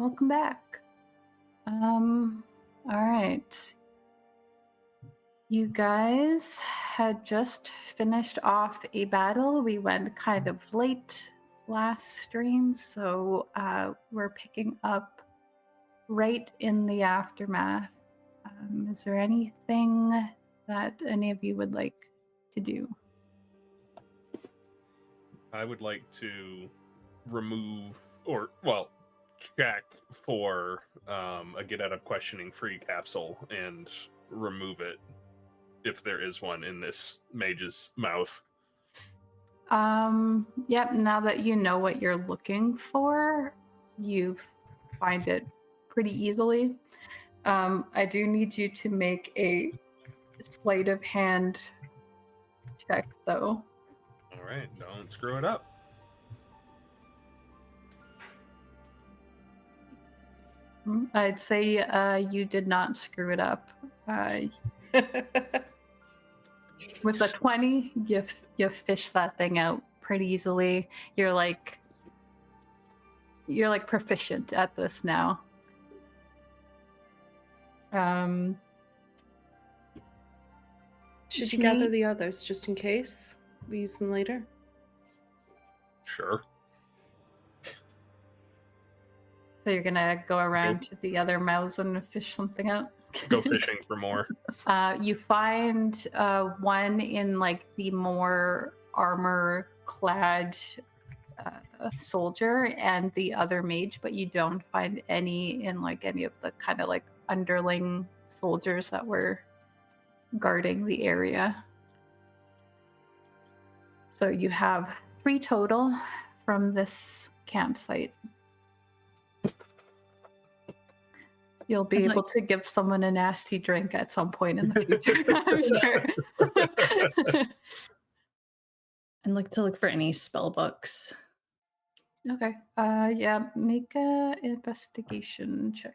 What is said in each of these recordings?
Welcome back. All right. You guys had just finished off a battle. We went kind of late last stream, so we're picking up right in the aftermath. Is there anything that any of you would like to do? I would like to remove, check for a get out of questioning free capsule and remove it if there is one in this mage's mouth. Yep, now that you know what you're looking for, you find it pretty easily. I do need you to make a sleight of hand check, though. All right, don't screw it up. I'd say you did not screw it up. With a 20, you fish that thing out pretty easily. You're like proficient at this now. Should you gather the others just in case we use them later? Sure. So you're gonna go around to the other mouths and fish something out? Go fishing for more. You find one in like the more armor-clad soldier and the other mage, but you don't find any in like any of the kind of like underling soldiers that were guarding the area. So you have 3 total from this campsite. You'll be able to give someone a nasty drink at some point in the future, I'm sure. I'd like to look for any spell books. Okay. Yeah, make a investigation check.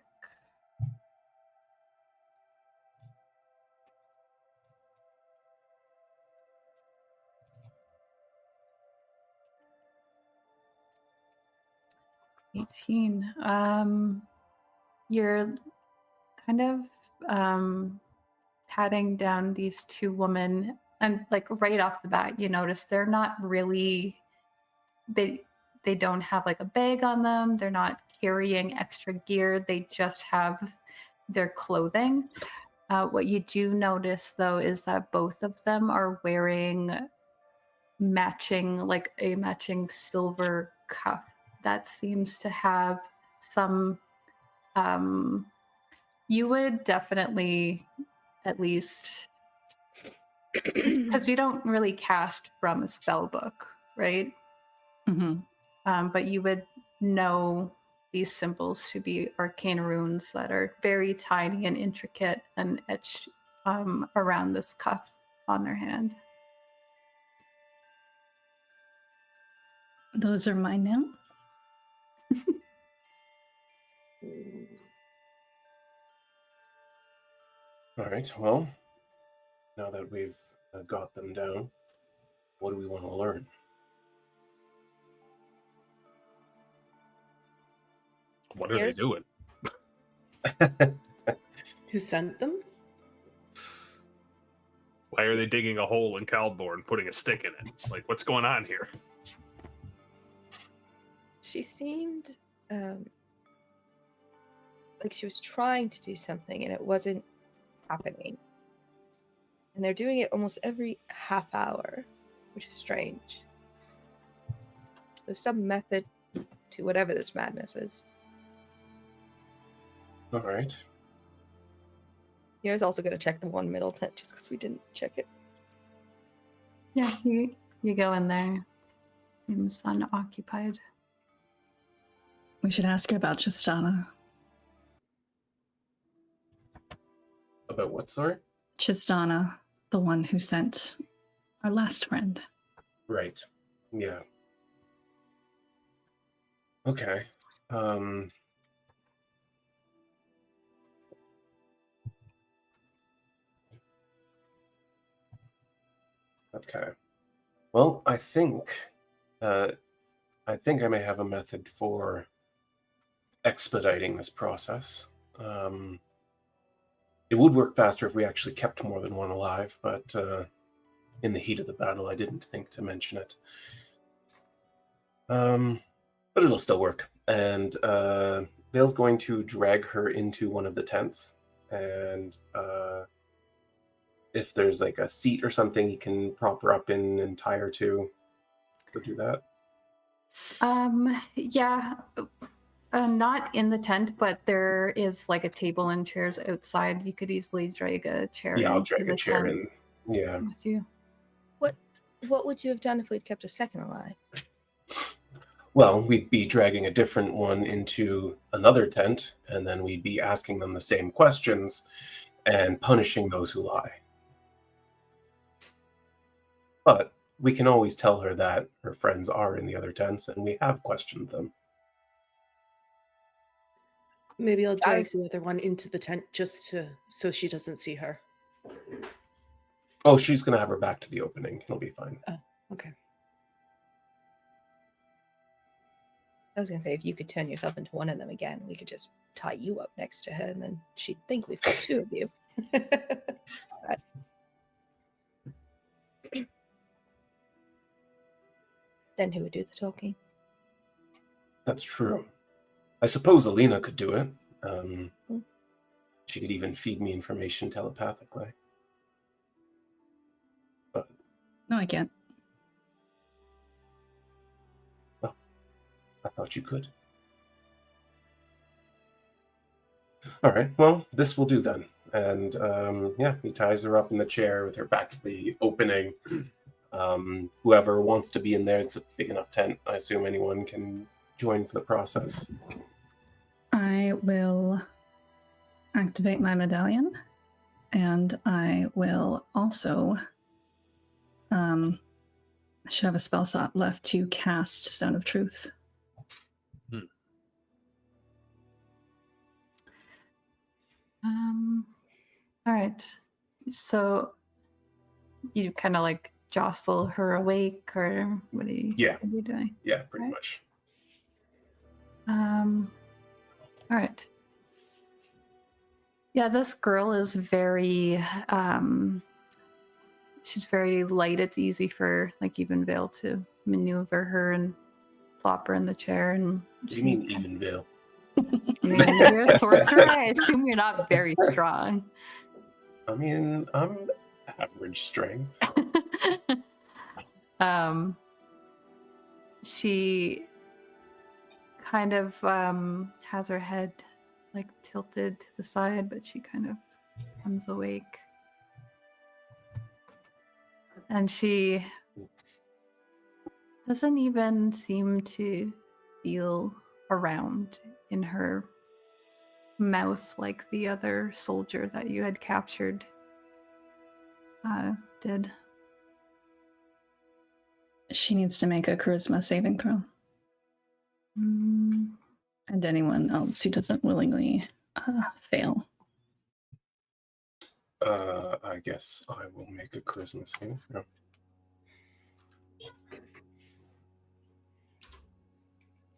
You're kind of patting down these 2 women, and like right off the bat, you notice they're not really. They don't have like a bag on them. They're not carrying extra gear. They just have their clothing. What you do notice though is that both of them are wearing a matching silver cuff that seems to have some you would definitely at least, because you don't really cast from a spell book, right? Mm-hmm. But you would know these symbols to be arcane runes that are very tiny and intricate and etched around this cuff on their hand. Those are mine now? All right, well, now that we've got them down, what do we want to learn? What are they doing? Who sent them? Why are they digging a hole in Kaldbor and putting a stick in it? Like, what's going on here? She seemed like she was trying to do something and it wasn't happening. And they're doing it almost every half hour, which is strange. There's some method to whatever this madness is. All right. Here's also going to check the one middle tent just because we didn't check it. Yeah, you go in there. Seems unoccupied. We should ask her about Chistana. About what, sorry? Chistana, the one who sent our last friend. Right. Yeah. Okay. Okay. Well, I think I may have a method for expediting this process. It would work faster if we actually kept more than one alive, but in the heat of the battle, I didn't think to mention it. But it'll still work. And Vale's going to drag her into one of the tents, and if there's like a seat or something he can prop her up in and tie her to, go do that. Yeah. Not in the tent, but there is like a table and chairs outside. You could easily drag a chair. Yeah, I'll into drag a the chair tent in. Yeah. with you. What would you have done if we'd kept a second alive? Well, we'd be dragging a different one into another tent, and then we'd be asking them the same questions and punishing those who lie. But we can always tell her that her friends are in the other tents, and we have questioned them. Maybe I'll drag was- the other one into the tent just so she doesn't see her. Oh, she's going to have her back to the opening. It'll be fine. Okay. I was going to say, if you could turn yourself into one of them again, we could just tie you up next to her, and then she'd think we've got two of you. Then who would do the talking? That's true. I suppose Alina could do it. She could even feed me information telepathically. But No, I can't. I thought you could. All right, well, this will do then. And yeah, he ties her up in the chair with her back to the opening. Whoever wants to be in there, it's a big enough tent. I assume anyone can join for the process. I will activate my medallion, and I will also I should have a spell slot left to cast Stone of Truth. All right. So you kind of like jostle her awake, or what are you doing? Yeah, pretty Right. much. All right. Yeah, this girl is very she's very light. It's easy for like even Vale to maneuver her and plop her in the chair. And What do you mean even Vale? I mean, you're a sorcerer. I assume you're not very strong. I mean, I'm average strength. She kind of has her head like tilted to the side, but she kind of comes awake. And she doesn't even seem to feel around in her mouth like the other soldier that you had captured did. She needs to make a charisma saving throw. And anyone else who doesn't willingly fail. I guess I will make a charisma save. Yeah.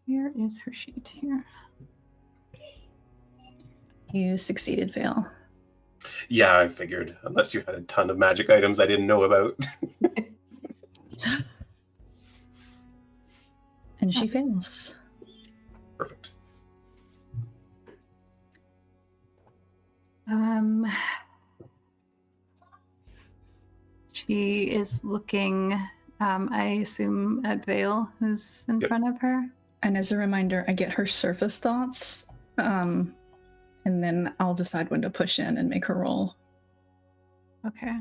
Here is her sheet here. You succeeded, Vale. Yeah, I figured. Unless you had a ton of magic items I didn't know about. And she fails. Perfect. She is looking, I assume, at Vale, who's in Yep. front of her. And as a reminder, I get her surface thoughts, and then I'll decide when to push in and make her roll. Okay.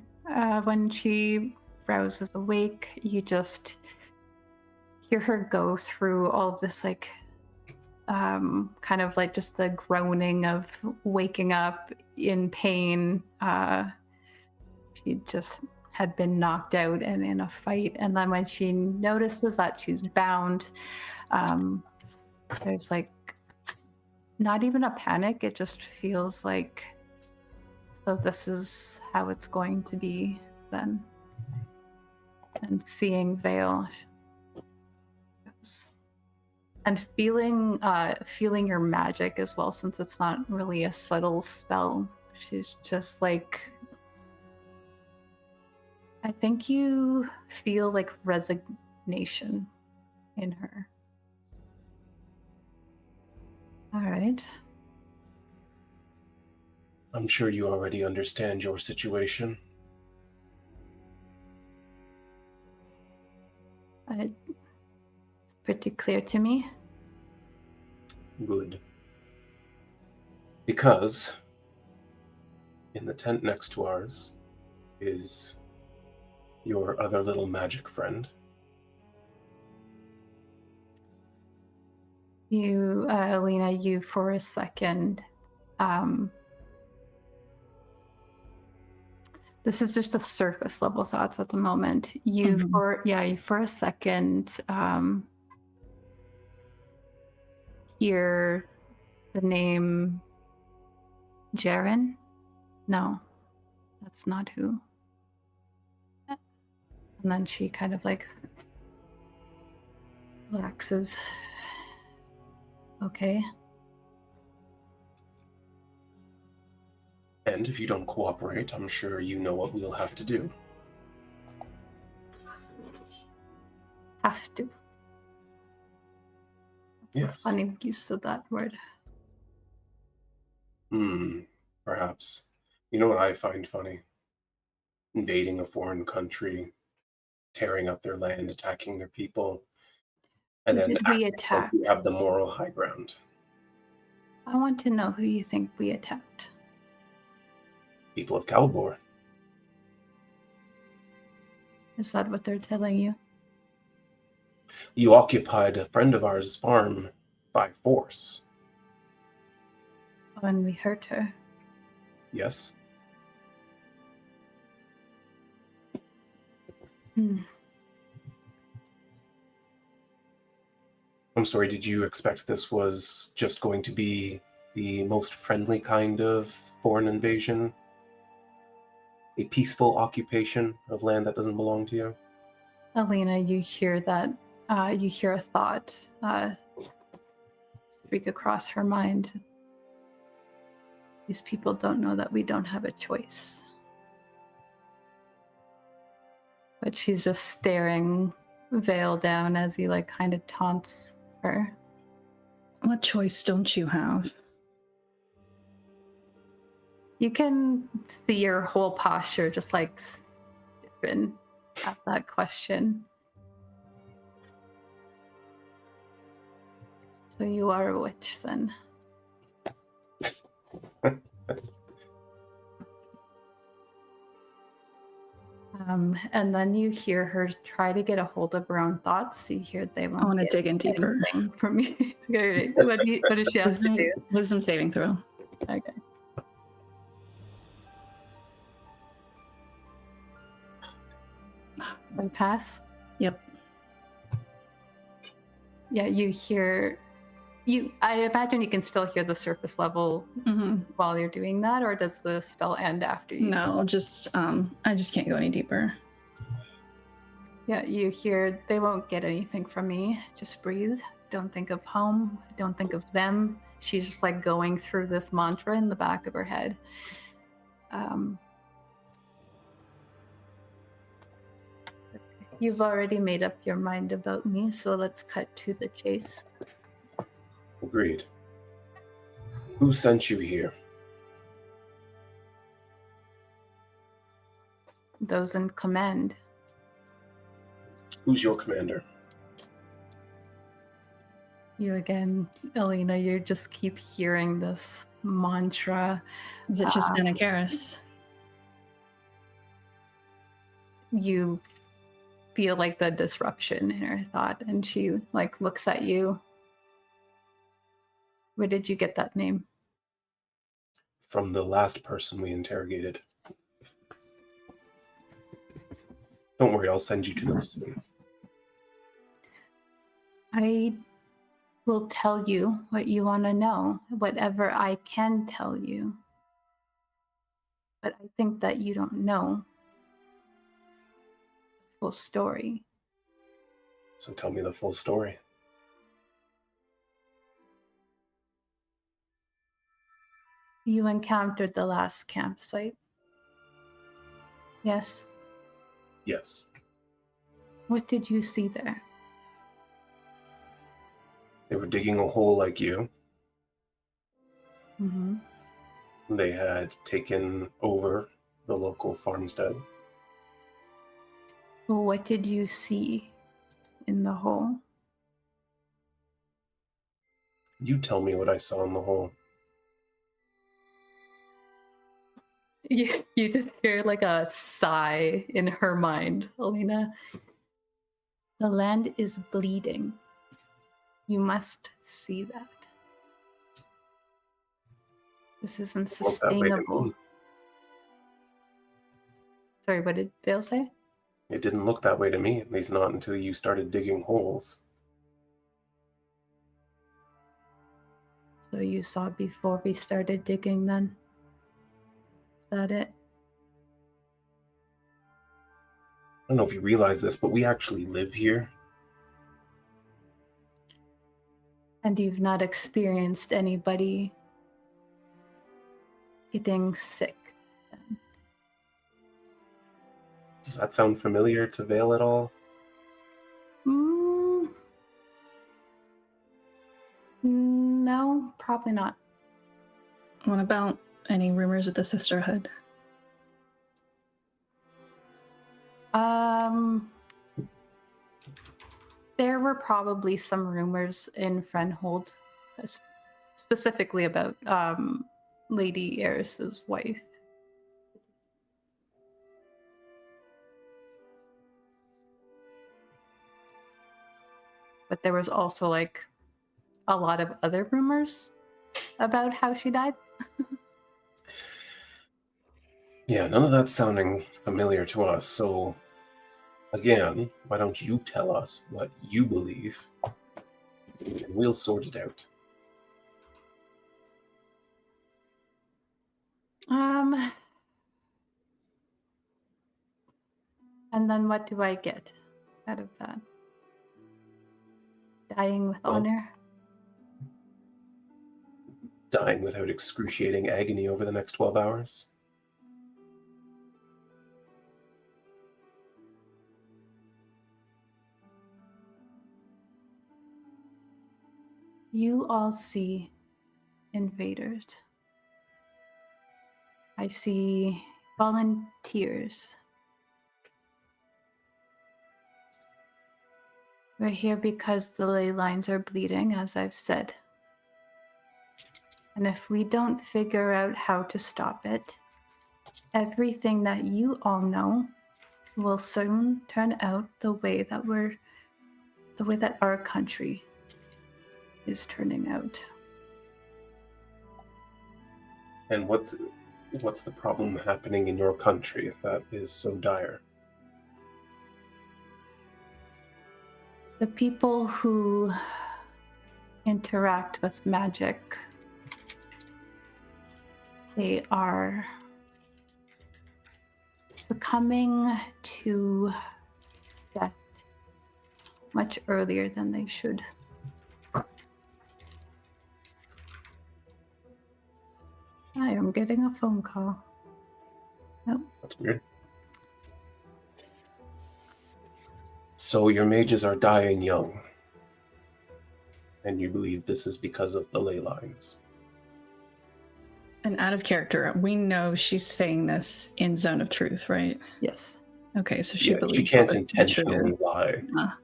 When she rouses awake, you just hear her go through all of this, like, kind of like just the groaning of waking up in pain. She just had been knocked out and in a fight. And then when she notices that she's bound, there's like not even a panic. It just feels like, so this is how it's going to be then. And seeing Vale, and feeling your magic as well, since it's not really a subtle spell. She's just like, I think you feel like resignation in her. All right. I'm sure you already understand your situation. It's pretty clear to me. Good. Because in the tent next to ours is your other little magic friend. You, Alina, you for a second. This is just a surface level thoughts at the moment. You for a second hear the name Jaren. No, that's not who. And then she kind of like relaxes. Okay. And if you don't cooperate, I'm sure you know what we'll have to do. Have to. That's Yes. a funny use of that word. Perhaps. You know what I find funny? Invading a foreign country, tearing up their land, attacking their people, and Who then did we acting like attack? we have the moral high ground. I want to know who you think we attacked. People of Kaldbor. Is that what they're telling you? You occupied a friend of ours' farm by force. When we hurt her. Yes? I'm sorry, did you expect this was just going to be the most friendly kind of foreign invasion? A peaceful occupation of land that doesn't belong to you? Alina, you hear that, you hear a thought streak across her mind. These people don't know that we don't have a choice. But she's just staring Veil down as he like kind of taunts her. What choice don't you have? You can see your whole posture just like stiffen at that question. So you are a witch then. And then you hear her try to get a hold of her own thoughts. You hear they won't I want to get dig in deeper. anything from you. Okay, what does she have to do? Wisdom saving throw. Okay. And pass? Yep. Yeah, you hear... I imagine you can still hear the surface level while you're doing that, or does the spell end after you? No, just I just can't go any deeper. Yeah, you hear they won't get anything from me. Just breathe. Don't think of home. Don't think of them. She's just like going through this mantra in the back of her head. You've already made up your mind about me, so let's cut to the chase. Agreed. Who sent you here? Those in command. Who's your commander? You again, Alina, you just keep hearing this mantra. Is it just Anakaris? You feel like the disruption in her thought, and she like looks at you. Where did you get that name? From the last person we interrogated. Don't worry, I'll send you to them soon. I will tell you what you want to know, whatever I can tell you. But I think that you don't know the full story. So tell me the full story. You encountered the last campsite. Yes. Yes. What did you see there? They were digging a hole like you. Mm-hmm. They had taken over the local farmstead. Well, what did you see in the hole? You tell me what I saw in the hole. You just hear like a sigh in her mind, Alina. The land is bleeding. You must see that. This isn't It looked that way to sustainable. me. Sorry, what did Vale say? It didn't look that way to me, at least not until you started digging holes. So you saw before we started digging then? Is that it? I don't know if you realize this, but we actually live here. And you've not experienced anybody getting sick then? Does that sound familiar to Vale at all? No, probably not. What about any rumors of the sisterhood? There were probably some rumors in Friendhold, specifically about Lady Eris's wife. But there was also like a lot of other rumors about how she died. Yeah, none of that's sounding familiar to us, so again, why don't you tell us what you believe, and we'll sort it out. And then what do I get out of that? Dying with honor? Dying without excruciating agony over the next 12 hours? You all see invaders. I see volunteers. We're here because the ley lines are bleeding, as I've said. And if we don't figure out how to stop it, everything that you all know will soon turn out the way that our country is turning out. And what's the problem happening in your country that is so dire? The people who interact with magic, they are succumbing to death much earlier than they should. I am getting a phone call. Nope. That's weird. So your mages are dying young, and you believe this is because of the ley lines. And out of character, we know she's saying this in Zone of Truth, right? Yes. Okay, so she believes she can't that to be intentionally true. lie. Ah.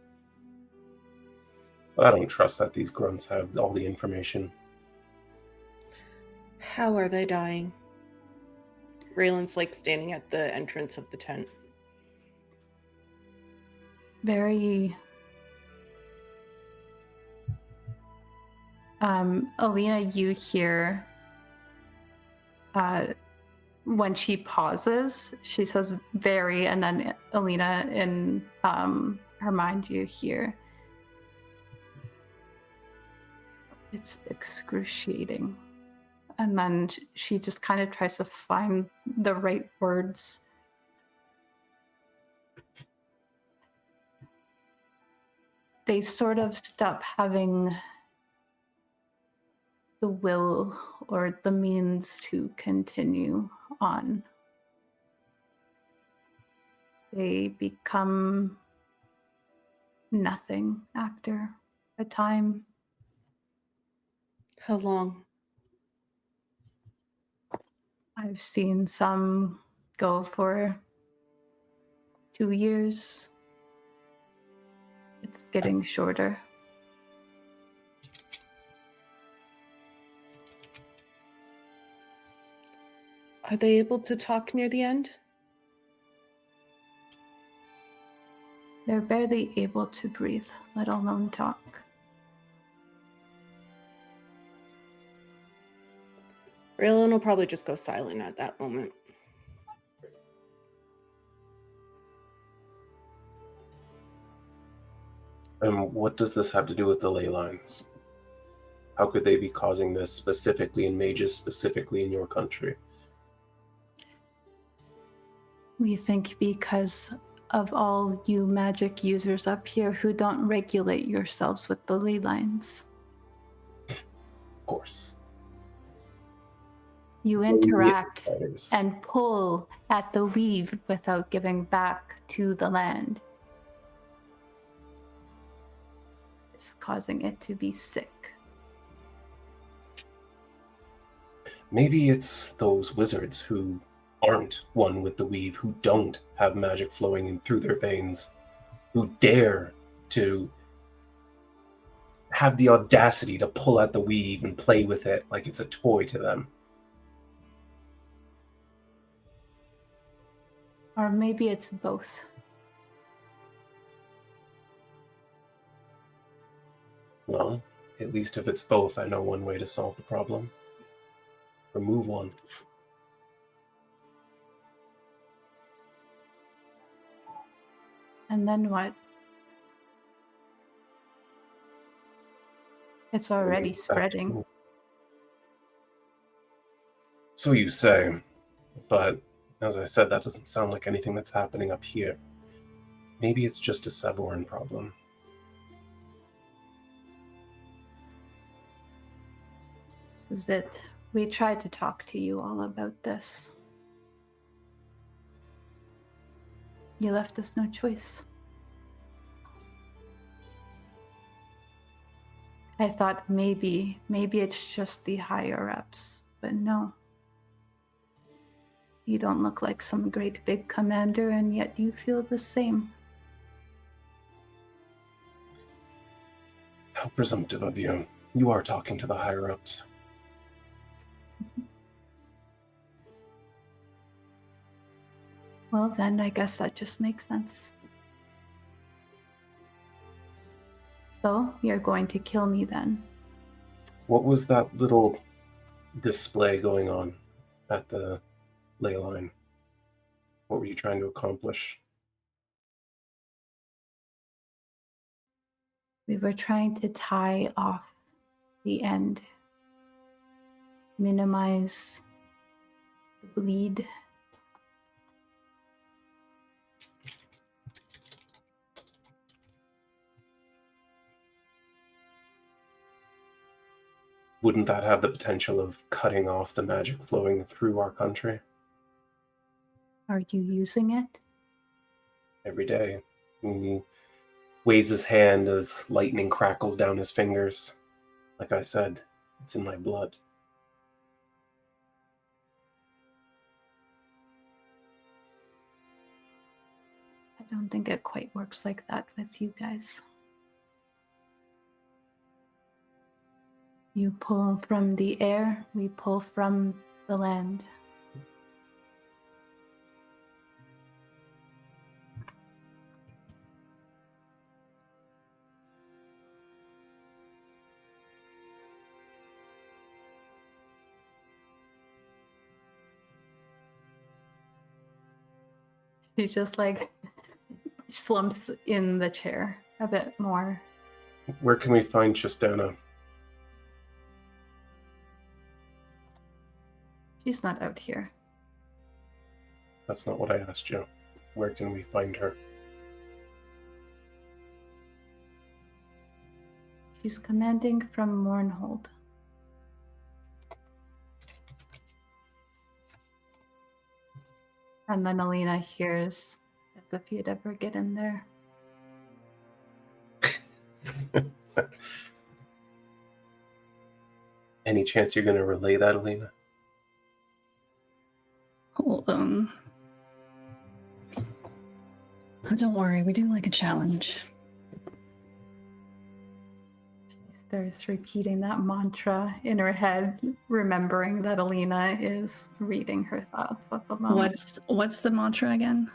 But I don't trust that these grunts have all the information. How are they dying? Raelynn's like standing at the entrance of the tent. Very Alina, you hear when she pauses, she says very, and then Alina, in her mind, you hear it's excruciating. And then she just kind of tries to find the right words. They sort of stop having the will or the means to continue on. They become nothing after a time. How long? I've seen some go for 2 years. It's getting shorter. Are they able to talk near the end? They're barely able to breathe, let alone talk. Raelynn will probably just go silent at that moment. And what does this have to do with the ley lines? How could they be causing this specifically in mages, specifically in your country? We think because of all you magic users up here who don't regulate yourselves with the ley lines. Of course. You interact and pull at the weave without giving back to the land. It's causing it to be sick. Maybe it's those wizards who aren't one with the weave, who don't have magic flowing in through their veins, who dare to have the audacity to pull at the weave and play with it like it's a toy to them. Or maybe it's both. Well, at least if it's both, I know one way to solve the problem. Remove one. And then what? It's already spreading. So you say, but as I said, that doesn't sound like anything that's happening up here. Maybe it's just a Savorin problem. This is it. We tried to talk to you all about this. You left us no choice. I thought maybe it's just the higher-ups, but no. You don't look like some great big commander, and yet you feel the same. How presumptive of you. You are talking to the higher-ups. Well, then I guess that just makes sense. So, you're going to kill me then? What was that little display going on at the ley line? What were you trying to accomplish? We were trying to tie off the end, minimize the bleed. Wouldn't that have the potential of cutting off the magic flowing through our country? Are you using it? Every day. He waves his hand as lightning crackles down his fingers. Like I said, it's in my blood. I don't think it quite works like that with you guys. You pull from the air, we pull from the land. She just like slumps in the chair a bit more. Where can we find Chistana? She's not out here. That's not what I asked you. Where can we find her? She's commanding from Mournhold. And then Alina hears as if you'd ever get in there. Any chance you're going to relay that, Alina? Hold on. Oh, don't worry, we do like a challenge. She starts repeating that mantra in her head, remembering that Alina is reading her thoughts at the moment. What's the mantra again?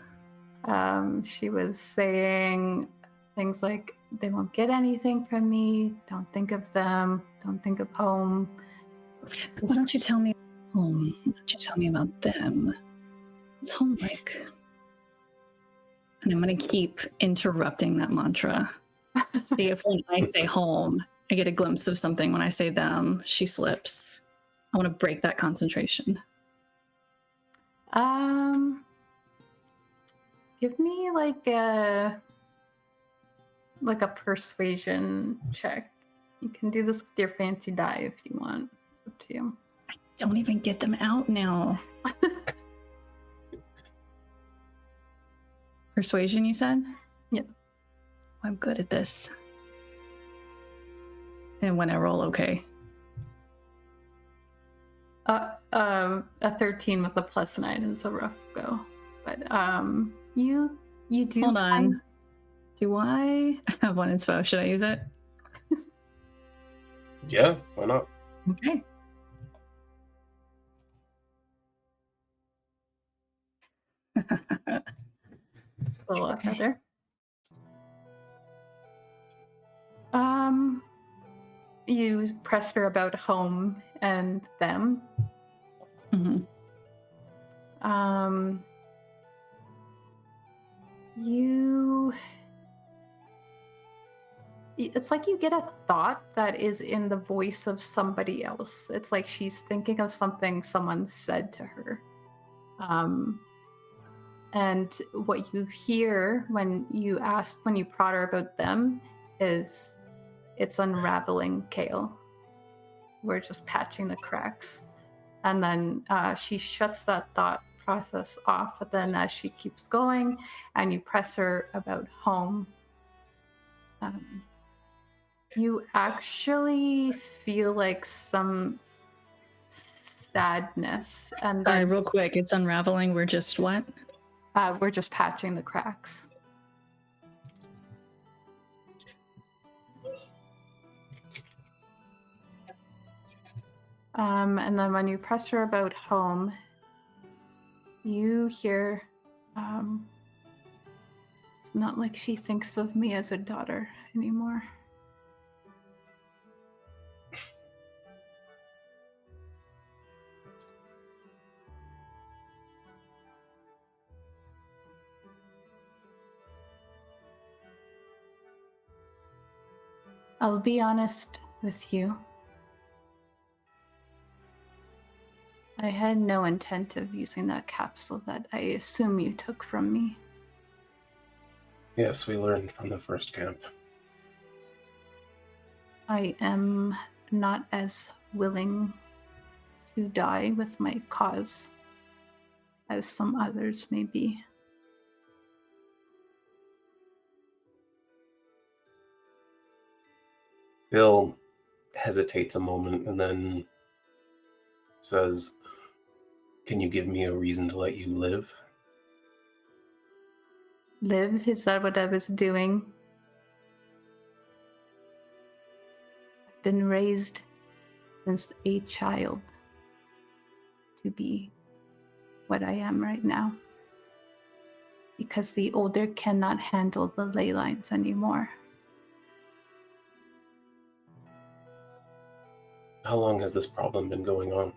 She was saying things like, they won't get anything from me, don't think of them, don't think of home. Why don't you tell me home? Why don't you tell me about them? What's home like? And I'm going to keep interrupting that mantra. See if when I say home, I get a glimpse of something. When I say them, she slips. I want to break that concentration. Give me like a persuasion check. You can do this with your fancy die if you want. It's up to you. I don't even get them out now. Persuasion, you said? Yep. I'm good at this. And when I roll, okay. A 13 with a +9 is a rough go. But you do Hold on. Do I have one inspo? Should I use it? Yeah, why not? Okay. A lot better. You pressed her about home and them. Mm-hmm. It's like you get a thought that is in the voice of somebody else. It's like she's thinking of something someone said to her. And what you hear when you prod her about them is, it's unraveling, Kale. We're just patching the cracks. And then she shuts that thought process off. But then as she keeps going and you press her about home, you actually feel like some sadness. And then, Sorry, real quick. It's unraveling. We're just what? we're just patching the cracks. And then when you press her about home, you hear, it's not like she thinks of me as a daughter anymore. I'll be honest with you. I had no intent of using that capsule that I assume you took from me. Yes, we learned from the first camp. I am not as willing to die with my cause as some others may be. Bill hesitates a moment and then says, "Can you give me a reason to let you live?" Live? Is that what I was doing? I've been raised since a child to be what I am right now. Because the older cannot handle the ley lines anymore. How long has this problem been going on?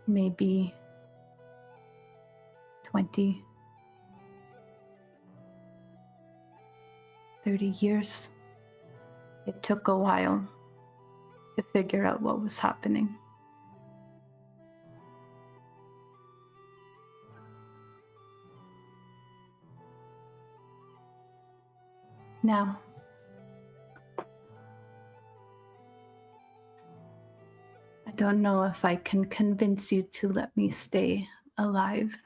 Maybe 20, 30 years. It took a while to figure out what was happening. Now, I don't know if I can convince you to let me stay alive.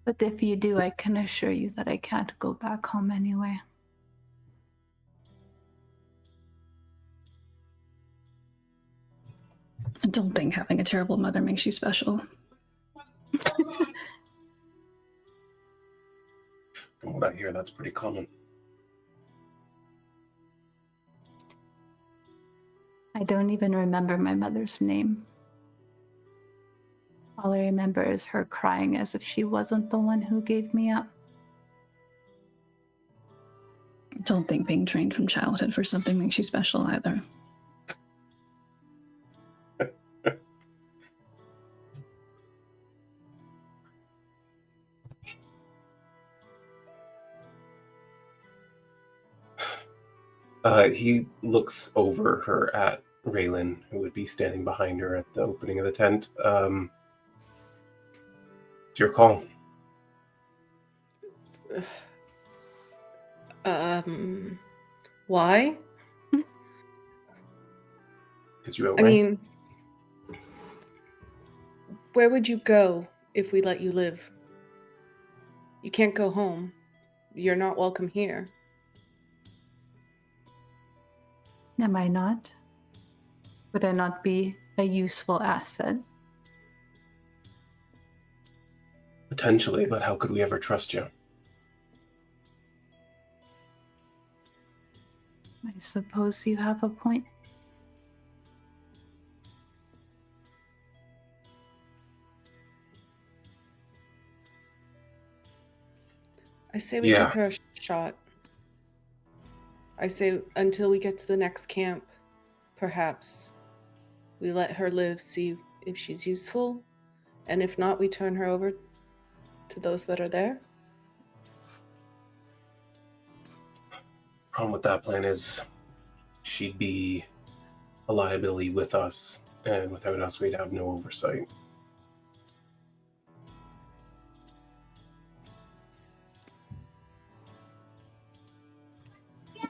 But if you do, I can assure you that I can't go back home anyway. I don't think having a terrible mother makes you special. From what I hear, that's pretty common. I don't even remember my mother's name. All I remember is her crying as if she wasn't the one who gave me up. I don't think being trained from childhood for something makes you special either. He looks over her at Raelynn, who would be standing behind her at the opening of the tent. It's your call. Why? Because you I outrank. mean, where would you go if we let you live? You can't go home. You're not welcome here. Am I not? Would I not be a useful asset? Potentially, but how could we ever trust you? I suppose you have a point. I say we give her a shot. I say until we get to the next camp, perhaps we let her live, see if she's useful, and if not, we turn her over to those that are there. Problem with that plan is she'd be a liability with us, and without us, we'd have no oversight.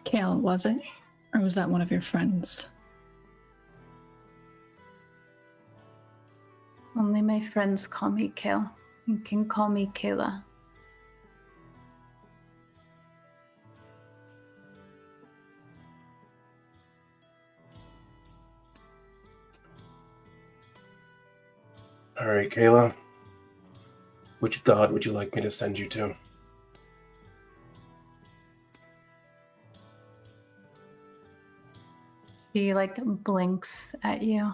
Kale, was it? Or was that one of your friends? Only my friends call me Kale. You can call me Kayla. All right, Kayla. Which god would you like me to send you to? She blinks at you.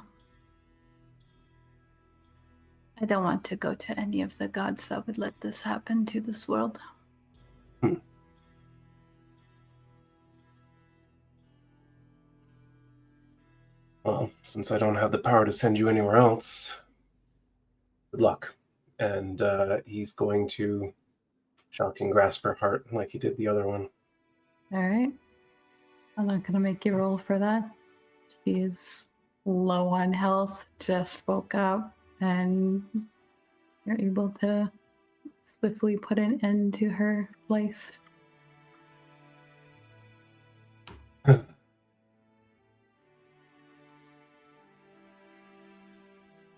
I don't want to go to any of the gods that would let this happen to this world. Well, since I don't have the power to send you anywhere else, good luck. And he's going to shock and grasp her heart like he did the other one. All right. I'm not going to make you roll for that. She is low on health, just woke up, and you're able to swiftly put an end to her life.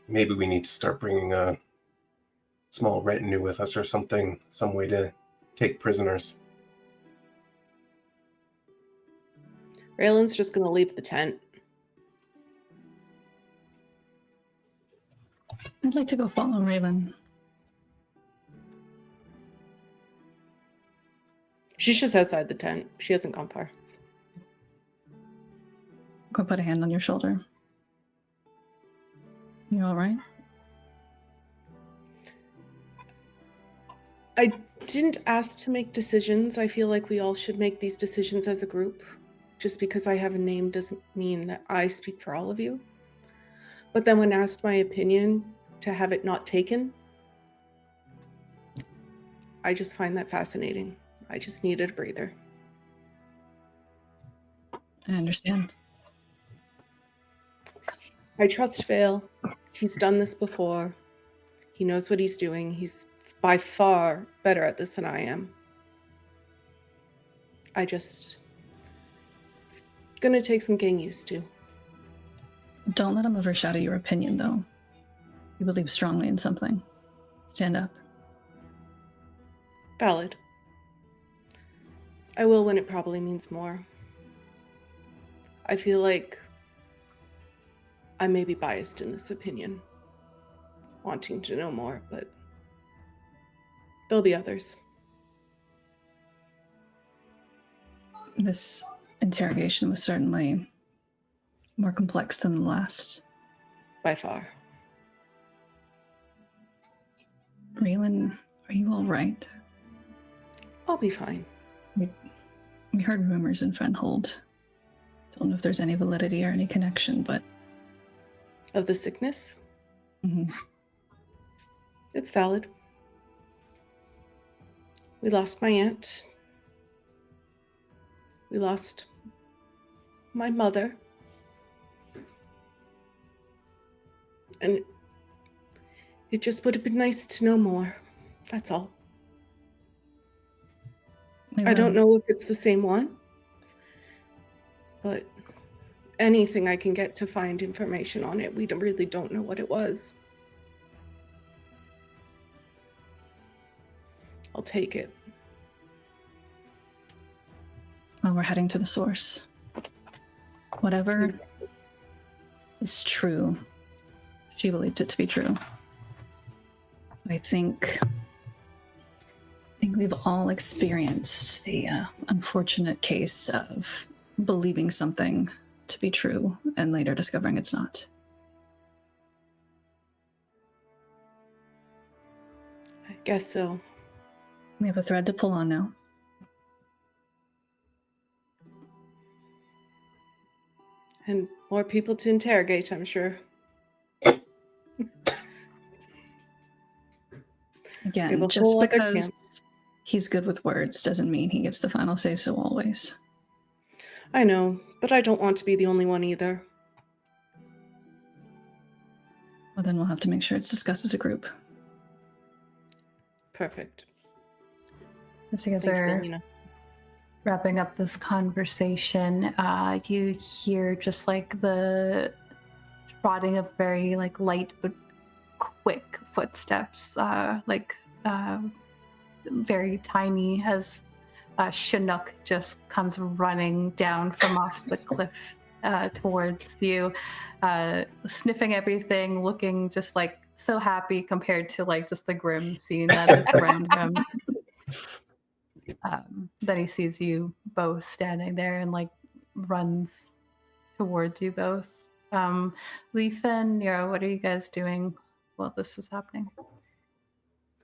Maybe we need to start bringing a small retinue with us or something, some way to take prisoners. Raelynn's just going to leave the tent. I'd like to go follow Raelynn. She's just outside the tent. She hasn't gone far. Go put a hand on your shoulder. You all right? I didn't ask to make decisions. I feel like we all should make these decisions as a group. Just because I have a name doesn't mean that I speak for all of you. But then when asked my opinion to have it not taken, I just find that fascinating. I just needed a breather. I understand. I trust Vael. He's done this before. He knows what he's doing. He's by far better at this than I am. Gonna take some getting used to. Don't let him overshadow your opinion, though. You believe strongly in something. Stand up. Valid. I will when it probably means more. I feel like I may be biased in this opinion, wanting to know more, but there'll be others. This interrogation was certainly more complex than the last. By far. Raelynn, are you all right? I'll be fine. We heard rumors in Fenhold. Don't know if there's any validity or any connection, but... Of the sickness? Mhm. It's valid. We lost my aunt. We lost my mother. And it just would have been nice to know more. That's all. I don't know if it's the same one, but anything I can get to find information on it, we really don't know what it was. I'll take it. Well, we're heading to the source. Whatever is true, she believed it to be true. I think we've all experienced the unfortunate case of believing something to be true and later discovering it's not. I guess so. We have a thread to pull on now. And more people to interrogate, I'm sure. Again, just because he's good with words doesn't mean he gets the final say-so always. I know, but I don't want to be the only one either. Well, then we'll have to make sure it's discussed as a group. Perfect. As you guys Thank you, are Alina. wrapping up this conversation, you hear just like the trotting of very like light but quick footsteps, very tiny, as Chinook just comes running down from off the cliff towards you, sniffing everything, looking just like so happy compared to like just the grim scene that is around him. Then he sees you both standing there and like runs towards you both. Leif and Nyra, what are you guys doing while this is happening?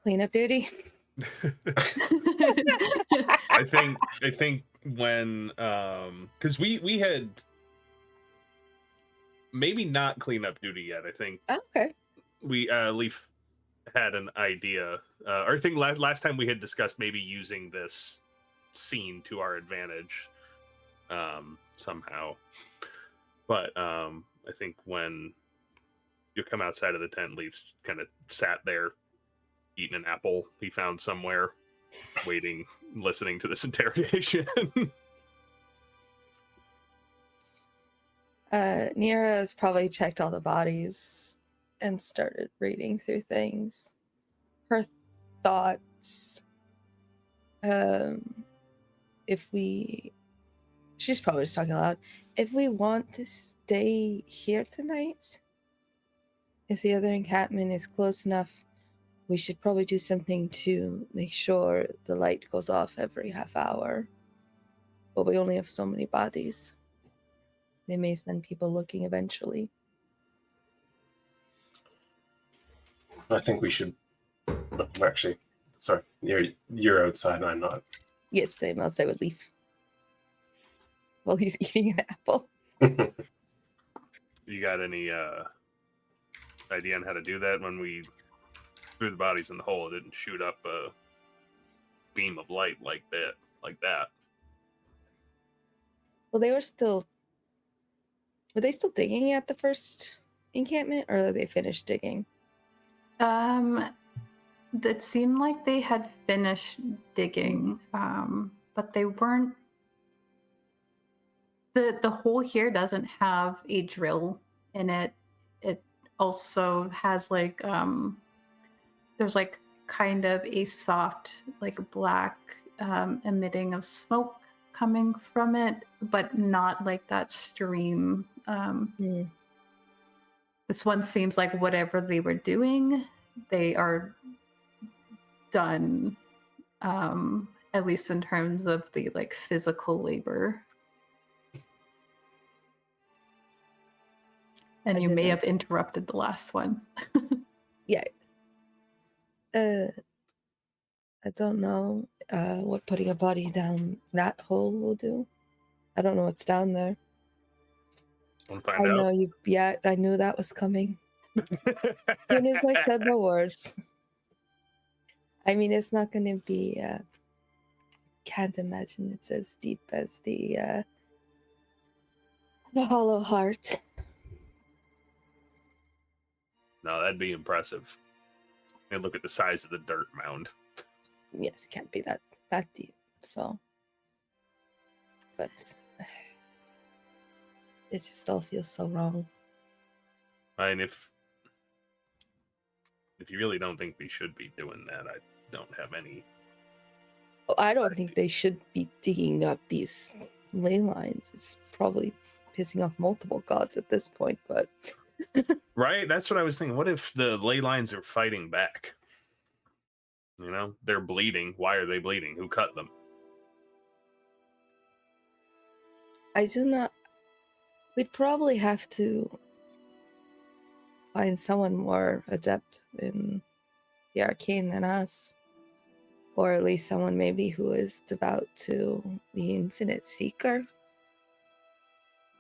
Cleanup duty. I think when because we had maybe not cleanup duty yet. I think Okay. we Leif had an idea, or I think last time we had discussed maybe using this scene to our advantage somehow. But I think when you come outside of the tent, Leif's kind of sat there eating an apple he found somewhere, waiting, listening to this interrogation. Nyra has probably checked all the bodies and started reading through things. Her thoughts, she's probably just talking aloud. If we want to stay here tonight, if the other encampment is close enough, we should probably do something to make sure the light goes off every half hour. But we only have so many bodies. They may send people looking eventually. I think we should. Actually, sorry, you're outside and I'm not. Yes, I'm outside with Leif. While he's eating an apple. You got any idea on how to do that? When we threw the bodies in the hole, it didn't shoot up a beam of light like that. Well, were they still digging at the first encampment, or are they finished digging? It seemed like they had finished digging, but they weren't The hole here doesn't have a drill in it. It also has like there's like kind of a soft like black emitting of smoke coming from it, but not like that stream. This one seems like whatever they were doing, they are done, at least in terms of the like physical labor. And you may have interrupted the last one. Yeah. I don't know what putting a body down that hole will do. I don't know what's down there. Want to find out? Know you. Yeah, I knew that was coming. As soon as I said the words. I mean, it's not going to be. Can't imagine it's as deep as the Hollow Heart. No, that'd be impressive. And look at the size of the dirt mound. Yes, can't be that deep. So, but it just all feels so wrong. And if you really don't think we should be doing that, I don't have any. Well, I don't think they should be digging up these ley lines. It's probably pissing off multiple gods at this point, but Right? That's what I was thinking. What if the ley lines are fighting back? You know, they're bleeding. Why are they bleeding? Who cut them? I do not. We'd probably have to find someone more adept in the arcane than us. Or at least someone maybe who is devout to the Infinite Seeker.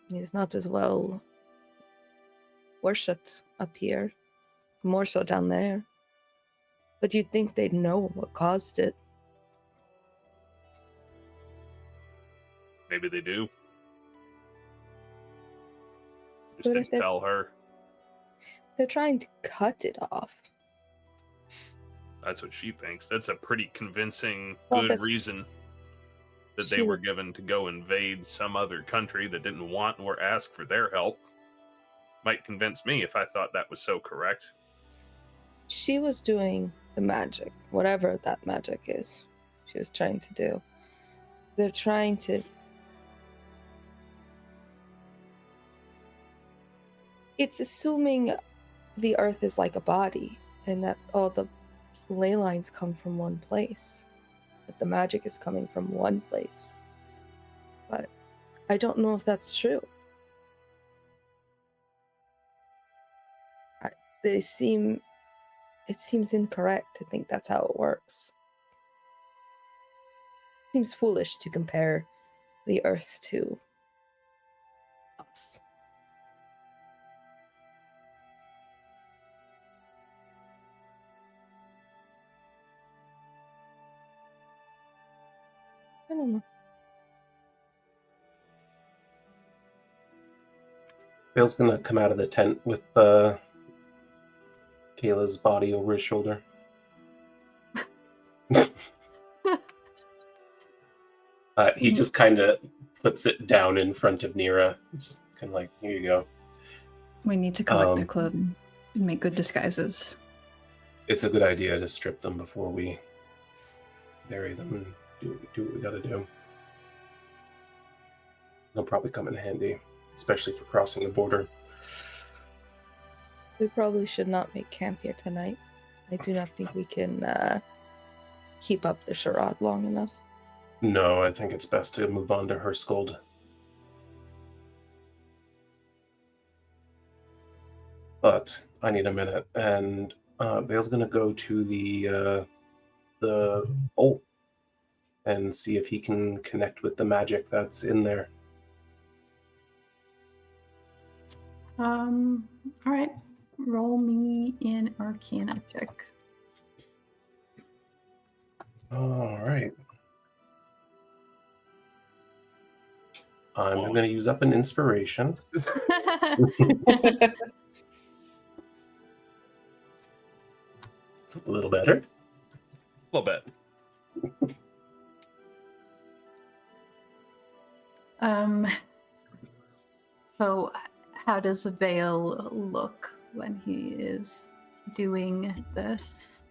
He's not as well worshipped up here. More so down there. But you'd think they'd know what caused it. Maybe they do. Just But if didn't tell her. They're trying to cut it off. That's what she thinks. That's a pretty convincing, Well, good that's- reason that She they were would- given to go invade some other country that didn't want or ask for their help. Might convince me if I thought that was so correct. She was doing the magic, whatever that magic is. She was trying to do. They're trying to. It's assuming the earth is like a body and that all the ley lines come from one place. That the magic is coming from one place. But I don't know if that's true. It seems incorrect to think that's how it works. It seems foolish to compare the earth to us. I don't know. Bale's gonna come out of the tent with Kayla's body over his shoulder. He just kind of puts it down in front of Nyra. Just kind of like, here you go. We need to collect their clothing and make good disguises. It's a good idea to strip them before we bury them and do what we gotta do. They'll probably come in handy, especially for crossing the border. We probably should not make camp here tonight. I do not think we can keep up the charade long enough. No, I think it's best to move on to Herskold. But I need a minute, and Bale's gonna go to the hole and see if he can connect with the magic that's in there. All right. Roll me an Arcana check. All right. I'm going to use up an inspiration. It's a little better. A little bit. So, how does Vale look when he is doing this?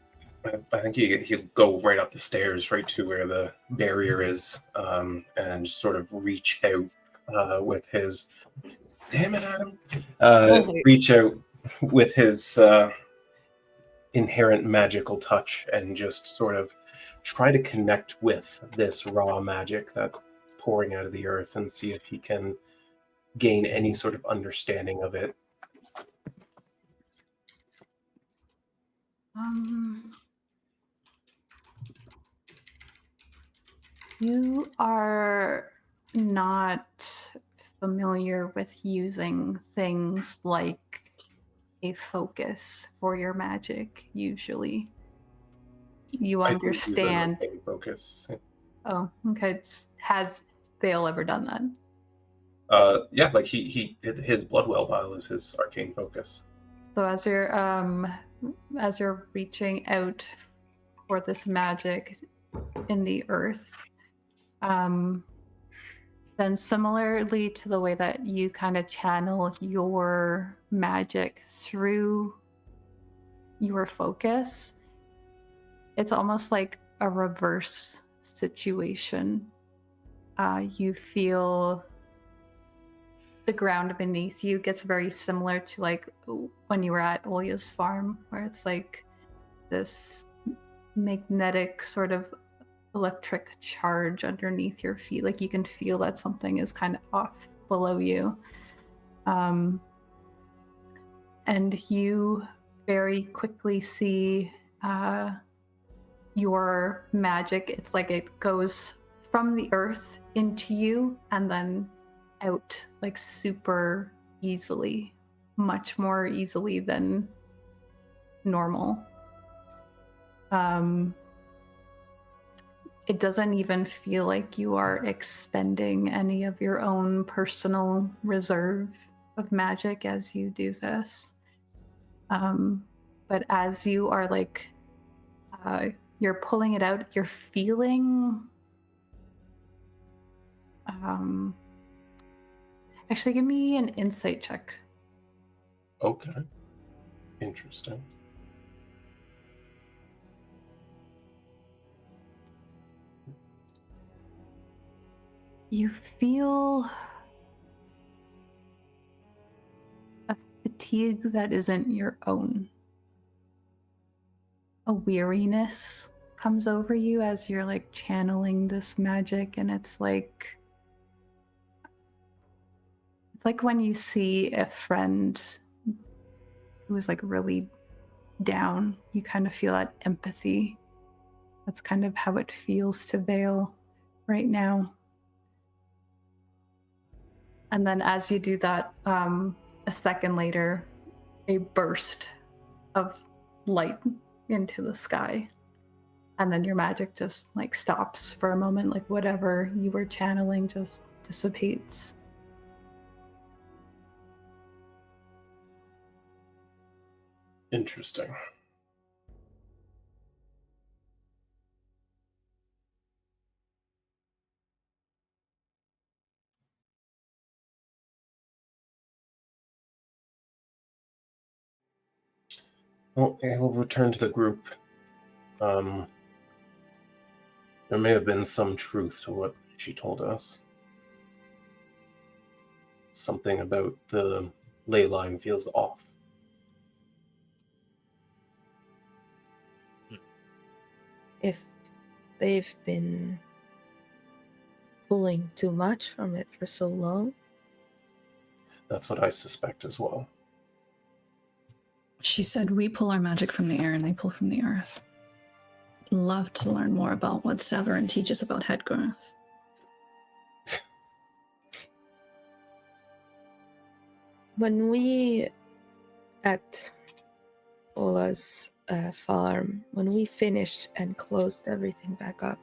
I think he'll go right up the stairs, right to where the barrier is, and sort of reach out with his. Damn it, Adam! Reach out with his inherent magical touch and just sort of try to connect with this raw magic that's pouring out of the earth and see if he can gain any sort of understanding of it. You are not familiar with using things like a focus for your magic, usually. You I can use an understand. arcane focus. Oh, okay. Has Vale ever done that? Yeah, like his Bloodwell vial is his arcane focus. So as you're reaching out for this magic in the earth, then similarly to the way that you kind of channel your magic through your focus, it's almost like a reverse situation. You feel the ground beneath you gets very similar to like when you were at Olya's farm, where it's like this magnetic sort of electric charge underneath your feet. Like you can feel that something is kind of off below you. And you very quickly see your magic. It's like it goes from the earth into you and then out like super easily, much more easily than normal. It doesn't even feel like you are expending any of your own personal reserve of magic as you do this. But as you are like, you're pulling it out, you're feeling... Actually, give me an insight check. Okay. Interesting. You feel a fatigue that isn't your own. A weariness comes over you as you're like channeling this magic, and it's like when you see a friend who is like really down, you kind of feel that empathy. That's kind of how it feels to Vale right now. And then as you do that, a second later, a burst of light into the sky. And then your magic just like stops for a moment, like whatever you were channeling just dissipates. Interesting. Well, he'll return to the group. There may have been some truth to what she told us. Something about the ley line feels off. If they've been pulling too much from it for so long. That's what I suspect as well. She said we pull our magic from the air and they pull from the earth. Love to learn more about what Savorin teaches about Hedgarath. When we at Ola's farm, when we finished and closed everything back up,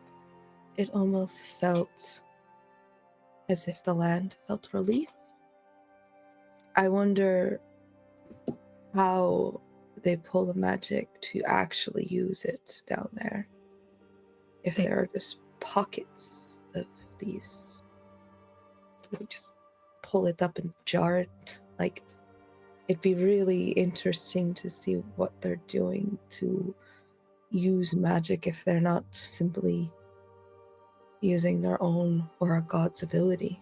it almost felt as if the land felt relief. I wonder how they pull the magic to actually use it down there. If there are just pockets of these just pull it up and jar it. Like, it'd be really interesting to see what they're doing to use magic if they're not simply using their own or a god's ability.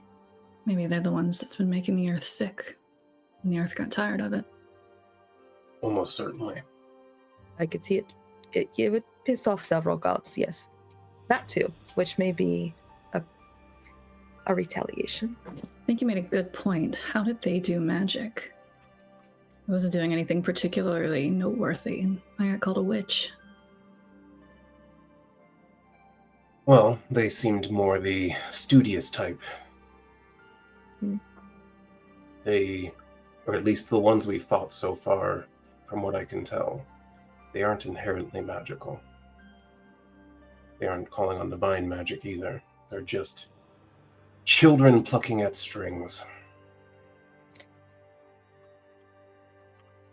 Maybe they're the ones that's been making the earth sick, and the earth got tired of it. Almost certainly. I could see it. It would piss off several gods, yes. That too, which may be a retaliation. I think you made a good point. How did they do magic? I wasn't doing anything particularly noteworthy, and I got called a witch. Well, they seemed more the studious type. They, or at least the ones we fought so far, from what I can tell, they aren't inherently magical. They aren't calling on divine magic either. They're just children plucking at strings.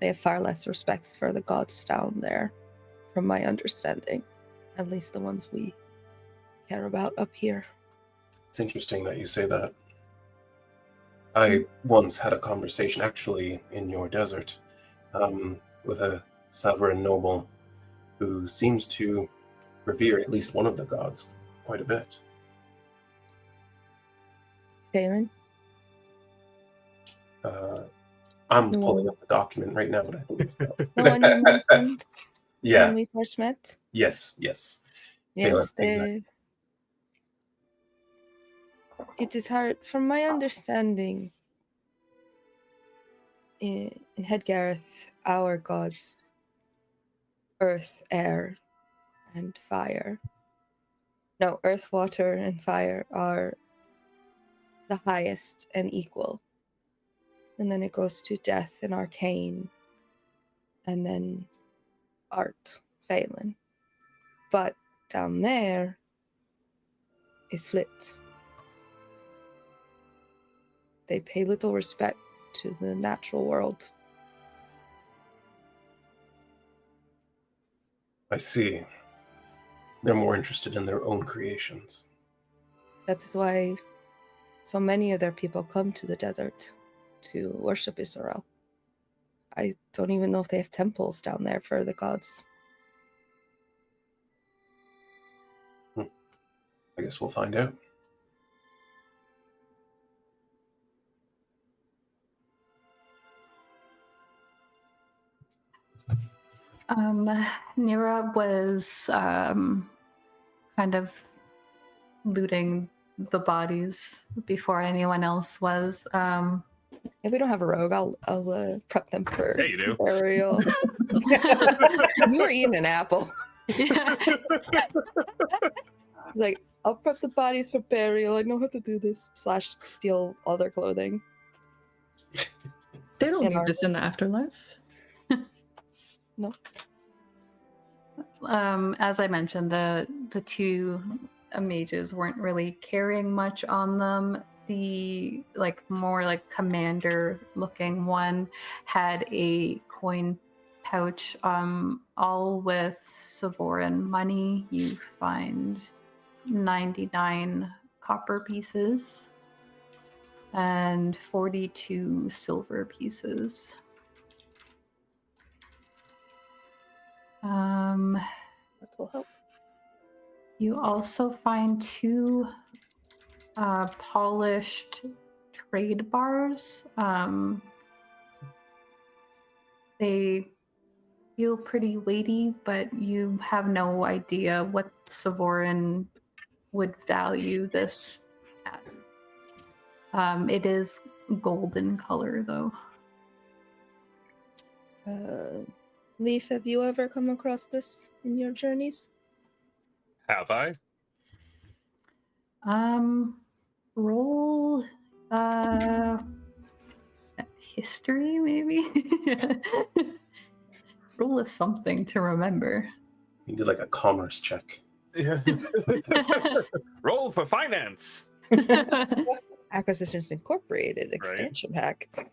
They have far less respect for the gods down there, from my understanding. At least the ones we care about up here. It's interesting that you say that. I once had a conversation, actually, in your desert, with a Savorin noble who seemed to revere at least one of the gods quite a bit. Vaelthar? I'm pulling up the document right now, but I think so. The one you mentioned Yeah. when we first met? Yes. Yes, exactly. It is hard. From my understanding, in Hedgarath, our gods, earth, air, and fire. No, earth, water, and fire are the highest and equal. And then it goes to death and arcane, and then art, Vaelthar. But down there is flipped. They pay little respect to the natural world. I see. They're more interested in their own creations. That is why so many of their people come to the desert to worship Israel. I don't even know if they have temples down there for the gods. I guess we'll find out. Nyra was kind of looting the bodies before anyone else was. If we don't have a rogue, I'll prep them for Yeah, you do. burial. You were eating an apple. Yeah. Like, I'll prep the bodies for burial. I know how to do this. / steal all their clothing. They don't In need our- this in the afterlife. No. As I mentioned, the two mages weren't really carrying much on them. The more commander looking one had a coin pouch, all with Savorin money. You find 99 copper pieces and 42 silver pieces. That will help. You also find 2 polished trade bars. They feel pretty weighty, but you have no idea what Savorin would value this at. It is golden color, though. Leif, have you ever come across this in your journeys? Have I? Roll history, maybe. Roll a something to remember. You do like a commerce check. Yeah. Roll for finance. Acquisitions Incorporated expansion pack.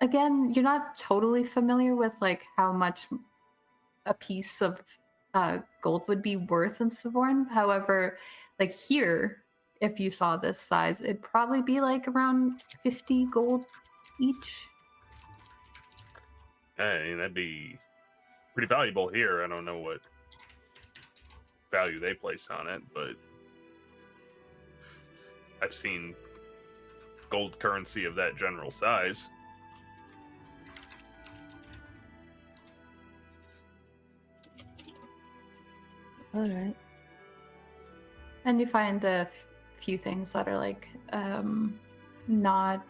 Again, you're not totally familiar with how much a piece of gold would be worth in Savorin. However, like here, if you saw this size, it'd probably be like around 50 gold each. I mean, that'd be pretty valuable here. I don't know what value they place on it, but I've seen gold currency of that general size. All right. And you find a few things that are like not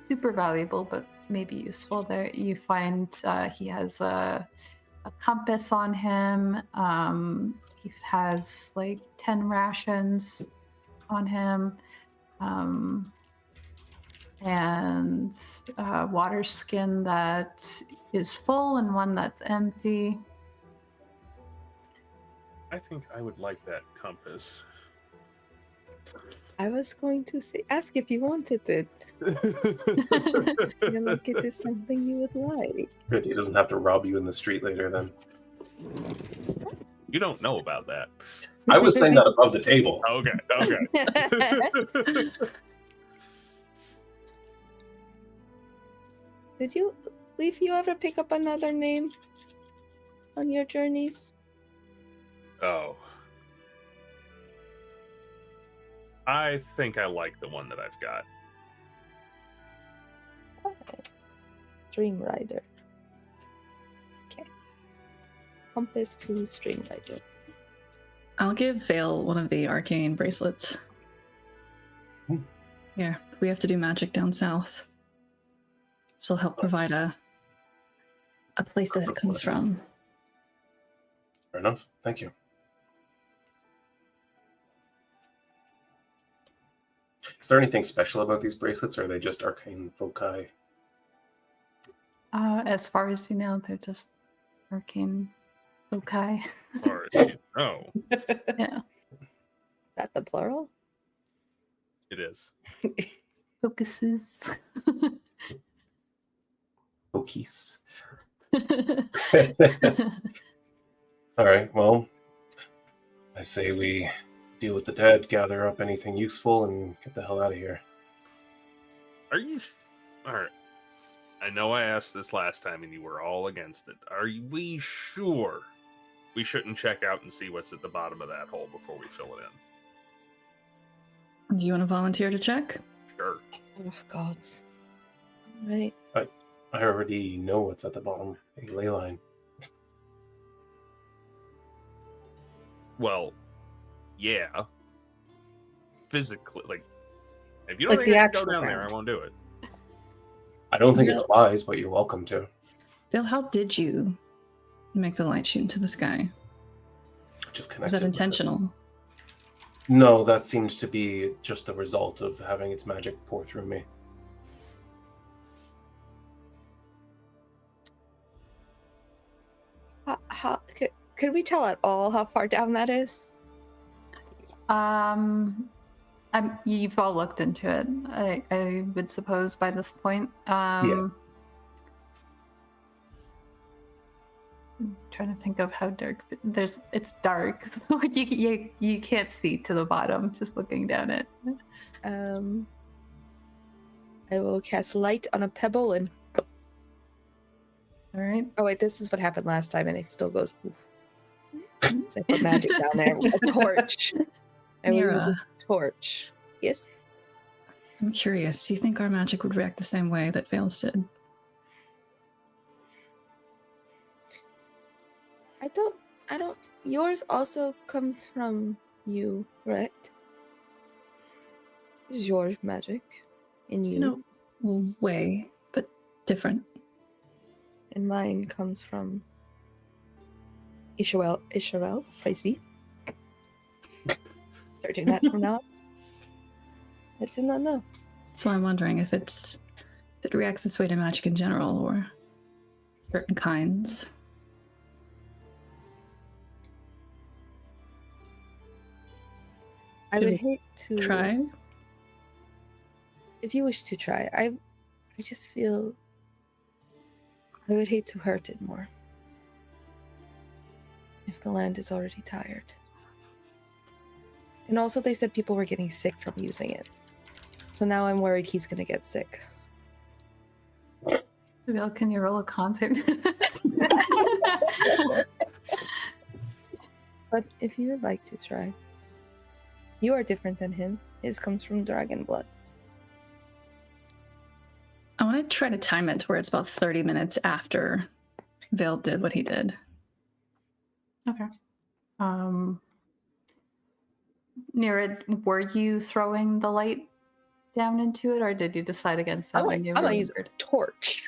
super valuable, but maybe useful. There, you find he has a compass on him. He has like 10 rations on him, and water skin that is full and one that's empty. I think I would like that compass. I was going to ask if you wanted it. Feel like it is something you would like. Good, he doesn't have to rob you in the street later then. You don't know about that. I was saying that above the table. Okay. Did you, Leif, you ever pick up another name on your journeys? Oh. I think I like the one that I've got. Okay. Stream Rider. Okay. Compass to Stream Rider. I'll give Vale one of the arcane bracelets. Here, we have to do magic down south. This will help provide a place that it comes from. Fair enough. Thank you. Is there anything special about these bracelets, or are they just arcane foci? As far as you know, they're just arcane foci. Or you know, Yeah, Is that the plural? it is. focuses. Focis. All right, well, I say we deal with the dead, gather up anything useful, and get the hell out of here. Are you... Alright. I know I asked this last time and you were all against it. Are we sure we shouldn't check out and see what's at the bottom of that hole before we fill it in? Do you want to volunteer to check? Sure. Oh, gods. Right. I already know what's at the bottom. A ley line. Well, yeah. Physically, like, if you don't Like think the I can go actual down there, ground. I won't do it. I don't think it's No. wise, but you're welcome to. Vale, how did you make the light shoot into the sky? Just connect. Was that intentional? No, that seemed to be just the result of having its magic pour through me. Could we tell at all how far down that is? You've all looked into it. I would suppose by this point. I'm trying to think of how dark. It's dark. So you can't see to the bottom just looking down it. I will cast light on a pebble and. All right. Oh wait, this is what happened last time, and it still goes. So I put magic down there. A torch. I will use Nyra, a torch. Yes. I'm curious. Do you think our magic would react the same way that Vale's did? I don't. Yours also comes from you, right? This is your magic in you. No, well, way, but different. And mine comes from Isharel, praise be. Start doing that from now on. I do not know. So I'm wondering if it reacts this way to magic in general or certain kinds. I Should would we hate to Try? If you wish to try. I just feel I would hate to hurt it more. if the land is already tired. And also they said people were getting sick from using it. So now I'm worried he's going to get sick. Well, can you roll a con save? But if you would like to try, you are different than him. His comes from dragon blood. I want to try to time it to where it's about 30 minutes after Vail did what he did. Okay. Nyra, were you throwing the light down into it, or did you decide against that when you I'm gonna use a torch.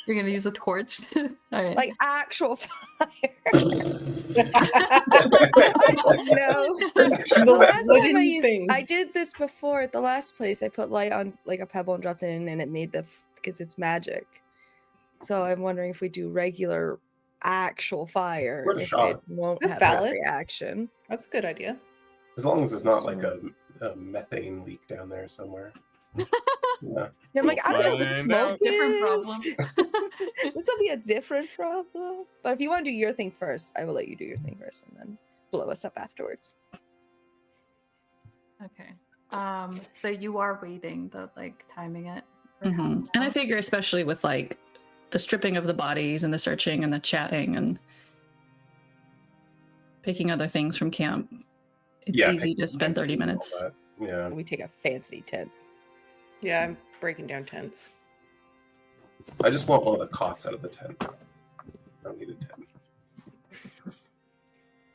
You're gonna use a torch? All right. Like actual fire. I don't know. The last time I did this before at the last place. I put light on like a pebble and dropped it in, and it made because it's magic. So I'm wondering if we do regular actual fire, Worth a if shot. it won't That's have valid. that reaction. That's a good idea. As long as there's not like a methane leak down there somewhere. Yeah. Yeah, I'm like, I don't know what the Find smoke out. Different is. This will be a different problem. But if you want to do your thing first, I will let you do your thing first and then blow us up afterwards. Okay. So you are waiting, though, like timing it. for how And I long? figure, especially with like the stripping of the bodies and the searching and the chatting and picking other things from camp, it's easy to spend 30 minutes. Yeah. We take a fancy tent. Yeah, I'm breaking down tents. I just want one of the cots out of the tent. I don't need a tent.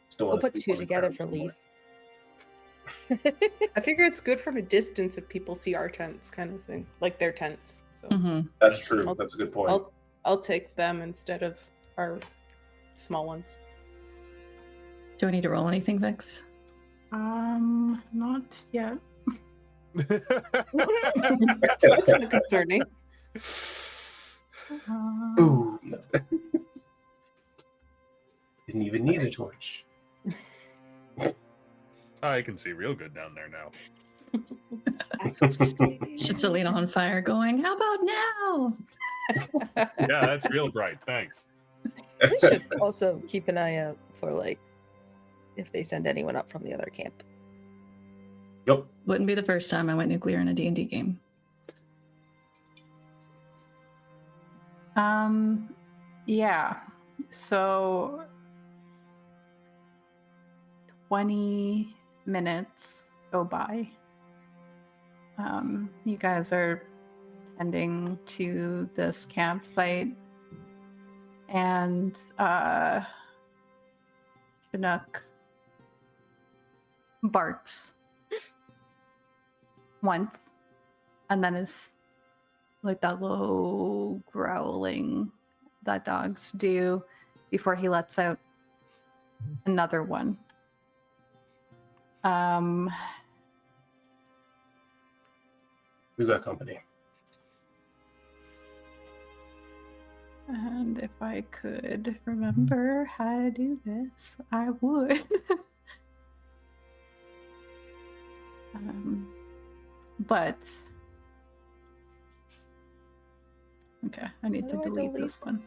Just don't We'll want to put sleep two on the together ground for Leif. I figure it's good from a distance if people see our tents, kind of thing, like their tents. So That's true. That's a good point. I'll take them instead of our small ones. Do I need to roll anything, Vixx? Not yet. That's not concerning. Ooh. No. Didn't even need a torch. I can see real good down there now. It's just Alina on fire going, how about now? Yeah, that's real bright. Thanks. We should also keep an eye out for like if they send anyone up from the other camp. Yep. Wouldn't be the first time I went nuclear in a D&D game. Yeah. So 20 minutes go by. You guys are tending to this campsite, and Chinook barks once, and then is like that low growling that dogs do before he lets out another one. We got company. And if I could remember how to do this, I would. But okay, I need to delete this one.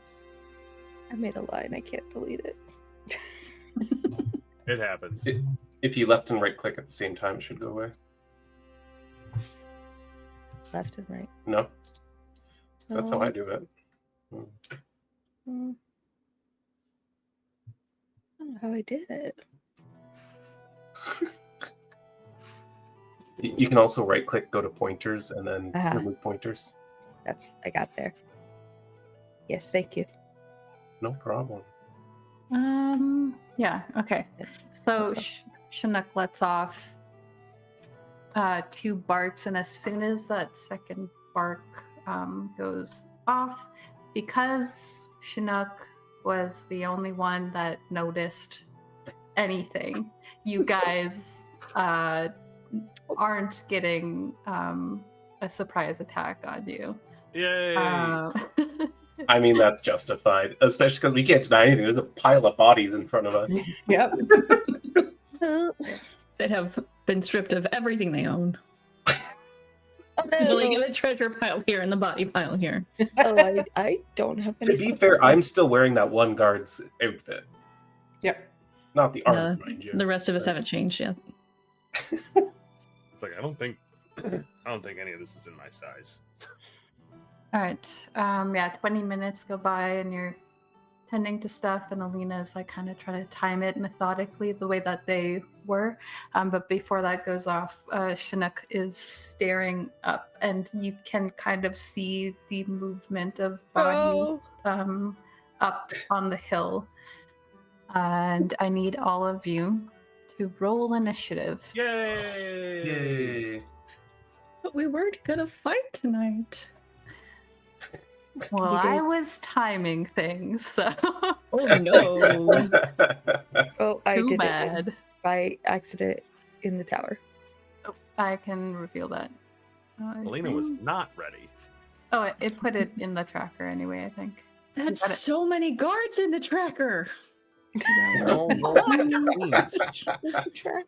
I made a line. I can't delete it. It happens. If you left and right click at the same time, it should go away. Left and right. No? So that's how I do it. I don't know how I did it. You can also right click, go to pointers, and then remove pointers. I got there. Yes, thank you. No problem. Yeah, okay. So Chinook lets off 2 barks, and as soon as that second bark goes off, because Chinook was the only one that noticed anything, you guys aren't getting a surprise attack on you. Yay! I mean, that's justified, especially because we can't deny anything. There's a pile of bodies in front of us. Yep. They have been stripped of everything they own. Oh, Like in a treasure pile here and the body pile here. Oh, I don't have any To be stuff fair, like that. I'm still wearing that one guard's outfit. Yep. Not the armor, mind you. The rest of us but- haven't changed yet. It's like I don't think any of this is in my size. All right. Yeah, 20 minutes go by and you're tending to stuff, and Alina's like kind of trying to time it methodically the way that they were. But before that goes off, Chinook is staring up, and you can kind of see the movement of bodies up on the hill. And I need all of you to roll initiative. Yay! Yay! But we weren't gonna fight tonight. Well, You I gave- was timing things, so Oh no. Oh, I too did it bad. by accident in the tower. Oh, I can reveal that. Alina was not ready. Oh, it put it in the tracker anyway, I think. That's Got it. so many guards in the tracker. Oh, Where's the tracker?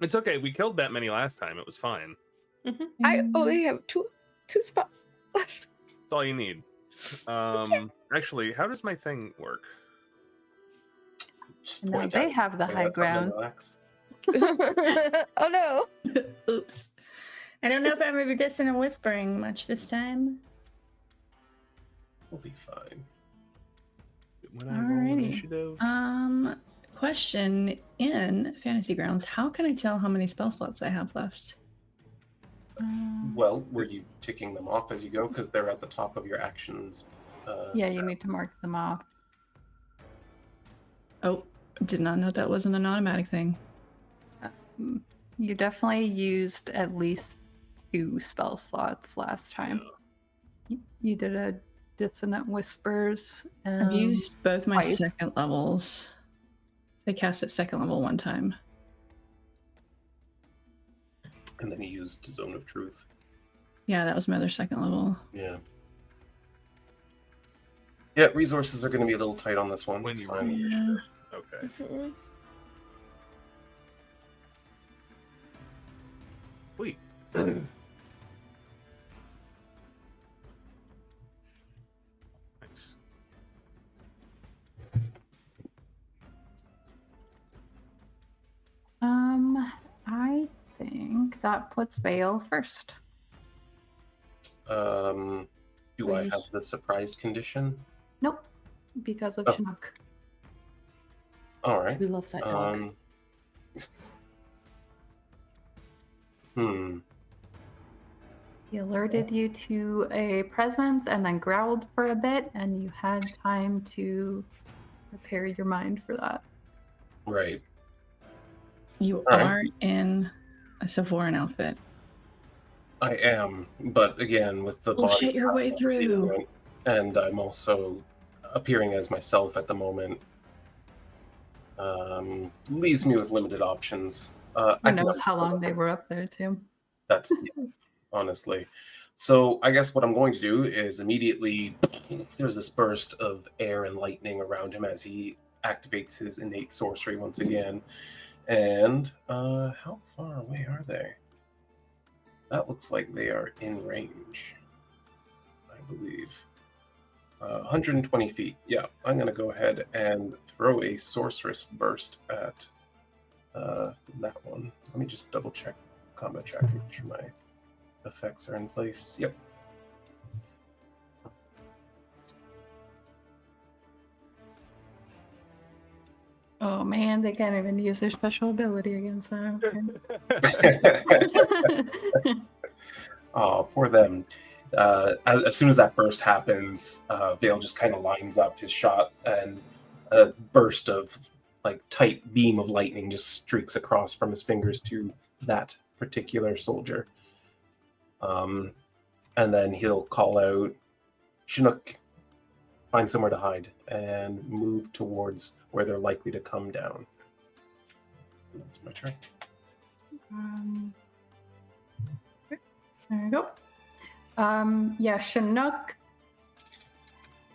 it's okay. We killed that many last time. It was fine. I only have two spots left. That's all you need. Actually, how does my thing work? Just No, point they out have the when high that's on ground. relax. Oh no. Oops. I don't know if I'm resistant to whispering much this time. We'll be fine. When I roll Alrighty. initiative. Question in Fantasy Grounds, how can I tell how many spell slots I have left? Well, were you ticking them off as you go? Because they're at the top of your actions. Yeah, you need to mark them off. Oh, did not know that wasn't an automatic thing. You definitely used at least 2 spell slots last time. You did a Dissonant Whispers. I've used both my twice. second levels. I cast at second level one time. And then you used Zone of Truth. Yeah, that was my other second level. Yeah. Yeah, resources are going to be a little tight on this one. When It's you fine. roll Yeah. initiative. Okay. Sweet. Nice. I think that puts Vale first. Do I have Please. the surprised condition? Nope, because of Oh. Chinook. All right. We love that dog. He alerted you to a presence and then growled for a bit, and you had time to prepare your mind for that. Right. You All right. are in a Savorin outfit. I am, but again, with the body Bullshit your way count through. different, and I'm also appearing as myself at the moment. Leaves me with limited options. Who I can knows how understand long that. they were up there, too. That's honestly. So I guess what I'm going to do is immediately there's this burst of air and lightning around him as he activates his innate sorcery once again. And how far away are they? That looks like they are in range, I believe. 120 feet. Yeah, I'm going to go ahead and throw a sorceress burst at that one. Let me just double check combat tracker, make sure my effects are in place. Yep. Oh man, they can't even use their special ability against that. Okay. Oh, poor them. As soon as that burst happens, Vale just kind of lines up his shot, and a burst of like tight beam of lightning just streaks across from his fingers to that particular soldier. And then he'll call out, Chinook, find somewhere to hide, and move towards where they're likely to come down. That's my turn. There you go. Yeah, Chinook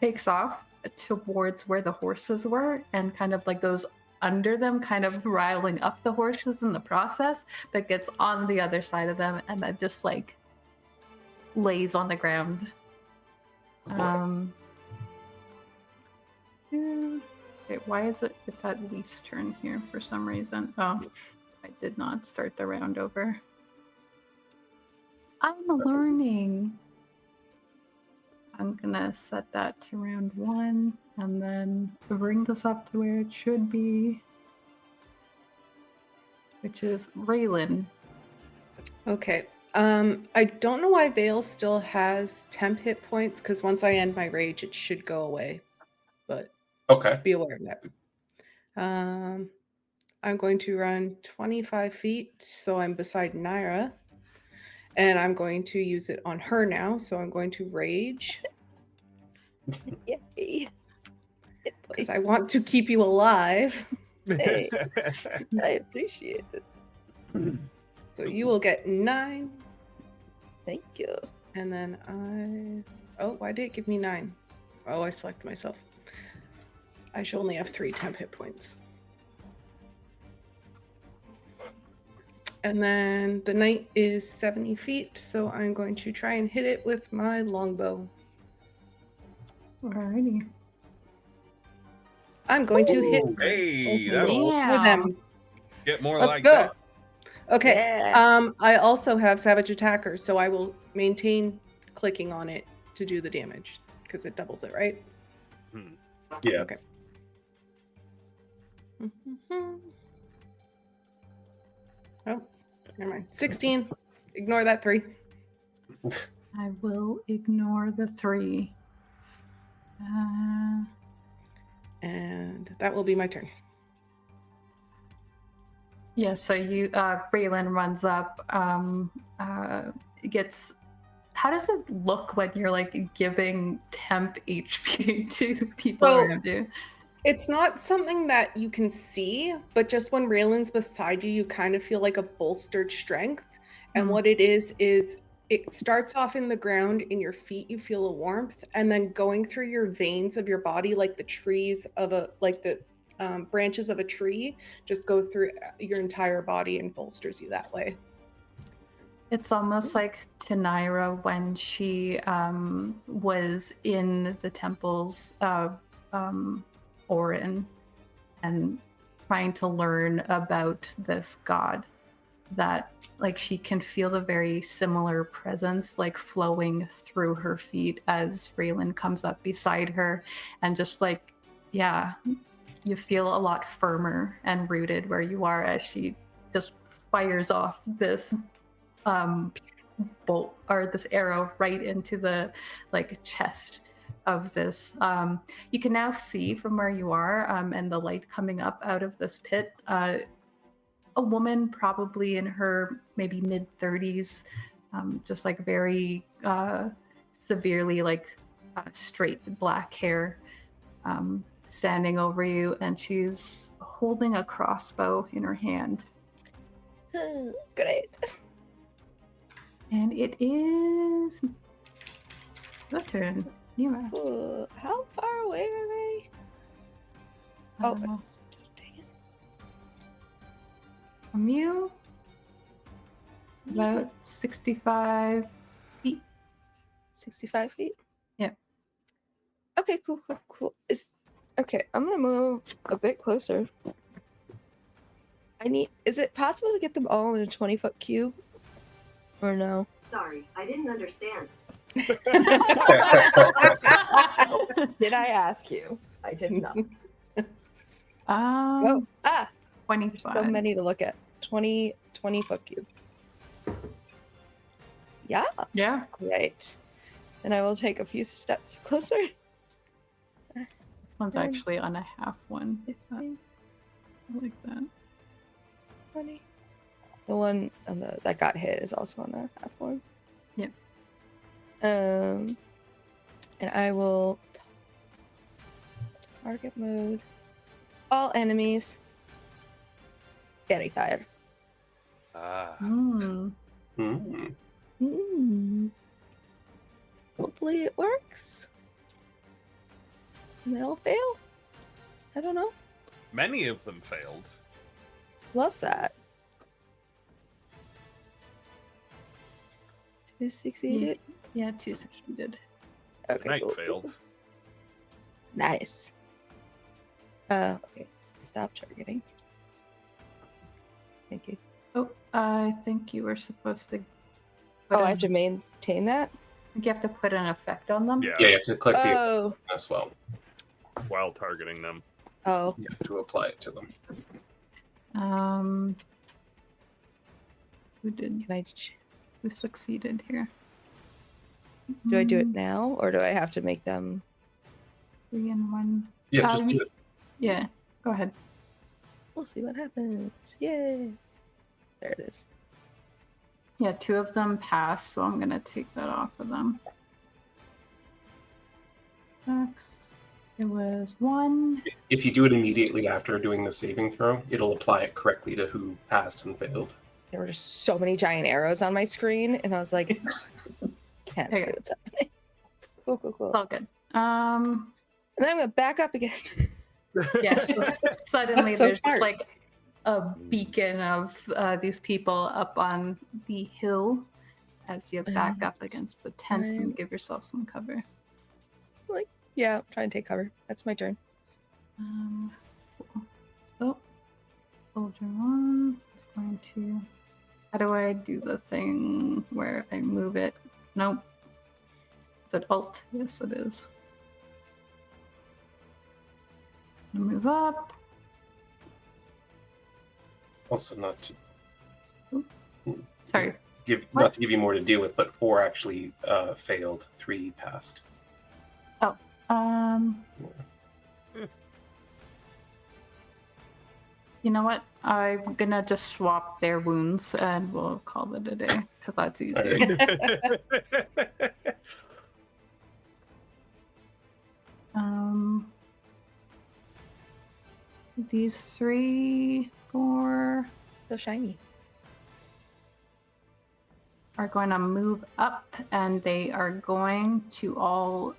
takes off towards where the horses were and kind of like goes under them, kind of riling up the horses in the process, but gets on the other side of them and then just like lays on the ground. Oh, boy. Okay, why is it? It's at Leif's turn here for some reason. Oh, I did not start the round over. I'm learning. I'm gonna set that to round 1 and then bring this up to where it should be, which is Raelynn. Okay. I don't know why Vale still has temp hit points, because once I end my rage, it should go away. But Okay. be aware of that. I'm going to run 25 feet, so I'm beside Nyra. And I'm going to use it on her now, so I'm going to rage. Yay. Because I want to keep you alive. Thanks. I appreciate it. So you will get 9. Thank you. And then oh, why did it give me 9? Oh, I select myself. I should only have 3 temp hit points. And then the knight is 70 feet, so I'm going to try and hit it with my longbow. Alrighty. I'm going to hit Hey, that'll for them. get more Let's like go. that. Okay. Yeah. I also have Savage Attacker, so I will maintain clicking on it to do the damage because it doubles it, right? Yeah. Okay. Oh, never mind. 16. Ignore that 3. I will ignore the 3. And that will be my turn. Yeah, so you, Raelynn runs up, gets. How does it look when you're like giving temp HP to people So- around you? It's not something that you can see, but just when Raelynn's beside you, you kind of feel like a bolstered strength. And Hmm. what it is it starts off in the ground, in your feet, you feel a warmth, and then going through your veins of your body, like the trees of the branches of a tree, just goes through your entire body and bolsters you that way. It's almost like to Nyra when she was in the temples of Orin and trying to learn about this god, that like she can feel the very similar presence like flowing through her feet as Raelynn comes up beside her, and just like, yeah, you feel a lot firmer and rooted where you are as she just fires off this bolt or this arrow right into the like chest of this. You can now see from where you are, and the light coming up out of this pit, a woman probably in her maybe mid-30s, just like very severely like straight black hair, standing over you, and she's holding a crossbow in her hand. Great. And it is your turn, Nyra. Cool. How far away are they? Oh, Uh, dang it. from you, about 65 feet. 65 feet? Yeah. Okay, cool. Okay, I'm gonna move a bit closer. Is it possible to get them all in a 20-foot cube? Or no? Sorry, I didn't understand. Did I ask you? I did not. Oh, 25. So many to look at. 20-foot cube. Yeah, Yeah. great. Then I will take a few steps closer. This one's Um, actually on a half one. I like that. 20. The one on that got hit is also on a half one. Yep. And I will target mode. All enemies. Fairy fire. Mm. Hopefully it works. And they all fail. I don't know. Many of them failed. Love that. 2 succeeded. Yeah, 2 succeeded. Okay. Knight cool. failed. Nice. Okay. Stop targeting. Thank you. Oh, I think you were supposed to. Oh, I have to maintain that? I think you have to put an effect on them. Yeah. Yeah, you have to click the Oh. as well. While targeting them. Oh. You have to apply it to them. Who did? Can I... Who succeeded here? Do I do it now, or do I have to make them... 3 and 1. Yeah, just do it. Yeah, go ahead. We'll see what happens. Yay! There it is. Yeah, 2 of them passed, so I'm gonna take that off of them. Next, it was 1. If you do it immediately after doing the saving throw, it'll apply it correctly to who passed and failed. There were just so many giant arrows on my screen, and I was like, can't see what's happening. Cool. It's all good. And then I'm gonna back up again. Yeah, so suddenly so there's just smart. like a beacon of these people up on the hill as you back up against the tent and give yourself some cover. Yeah, I'm trying to take cover. That's my turn. Cool. So, soldier 1 is going to. How do I do the thing where I move it? Nope. Is it Alt? Yes, it is. Move up. Also, not to Sorry. not to give you more to deal with, but 4 actually failed, 3 passed. You know what? I'm gonna just swap their wounds and we'll call it a day because that's easier. These 3, 4 So shiny. are going to move up and they are going to all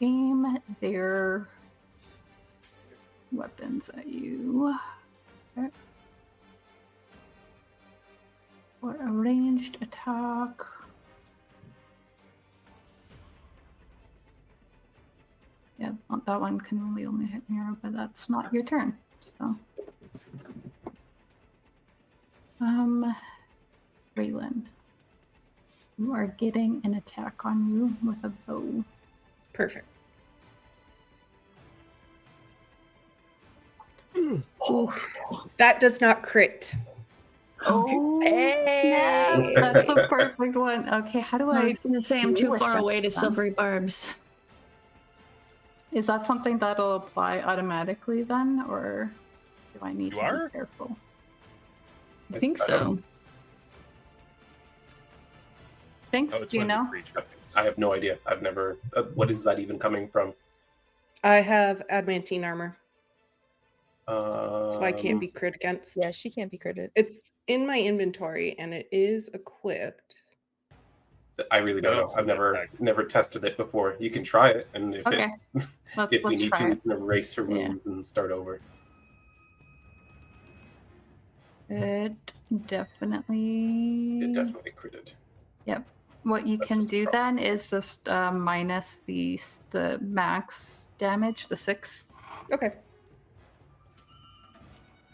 aim their weapons at you. Okay. For a ranged attack. Yeah, that one can really only hit Nyra, but that's not your turn. So, Raelynn, you are getting an attack on you with a bow. Perfect. That does not crit. Oh, Hey! that's the perfect one. Okay, how do I I? was going to say I'm deal too with far that away to then? silvery barbs. Is that something that'll apply automatically then, or do I need You to are? be careful? I think I so. don't- Thanks. Oh, it's Do you when the know? creature- I have no idea. I've never. What is that even coming from? I have adamantine armor, so I can't be Um, crit against. Yeah, she can't be critted. It's in my inventory and it is equipped. I really don't I don't know. see I've that never tested it before. You can try it, and if Okay, if we let's need try to, we it. can erase her Yeah. wounds and start over. It definitely. It definitely critted. Yep. What you That's can just a do problem. then is just minus the max damage, the 6. Okay.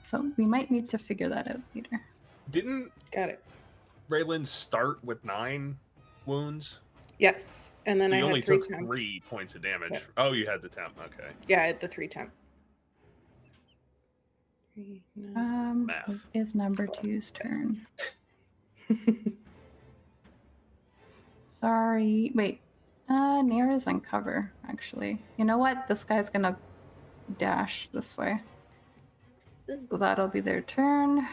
So we might need to figure that out later. Didn't Got it. Raelynn start with 9 wounds? Yes. And then So I you only had 3 took temp. 3 points of damage. Yeah. Oh, you had the temp. Okay. Yeah, I had the 3 temp. 3, 9. Math. It is number 2's turn. Sorry. Wait. Nyra's on cover, actually. You know what? This guy's gonna dash this way. So that'll be their turn.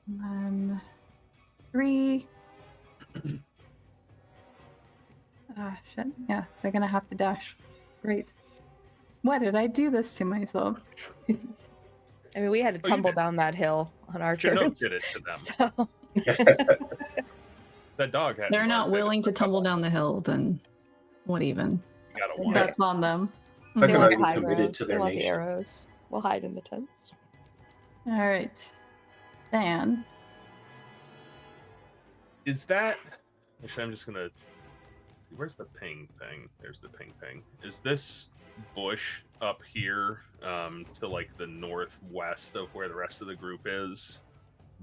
And then 3. Shit. Yeah, they're gonna have to dash. Great. Why did I do this to myself? I mean, we had to Oh, you tumble did. down that hill on our Chinook turns. did it to them. So, That dog had. They're smart not did it willing for to a couple. tumble down the hill, then what even? You gotta want it. That's on them. It's like they they're want not the even high committed ground. to They their want the nation. arrows. We'll hide in the tents. All right. Dan. Is that? Actually, I'm just gonna. Where's the ping thing? There's the ping thing. Is this bush up here to like the northwest of where the rest of the group is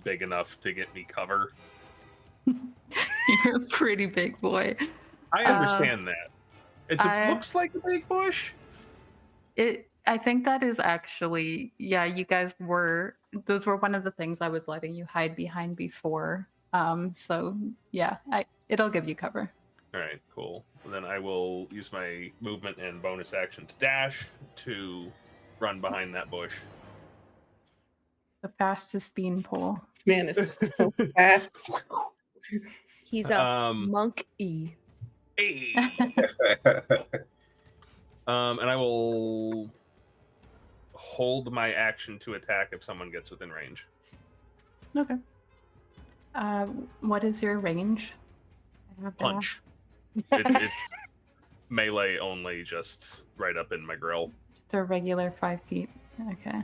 big enough to get me cover? You're a pretty big boy. I understand that. It looks like a big bush. I think that is actually, yeah, you guys those were one of the things I was letting you hide behind before. So yeah, it'll give you cover. All right, cool. And then I will use my movement and bonus action to dash to run behind that bush. The fastest beanpole. Man is so fast. He's a monkey. Hey. And I will hold my action to attack if someone gets within range. Okay. What is your range? I have to Punch. ask. It's melee only, just right up in my grill. Just a regular 5 feet. Okay.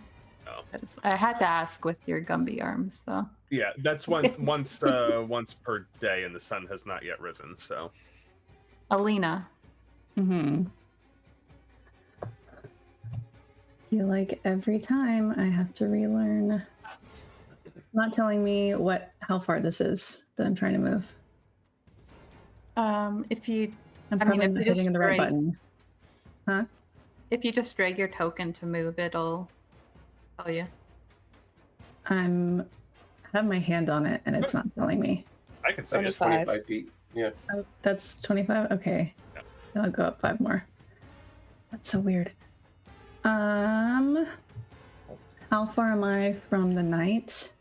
Oh. I had to ask with your Gumby arms, though. Yeah, that's once per day, and the sun has not yet risen. So, Alina. Mm-hmm. Feel like every time I have to relearn. It's not telling me how far this is that I'm trying to move. If you, I'm I probably mean, if not you hitting just the right drag- button. Huh? if you just drag your token to move, it'll tell you. I have my hand on it and it's not telling me. I can say That's it. 25. 25 feet. Yeah. Oh, that's 25? Okay. Yeah. I'll go up 5 more. That's so weird. How far am I from the knight?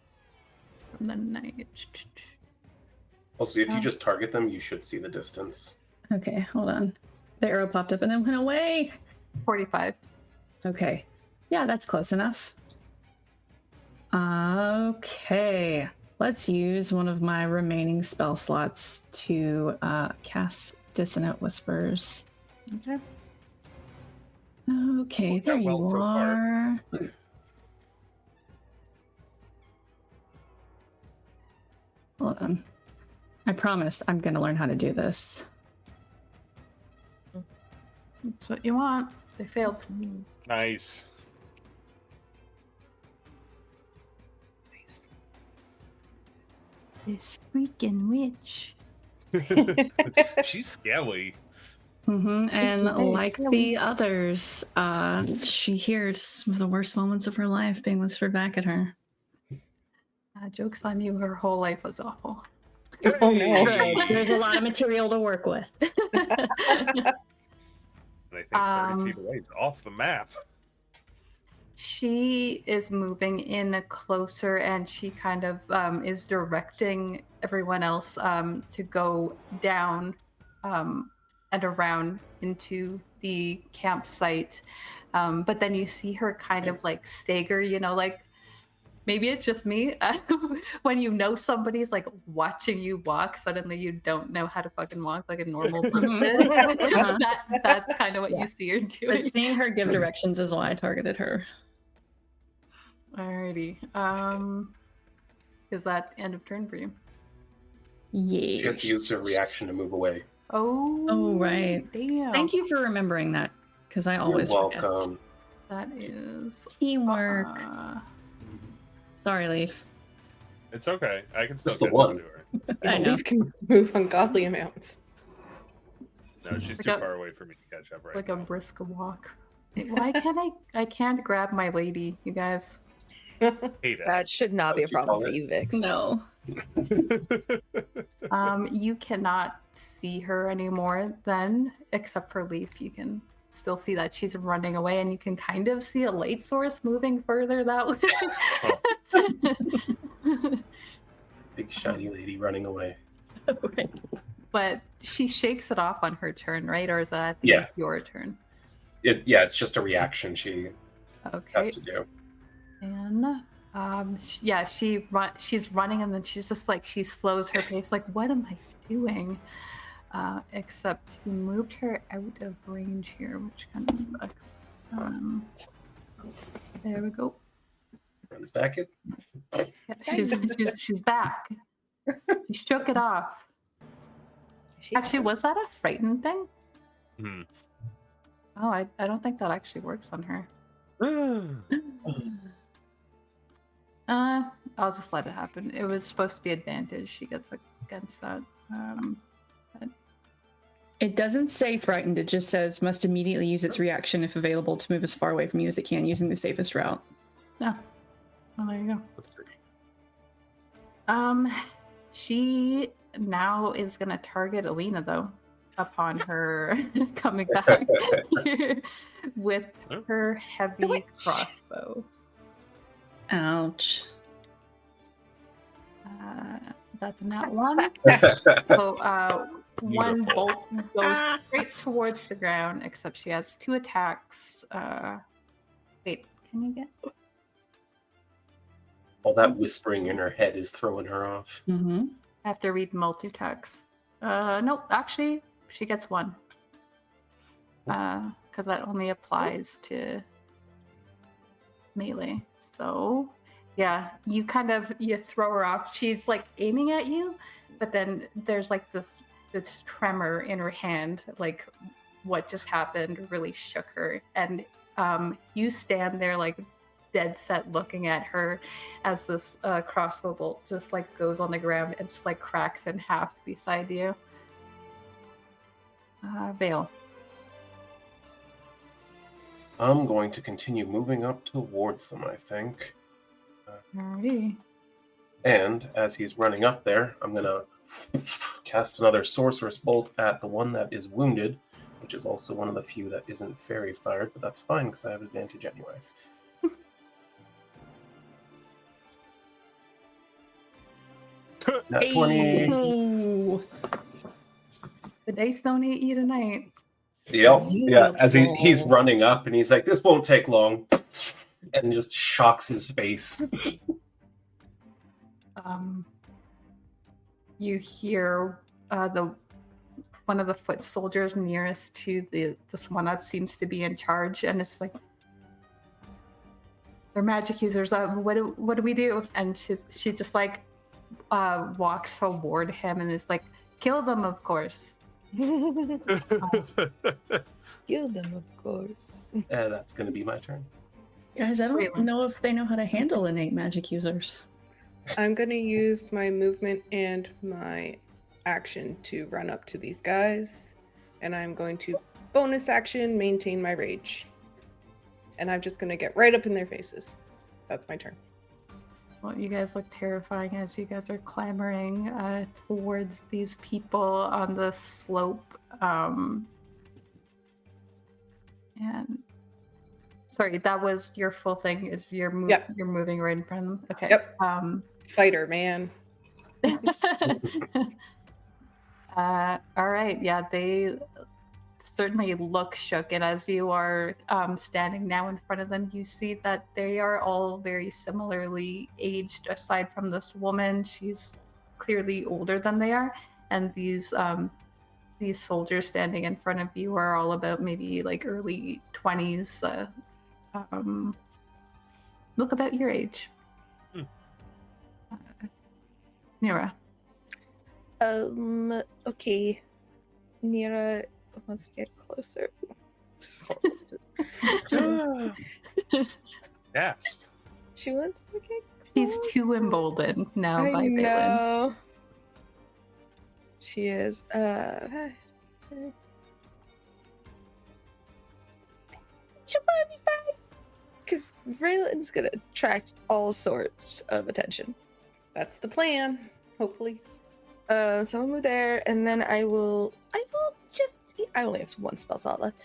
From the night. Also, if you just target them, you should see the distance. Okay, hold on. The arrow popped up and then went away. 45. Okay. Yeah, that's close enough. Okay. Let's use one of my remaining spell slots to cast Dissonant Whispers. Okay. Okay, Worked there out well you so far. are. Hold on. I promise I'm going to learn how to do this. That's what you want. They failed. Nice. Nice. This freaking witch. She's scary. And very like silly. the others, she hears some of the worst moments of her life being whispered back at her. Joke's on you. Her whole life was awful. Oh no. Hey! There's a lot of material to work with. And I think 30 feet away is off the map. She is moving in closer, and she kind of is directing everyone else to go down and around into the campsite. But then you see her kind of like stagger, like maybe it's just me. When you know somebody's like watching you walk, suddenly you don't know how to fucking walk like a normal person. That's kind of what you see her doing. But seeing her give directions is why I targeted her. Alrighty. Is that end of turn for you? Yeah. She has to use her reaction to move away. Oh, right. Damn. Thank you for remembering that, because I always You're forget. welcome. That is Teamwork. Sorry, Leif. It's okay. I can still Just the catch one. up to her. I know. Leaf can move ungodly amounts. No, she's Like too a- far away for me to catch up right like now. a brisk walk. Why can't I can't grab my lady, you guys. Hate That should not be a What'd you problem call for it? you, Vixx. No. it. You cannot see her anymore then, except for Leif. You can still see that she's running away, and you can kind of see a light source moving further that way. Big shiny lady running away. But she shakes it off on her turn, right? Or is that at the Yeah. end of your turn? It's just a reaction she Okay. has to do. And she's running, and then she's just like, she slows her pace, like, what am I doing? Except you moved her out of range here, which kind of sucks. There we go. Runs back it. Yeah, she's back. She shook it off. She- Actually, was that a frightened thing? Hmm. Oh, I don't think that actually works on her. I'll just let it happen. It was supposed to be advantage. She gets against that. But It doesn't say frightened. It just says must immediately use its reaction if available to move as far away from you as it can using the safest route. yeah. Well, there you go. Let's see. She now is gonna target Alina though, upon her coming back with her heavy crossbow. Ouch. That's not one. So one bolt goes straight towards the ground, except she has 2 attacks. Wait, can you get? All that whispering in her head is throwing her off. Mm-hmm. I have to read multi-attacks. Nope, actually, she gets 1. Because that only applies to melee. So, yeah, you throw her off. She's like aiming at you, but then there's like this tremor in her hand, like what just happened really shook her. And you stand there like dead set looking at her as this crossbow bolt just like goes on the ground and just like cracks in half beside you. Vael. I'm going to continue moving up towards them, I think. Alrighty. And as he's running up there, I'm going to cast another Sorceress Bolt at the one that is wounded, which is also one of the few that isn't fairy fired, but that's fine because I have advantage anyway. Nat 20. Oh. The dice don't eat you tonight. Yep. Yeah. As he's running up and he's like, this won't take long. And just shocks his face. You hear one of the foot soldiers nearest to this one that seems to be in charge, and it's like, they're magic users. What do we do? And she just like walks toward him and is like, kill them, of course. Kill them, of course. That's going to be my turn. Guys, I don't Really? know if they know how to handle innate magic users. I'm going to use my movement and my action to run up to these guys. And I'm going to bonus action maintain my rage. And I'm just going to get right up in their faces. That's my turn. Well, you guys look terrifying as you guys are clambering towards these people on the slope. And sorry, that was your full thing. Is you're moving right in front of them? Okay. Yep. Fighter, man. All right. Yeah, they certainly look shook, and as you are standing now in front of them, you see that they are all very similarly aged. Aside from this woman, she's clearly older than they are, and these soldiers standing in front of you are all about maybe like early 20s. Look about your age. Nyra. Okay. Nyra wants to get closer. Gasp. She wants to get closer. She's too emboldened now by Vaelthar. know. She is. She'll probably be fine. Because Raelynn's gonna attract all sorts of attention. That's the plan, hopefully. So I'll move there, and then I will just. I only have 1 spell slot left.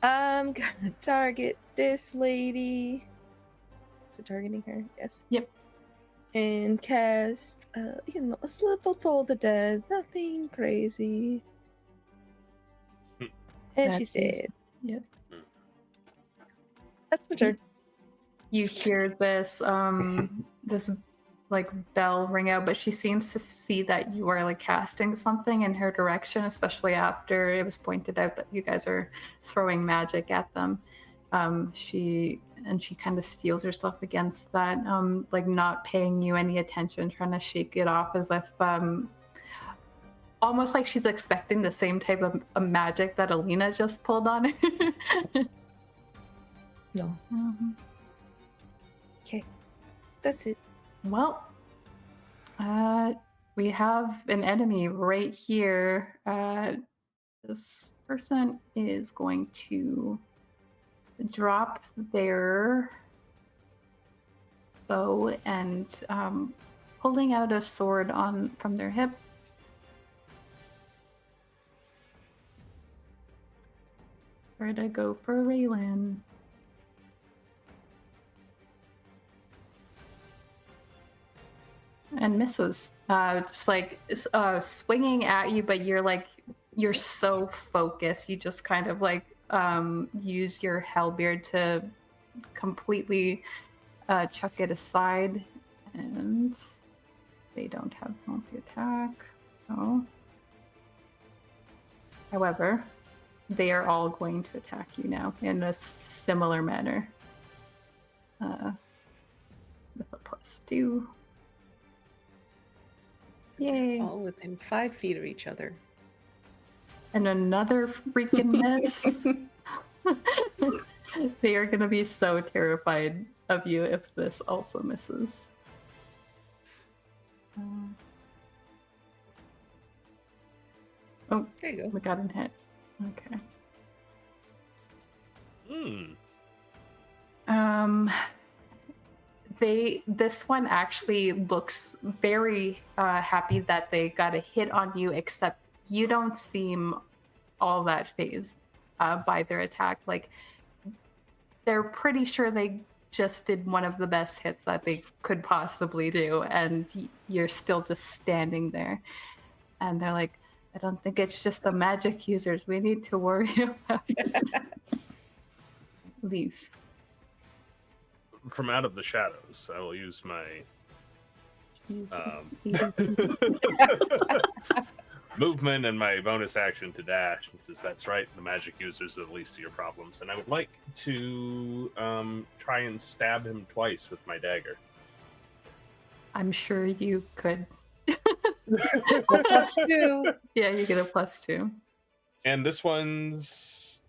I'm gonna target this lady. Is it targeting her? Yes. Yep. And cast, a little Toll the Dead. Nothing crazy. And she said, Yep. "That's my turn." You hear this this like bell ring out, but she seems to see that you are like casting something in her direction, especially after it was pointed out that you guys are throwing magic at them. She kind of steels herself against that, like not paying you any attention, trying to shake it off as if almost like she's expecting the same type of magic that Alina just pulled on her. No. Mhm. Okay. That's it. Well, we have an enemy right here. This person is going to drop their bow and pulling out a sword from their hip. Try to go for Raelynn. And misses. Just like swinging at you, but you're so focused. You just kind of like use your halberd to completely chuck it aside, and they don't have multi-attack. So, however, they are all going to attack you now in a similar manner. With a +2. Yay. All within 5 feet of each other. And another freaking miss. They are going to be so terrified of you if this also misses. Oh, There you go. we got an hit. Okay. This one actually looks very happy that they got a hit on you, except you don't seem all that fazed by their attack. Like, they're pretty sure they just did one of the best hits that they could possibly do, and you're still just standing there. And they're like, I don't think it's just the magic users we need to worry about. Leif. From out of the shadows, I will use my Jesus. movement and my bonus action to dash. And says, that's right, the magic users are the least of your problems. And I would like to try and stab him twice with my dagger. I'm sure you could. +2. Yeah, you get a +2. And this one's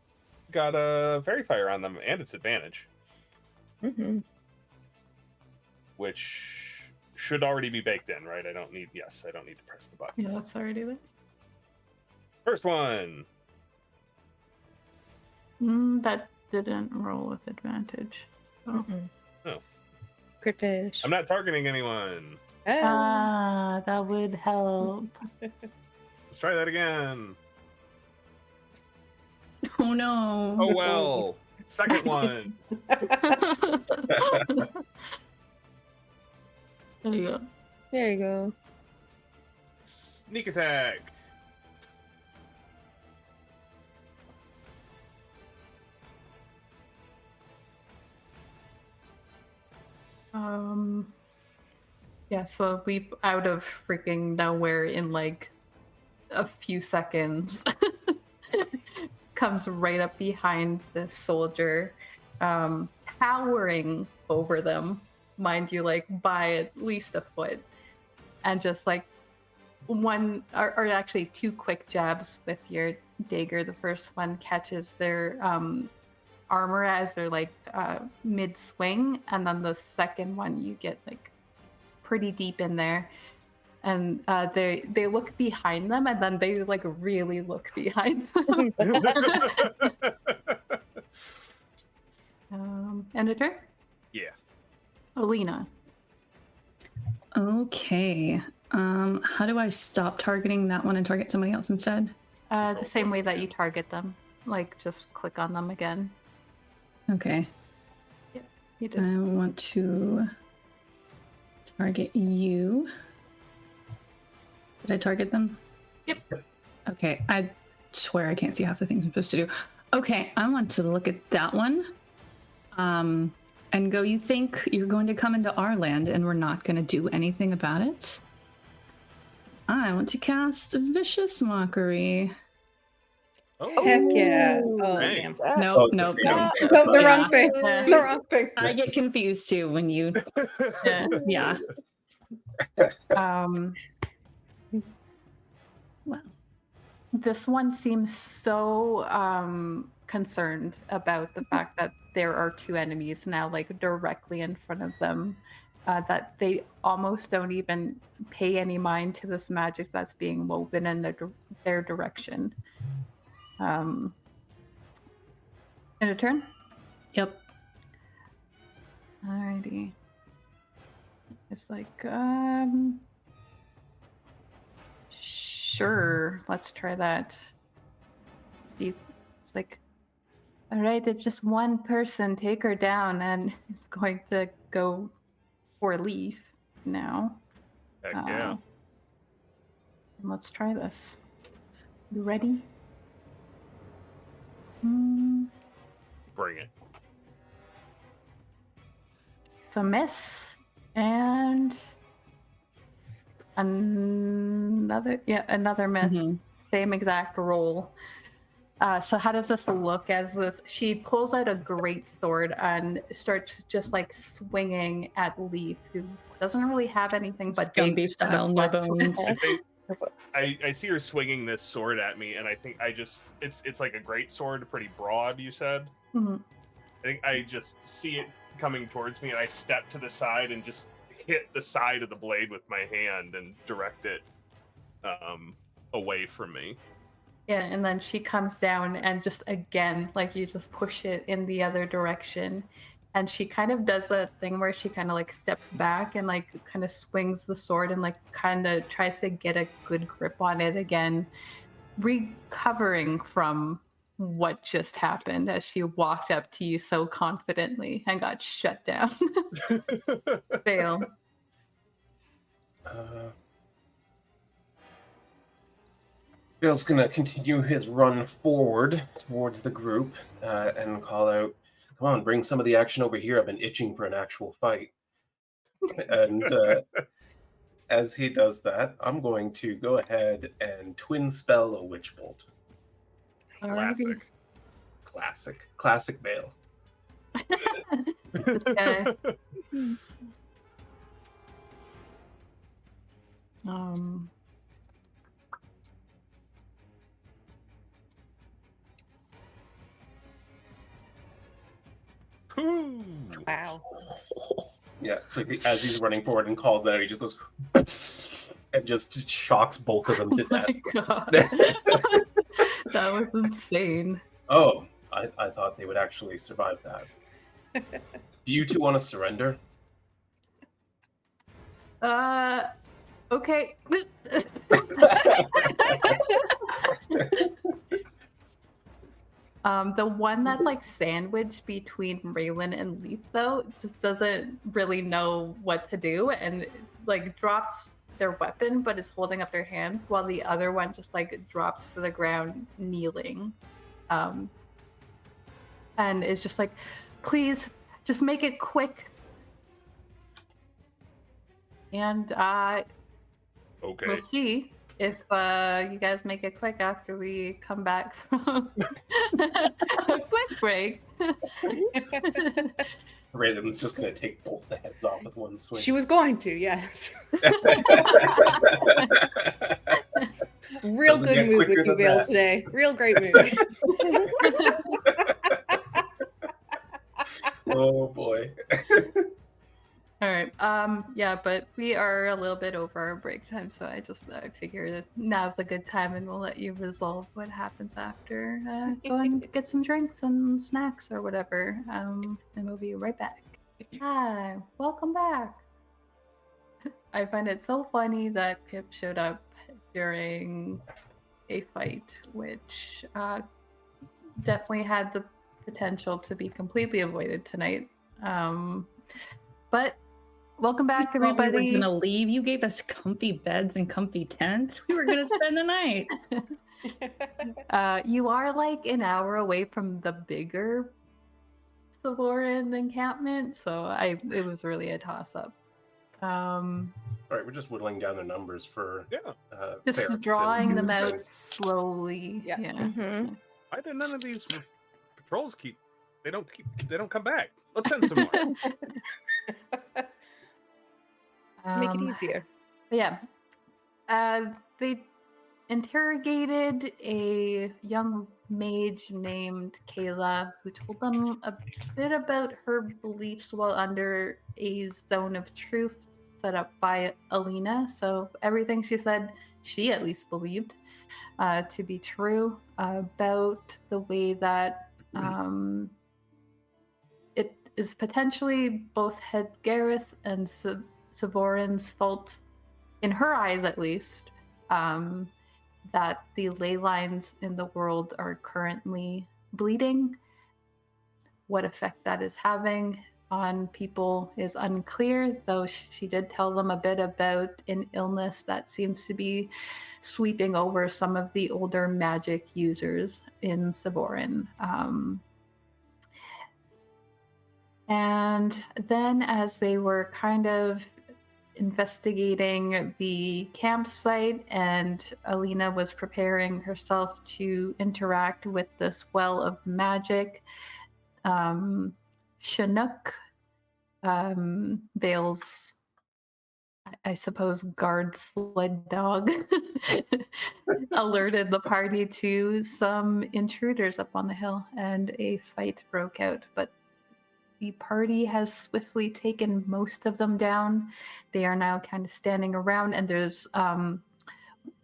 got a fairy fire on them, and it's advantage. Mm-hmm. Which should already be baked in, right? I don't need to press the button. Yeah, that's already there. First one. That didn't roll with advantage. Oh. Oh. Crit fish. I'm not targeting anyone. Ah, that would help. Let's try that again. Oh no. Oh well. Second one. There you go. There you go. Sneak attack. Yeah, so Leap out of freaking nowhere in like a few seconds comes right up behind this soldier, towering over them, mind you, like by at least a foot, and just like one or actually 2 quick jabs with your dagger. The first one catches their armor as they're like mid swing, and then the second one you get like pretty deep in there, and they look behind them, and then they like really look behind them. And a turn. Yeah. Alina. Okay. How do I stop targeting that one and target somebody else instead? The same way that you target them, like just click on them again. Okay. Yep, you did. I want to target you. Did I target them? Yep. Okay, I swear I can't see half the things I'm supposed to do. Okay, I want to look at that one. And go, you think you're going to come into our land and we're not going to do anything about it? I want to cast Vicious Mockery. Oh, Heck yeah. Oh, Dang. damn. Nope, it's nope, the same. nope. No, the Yeah. wrong thing. Yeah. The wrong thing. I get confused too when you... Yeah. Yeah. Wow. This one seems so concerned about the fact that there are two enemies now, like directly in front of them, that they almost don't even pay any mind to this magic that's being woven in their direction. In a turn? Yep. Alrighty. It's like, sure, let's try that. It's like, all right, it's just one person, take her down, and it's going to go for Leif now. Heck yeah. Let's try this. You ready? Bring it. So miss, and another miss. Mhm. Same exact roll. So how does this look as this? She pulls out a great sword and starts just like swinging at Leif, who doesn't really have anything but Gumby big style, no flat bones. I see her swinging this sword at me, and I think it's like a great sword, pretty broad. You said. Mhm. I think I just see it coming towards me, and I step to the side and just hit the side of the blade with my hand and direct it away from me. Yeah, and then she comes down and just again, like you just push it in the other direction. And she kind of does that thing where she kind of like steps back and like kind of swings the sword and like kind of tries to get a good grip on it again, recovering from what just happened as she walked up to you so confidently and got shut down. Fail. Bill's gonna continue his run forward towards the group and call out, "Come on, bring some of the action over here. I've been itching for an actual fight." And as he does that, I'm going to go ahead and twin spell a witch bolt. Alrighty. Classic Vale. This guy. Ooh. Wow. Yeah, so as he's running forward and calls that, he just goes and just shocks both of them to Oh my death. God. That was insane. Oh, I thought they would actually survive that. Do you two want to surrender? Okay. The one that's like sandwiched between Raelynn and Leif, though, just doesn't really know what to do and like drops their weapon, but is holding up their hands, while the other one just like drops to the ground, kneeling, and is just like, "Please, just make it quick." And Okay. we'll see if you guys make it quick after we come back from a quick break. Raelyn's just going to take both the heads off with one swing. She was going to, yes. Real Doesn't good get mood quicker with you, than Vale, that. today. Real great mood. Oh boy. All right. Yeah, but we are a little bit over our break time, so I figured that now's a good time, and we'll let you resolve what happens after. Go and get some drinks and snacks or whatever, and we'll be right back. Hi, welcome back. I find it so funny that Pip showed up during a fight, which definitely had the potential to be completely avoided tonight. But welcome back, We thought everybody. we were gonna leave. You gave us comfy beds and comfy tents. We were gonna spend the night. You are like an hour away from the bigger Savorin encampment, so it was really a toss-up. All right, we're just whittling down the numbers for Just Fair to drawing them use out things. slowly. Yeah. Mhm. Why did none of these patrols they don't come back? Let's send some more. Make it easier. Yeah. They interrogated a young mage named Kayla, who told them a bit about her beliefs while under a zone of truth set up by Alina. So everything she said, she at least believed to be true about the way that it is potentially both Hedgarath and Savorin's fault, in her eyes at least, that the ley lines in the world are currently bleeding. What effect that is having on people is unclear, though she did tell them a bit about an illness that seems to be sweeping over some of the older magic users in Savorin. And then as they were kind of investigating the campsite and Alina was preparing herself to interact with this well of magic, Chinook, Vale's, I suppose, guard sled dog, alerted the party to some intruders up on the hill, and a fight broke out. But the party has swiftly taken most of them down. They are now kind of standing around, and there's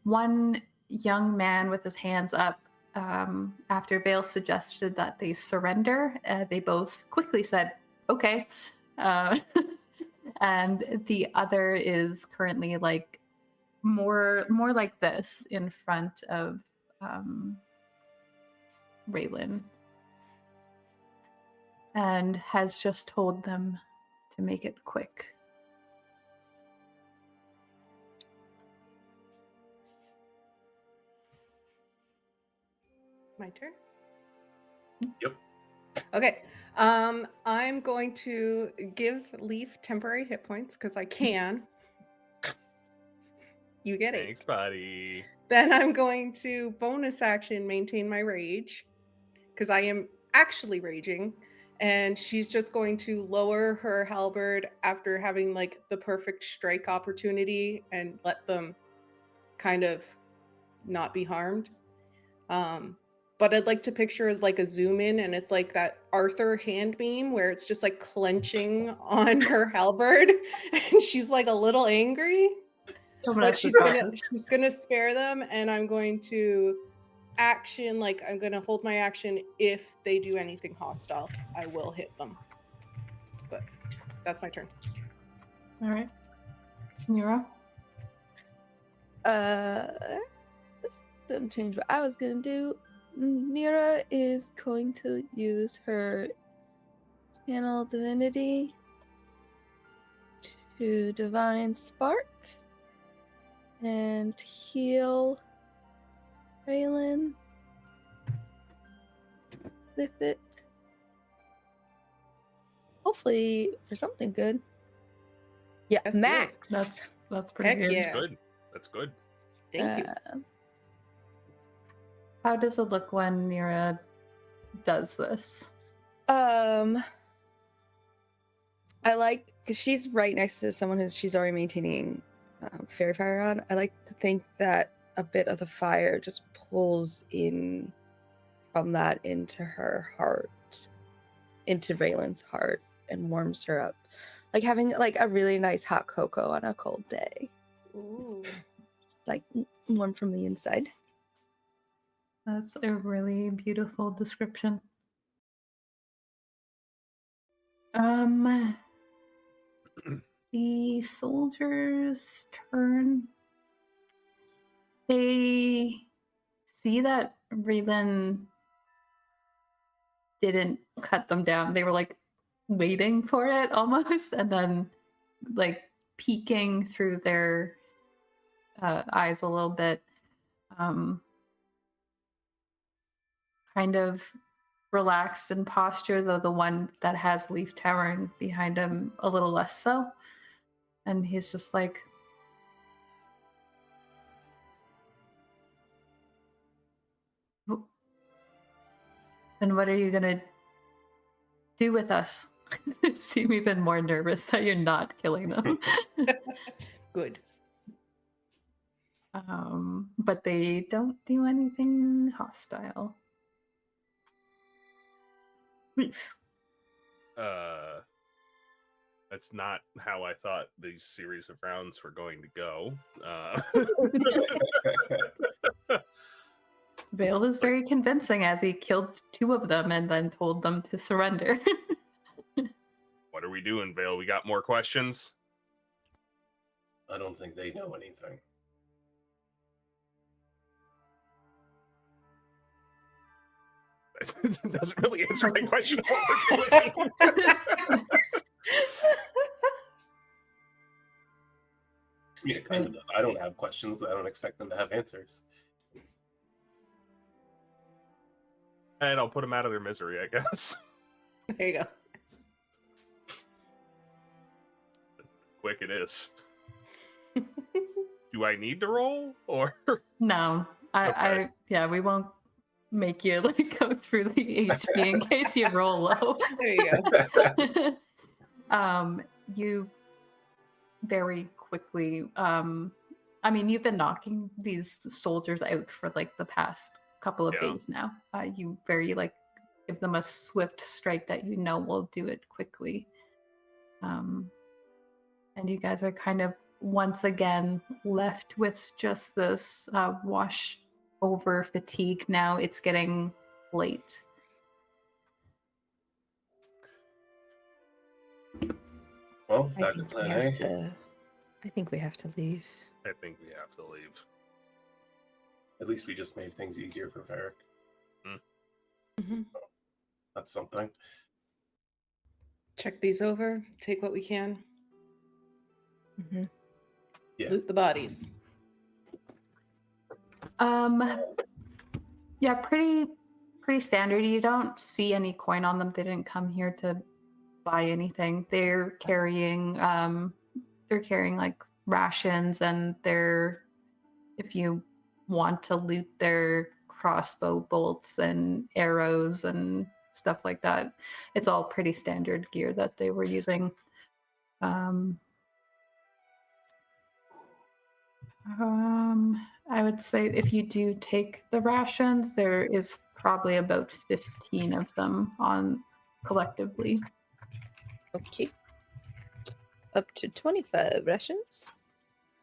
one young man with his hands up. After Vale suggested that they surrender, they both quickly said, okay. And the other is currently like more like this in front of Raelynn, and has just told them to make it quick. My turn? Yep. Okay. I'm going to give Leif temporary hit points because I can. You get it. Thanks, buddy. Then I'm going to bonus action maintain my rage because I am actually raging. And she's just going to lower her halberd after having like the perfect strike opportunity and let them kind of not be harmed. But I'd like to picture like a zoom in, and it's like that Arthur hand meme where it's just like clenching on her halberd, and she's like a little angry. But she's gonna spare them, and I'm going to action, like I'm gonna hold my action. If they do anything hostile, I will hit them. But that's my turn. All right. Nyra? This doesn't change what I was gonna do. Nyra is going to use her channel divinity to divine spark and heal Raelynn with it. Hopefully for something good. Yeah, That's max. That's pretty Heck good. yeah. That's good. That's good. Thank you. How does it look when Nyra does this? I like, because she's right next to someone she's already maintaining fairy fire on. I like to think that a bit of the fire just pulls in from that into her heart, into Raylan's heart, and warms her up, like having like a really nice hot cocoa on a cold day. Ooh. Just like warm from the inside. That's a really beautiful description. The soldiers' turn. They see that Raelynn didn't cut them down. They were like waiting for it almost, and then like peeking through their eyes a little bit. Kind of relaxed in posture, though the one that has Leif towering behind him a little less so. And he's just like, then what are you gonna do with us? Seem even more nervous that you're not killing them. Good. But they don't do anything hostile. Leif. That's not how I thought these series of rounds were going to go. Vael was very convincing as he killed 2 of them and then told them to surrender. What are we doing, Vael? We got more questions? I don't think they know anything. That doesn't really answer my question of what we're doing. I mean, it kind of does. I don't have questions. I don't expect them to have answers. And I'll put them out of their misery, I guess. There you go. Quick it is. Do I need to roll or No, yeah, we won't make you like go through the HP in case you roll low. There you go. You very quickly, I mean, you've been knocking these soldiers out for like the past couple of days now. You very like give them a swift strike that you know will do it quickly. And you guys are kind of once again left with just this wash over fatigue now. It's getting late. Well, back to plan A. I think we have to leave. I think we have to leave. At least we just made things easier for Varric. Mm-hmm. That's something. Check these over. Take what we can. Mm-hmm. Yeah. Loot the bodies. Yeah, pretty standard. You don't see any coin on them. They didn't come here to buy anything. They're carrying like rations, and if you want to loot their crossbow bolts and arrows and stuff like that, it's all pretty standard gear that they were using. I would say if you do take the rations, there is probably about 15 of them on collectively. Okay. Up to 25 rations.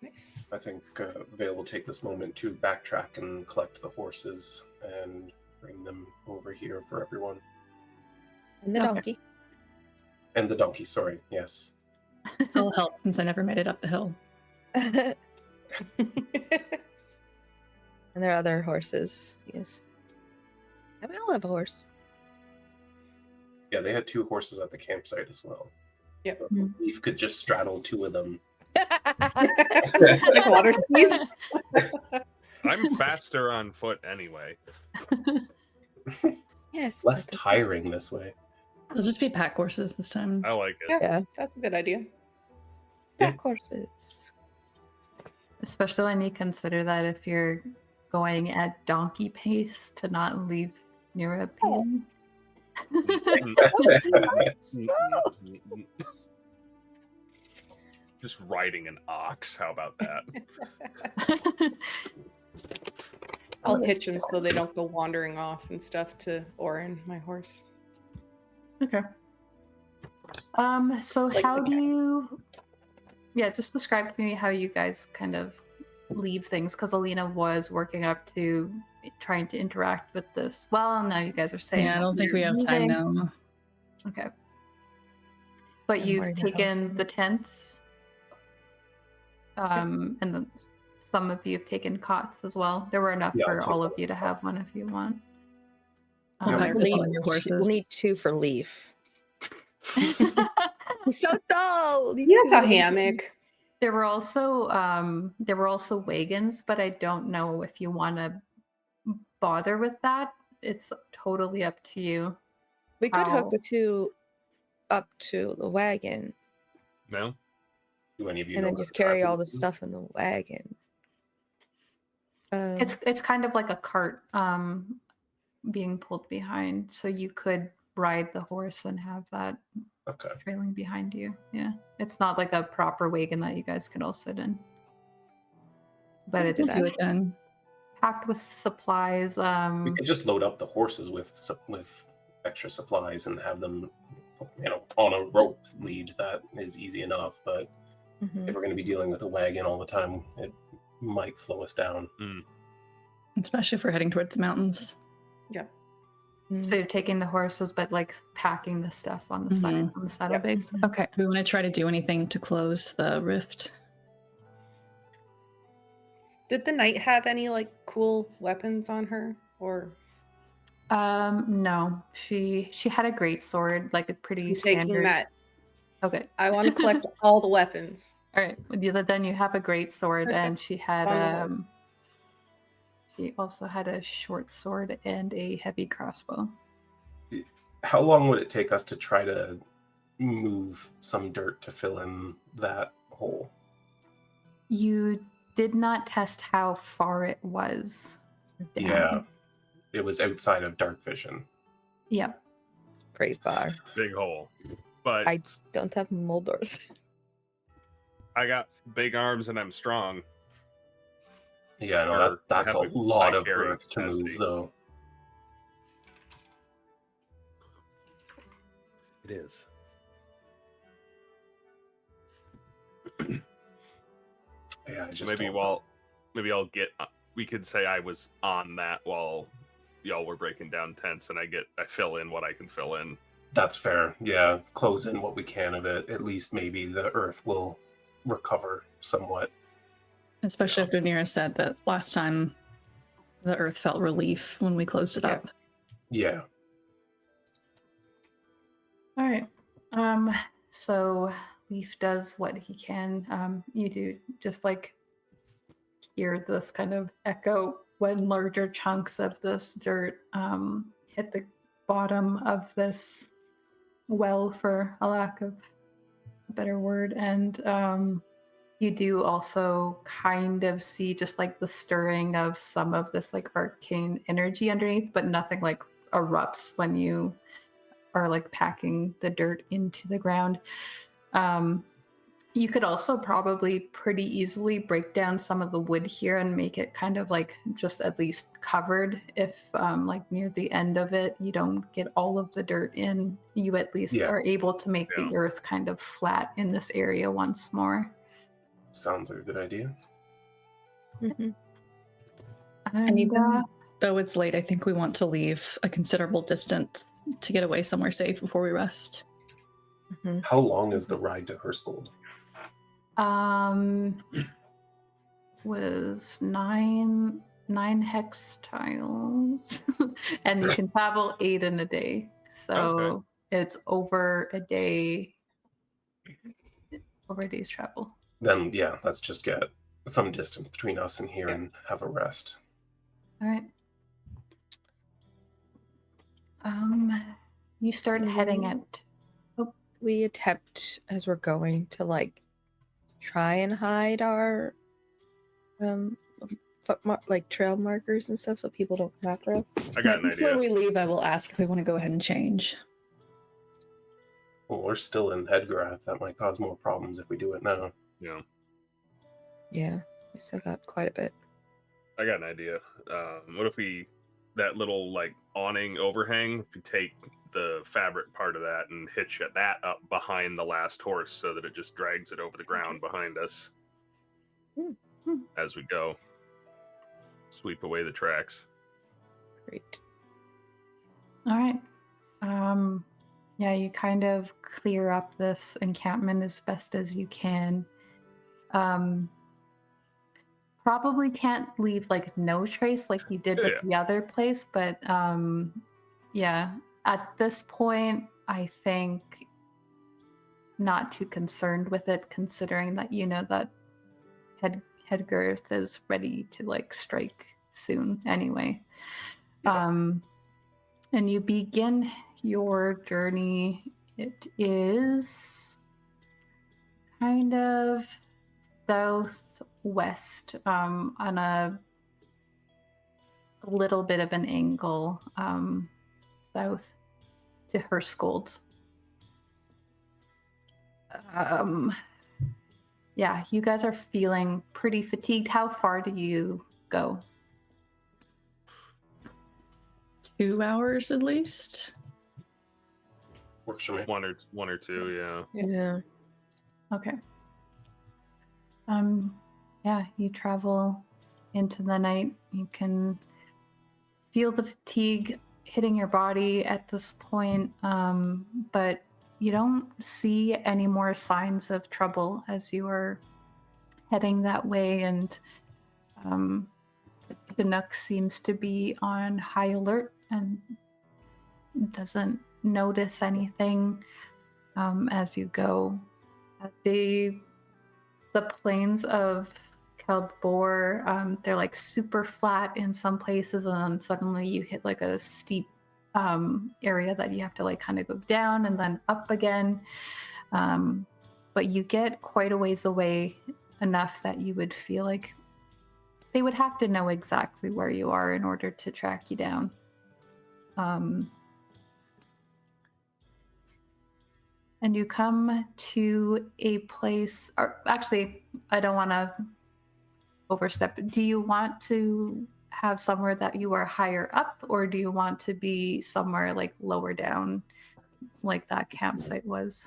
Nice. I think Vael will take this moment to backtrack and collect the horses and bring them over here for everyone. And the donkey. And the donkey, sorry, yes. I'll help since I never made it up the hill. And there are other horses, yes. And we all have a horse. Yeah, they had 2 horses at the campsite as well. Yep. Leif could just straddle 2 of them. Like water skis. I'm faster on foot anyway. Yes. Less tiring this way. They'll just be pack horses this time. I like it. Yeah. That's a good idea. Pack horses. Especially when you consider that if you're going at donkey pace to not leave Nyra behind. Just riding an ox. How about that? I'll hitch them so they don't go wandering off and stuff to Orin, my horse. Okay. So Like how the do you... Yeah, just describe to me how you guys kind of leave things, because Alina was working up to trying to interact with this. Well, now you guys are saying... Yeah, I don't think we have time now. Okay. But I'm you've worried taken about the tents, and then some of you have taken cots as well. There were enough Yeah, I'll for take all all of you to have one if you want. Yeah, Um, like We'll this need, on your we'll horses. need 2 for Leif. He's so tall. He has a hammock. There were also wagons, but I don't know if you want to bother with that. It's totally up to you. We could hook How- the 2 up to the wagon No? Do any of you and know then how just to drive carry all them? the stuff in the wagon. It's kind of like a cart being pulled behind, so you could ride the horse and have that Okay. trailing behind you. Yeah, it's not like a proper wagon that you guys could all sit in. but We it's can Do it then. packed with supplies. We could just load up the horses with extra supplies and have them, on a rope lead. That is easy enough. But if we're going to be dealing with a wagon all the time, it might slow us down. Especially if we're heading towards the mountains. Yeah. So you're taking the horses, but like packing the stuff on the side, on the saddlebags. Okay. Do we want to try to do anything to close the rift? Did the knight have any like cool weapons on her, or No. She had a great sword, like a pretty I'm taking standard. that? Okay. I want to collect all the weapons. All right. Then you have a great sword, Okay. and she had On the horse. she also had a short sword and a heavy crossbow. How long would it take us to try to move some dirt to fill in that hole? You did not test how far it was down. Yeah, it was outside of dark vision. Yep. It's pretty far. Big hole. But I don't have moldors. I got big arms and I'm strong. Yeah, no, Or that's a have a lot high of carrying earth to capacity. move, though. It is. Yeah, I just Maybe don't know. I'll get. We could say I was on that while y'all were breaking down tents, and I fill in what I can fill in. That's fair. Yeah, close in what we can of it. At least maybe the earth will recover somewhat. Especially after Nyra said that last time the earth felt relief when we closed it up. Yeah. All right. So Leif does what he can. You do just like hear this kind of echo when larger chunks of this dirt hit the bottom of this well, for a lack of a better word, and you do also kind of see just like the stirring of some of this like arcane energy underneath, but nothing like erupts when you are like packing the dirt into the ground. You could also probably pretty easily break down some of the wood here and make it kind of like just at least covered. If like near the end of it, you don't get all of the dirt in, you at least are able to make the earth kind of flat in this area once more. Sounds like a good idea. And even though it's late, I think we want to leave a considerable distance to get away somewhere safe before we rest. How long is the ride to Herskold? Was nine hex tiles, and you can travel 8 in a day. So it's over a day, over a day's travel. Then yeah, let's just get some distance between us and here and have a rest. All right. You start heading out. We attempt as we're going to like try and hide our trail markers and stuff so people don't come after us. I got an Before idea. we leave, I will ask if we want to go ahead and change. Well, we're still in Hedgarath. That might cause more problems if we do it now. Yeah, Yeah, we still got quite a bit. I got an idea. What if that little like awning overhang, if you take the fabric part of that and hitch that up behind the last horse so that it just drags it over the ground behind us as we go. Sweep away the tracks. Great. All right. Yeah, you kind of clear up this encampment as best as you can. Probably can't leave like no trace like you did with the other place, but yeah, at this point, I think not too concerned with it, considering that you know that Hedgarath is ready to like strike soon anyway. And you begin your journey. It is kind of southwest on a little bit of an angle south to Herskold. yeah, you guys are feeling pretty fatigued. How far do you go? 2 hours at least. Works for me. One or two, yeah. Yeah. Okay. Yeah, you travel into the night. You can feel the fatigue hitting your body at this point, but you don't see any more signs of trouble as you are heading that way, and the Nook seems to be on high alert and doesn't notice anything as you go. The plains of Kaldbor, they're like super flat in some places, and then suddenly you hit like a steep area that you have to like kind of go down and then up again. But you get quite a ways away, enough that you would feel like they would have to know exactly where you are in order to track you down. And you come to a place, or actually, I don't want to overstep. Do you want to have somewhere that you are higher up, or do you want to be somewhere like lower down, like that campsite was?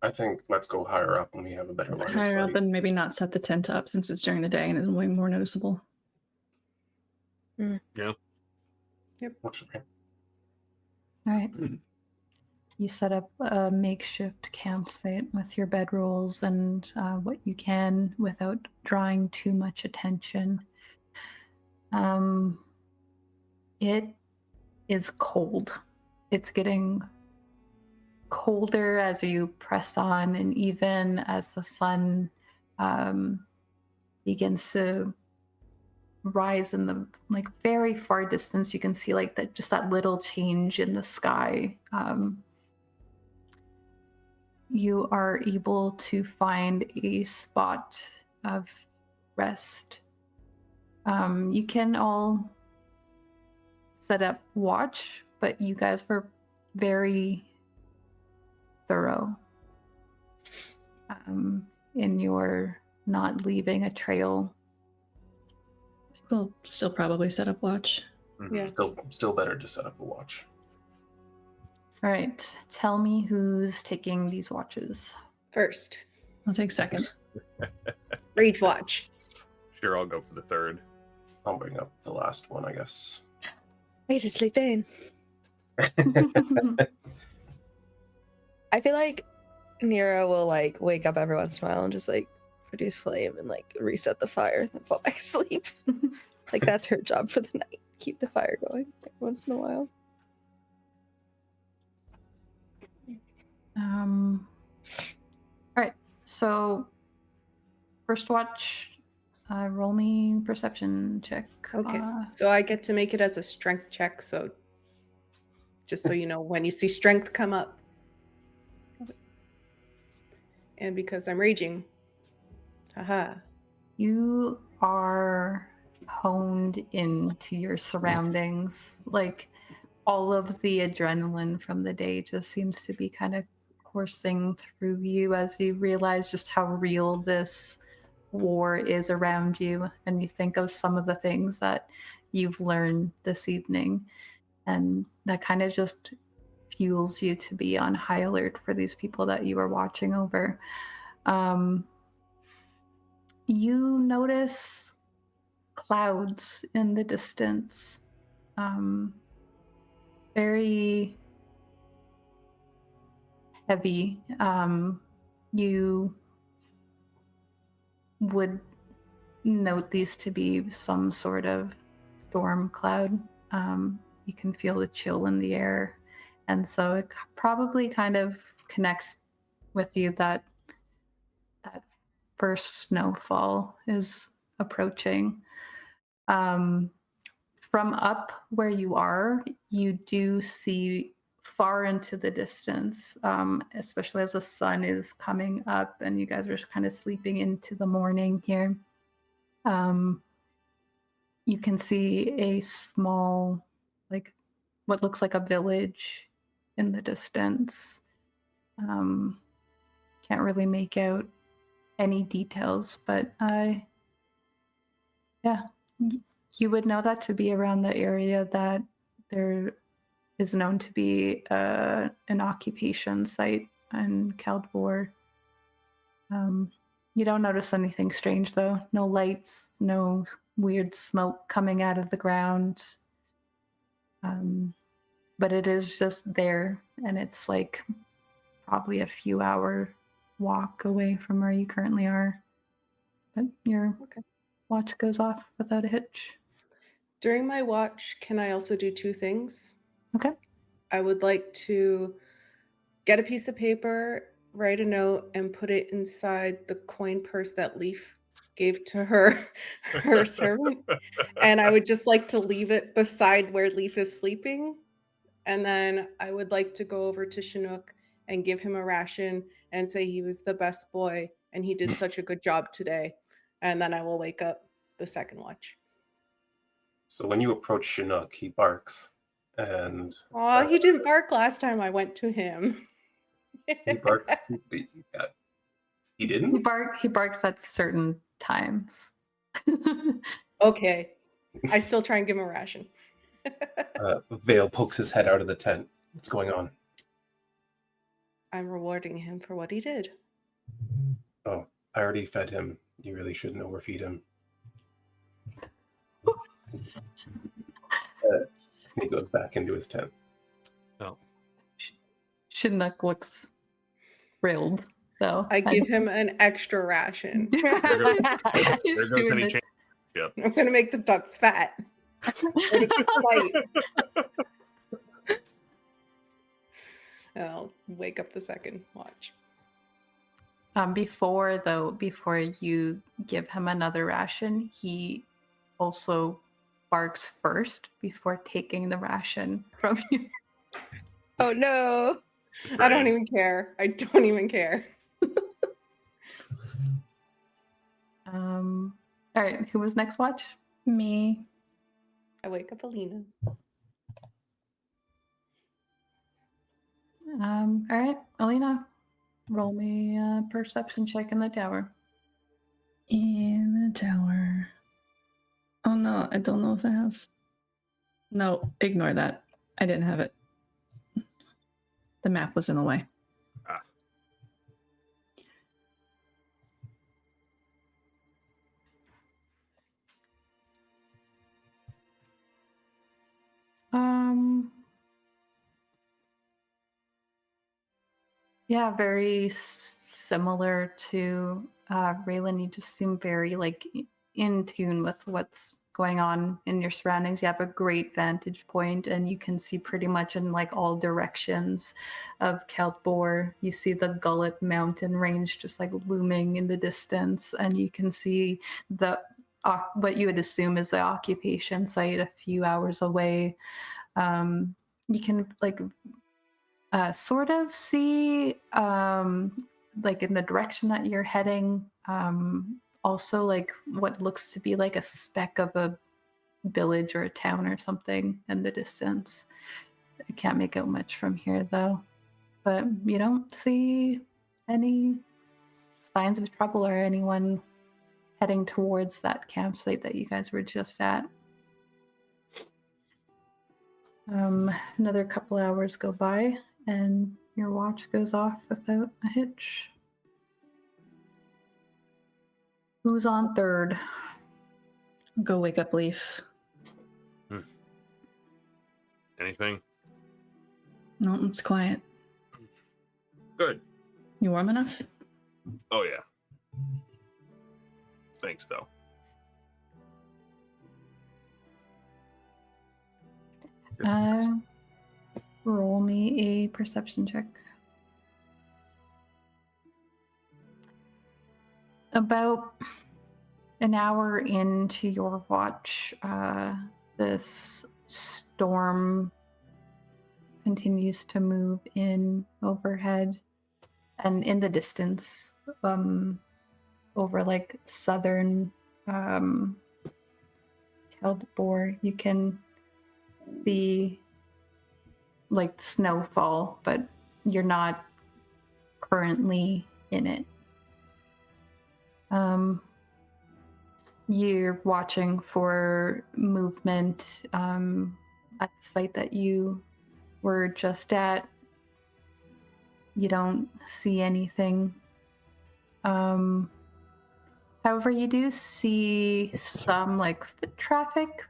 I think let's go higher up when we have a better line of Higher up sight. and maybe not set the tent up since it's during the day and it's way more noticeable. Yeah. Yep. Works for me. All right. You set up a makeshift campsite with your bedrolls and what you can without drawing too much attention. It is cold. It's getting colder as you press on, and even as the sun begins to rise in the like very far distance, you can see like that, just that little change in the sky. You are able to find a spot of rest. You can all set up watch, but you guys were very thorough in your not leaving a trail. We'll still probably set up watch. Yeah. Still better to set up a watch. All right, tell me who's taking these watches. First, I'll take second. Rage Watch. Sure, I'll go for the third. I'll bring up the last one, I guess. Way to sleep in. I feel like Nyra will like wake up every once in a while and just like produce flame and like reset the fire and then fall back asleep. Like that's her job for the night. Keep the fire going every once in a while. All right, so first watch, roll me perception check. Okay, so I get to make it as a strength check, so just so you know, when you see strength come up. And because I'm raging, haha. You are honed into your surroundings. Like all of the adrenaline from the day just seems to be kind of coursing through you as you realize just how real this war is around you, and you think of some of the things that you've learned this evening, and that kind of just fuels you to be on high alert for these people that you are watching over. You notice clouds in the distance, very heavy. You would note these to be some sort of storm cloud. You can feel the chill in the air, and so it probably kind of connects with you that first snowfall is approaching. From up where you are, you do see far into the distance, especially as the sun is coming up and you guys are kind of sleeping into the morning here. You can see a small, like what looks like a village in the distance. Can't really make out any details, but yeah, you would know that to be around the area that there is known to be an occupation site in Kaldbor. You don't notice anything strange though. No lights, no weird smoke coming out of the ground. But it is just there, and it's like probably a few hour walk away from where you currently are. But your watch goes off without a hitch. During my watch, can I also do two things? Okay. I would like to get a piece of paper, write a note, and put it inside the coin purse that Leif gave to her servant. And I would just like to leave it beside where Leif is sleeping. And then I would like to go over to Chinook and give him a ration and say he was the best boy and he did such a good job today. And then I will wake up the second watch. So when you approach Chinook, he barks, and Aw, he didn't bark last time I went to him. he barks. He didn't. He barks at certain times. Okay, I still try and give him a ration. Vale pokes his head out of the tent. What's going on? I'm rewarding him for what he did. Oh, I already fed him. You really shouldn't overfeed him. He goes back into his tent. Oh. Chinook looks thrilled, though. I give him an extra ration. There goes Doing any the- change. Yep. I'm going to make this dog fat. I'll wake up the second watch. Before you give him another ration, he also barks first before taking the ration from you. Oh no! I don't even care. I don't even care. All right, who was next watch? Me. I wake up Alina. All right, Alina, roll me a perception check in the tower. In the tower. Oh no, I don't know if I have. No, ignore that. I didn't have it. The map was in the way. Yeah, very similar to Raelynn. You just seem very like in tune with what's going on in your surroundings. You have a great vantage point, and you can see pretty much in like all directions of Kaldbor. You see the Gullet mountain range just like looming in the distance, and you can see the what you would assume is the occupation site a few hours away. You can like sort of see like in the direction that you're heading, also like what looks to be like a speck of a village or a town or something in the distance. I can't make out much from here though, but you don't see any signs of trouble or anyone heading towards that campsite that you guys were just at. Another couple hours go by and your watch goes off without a hitch. Who's on third? Go wake up Leif. Anything? No, it's quiet. Good. You warm enough? Oh yeah. Thanks though. Roll me a perception check. About an hour into your watch, this storm continues to move in overhead, and in the distance, over like southern Kaldbor, you can see like snowfall, but you're not currently in it. You're watching for movement at the site that you were just at. You don't see anything. However, you do see some foot traffic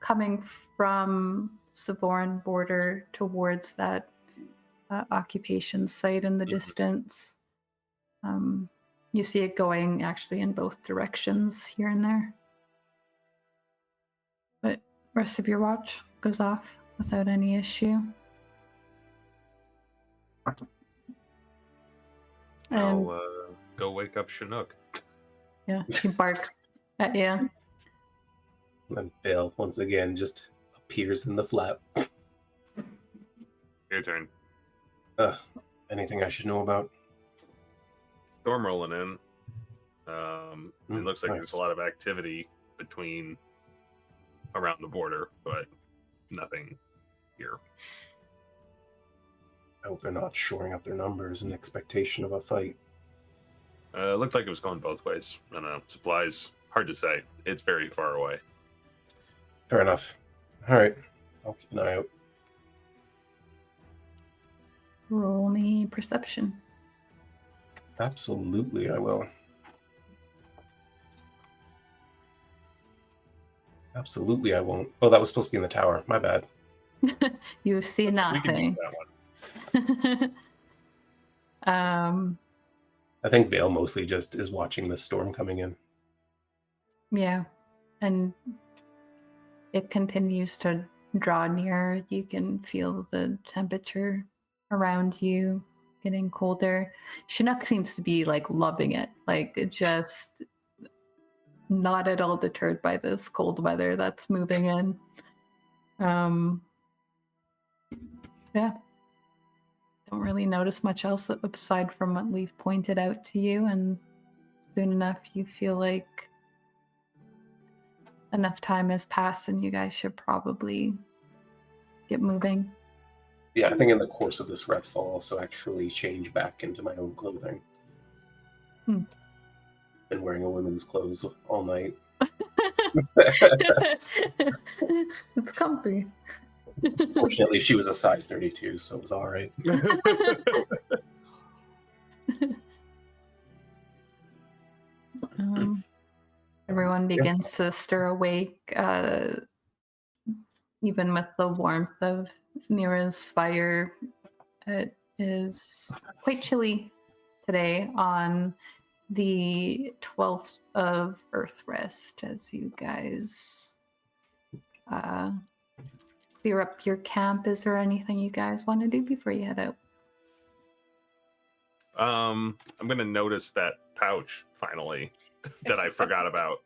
coming from Savorin border towards that occupation site in the distance. You see it going actually in both directions here and there. But rest of your watch goes off without any issue. And I'll go wake up Chinook. yeah, he barks at you. And Bill, once again, just appears in the flap. Your turn. Anything I should know about? Storm rolling in. It looks like nice. there's a lot of activity around the border, but nothing here. I hope they're not shoring up their numbers in expectation of a fight. It looked like it was going both ways. I don't know. Supplies, hard to say. It's very far away. Fair enough. All right. I'll keep an eye out. Roll me perception. Absolutely, I will. Absolutely, I won't. Oh, that was supposed to be in the tower. My bad. You see We can nothing. do that one. I think Vale mostly just is watching the storm coming in. Yeah, and it continues to draw near. You can feel the temperature around you getting colder. Chinook seems to be loving it, just not at all deterred by this cold weather that's moving in. Yeah. Don't really notice much else aside from what Leif pointed out to you, and soon enough you feel like enough time has passed and you guys should probably get moving. Yeah, I think in the course of this rest, I'll also actually change back into my own clothing. Been wearing a woman's clothes all night. It's comfy. Fortunately, she was a size 32, so it was all right. Everyone begins to stir awake, even with the warmth of Nyra's fire. It is quite chilly today on the 12th of Earth Rest as you guys clear up your camp. Is there anything you guys want to do before you head out? I'm going to notice that pouch, finally, that I forgot about.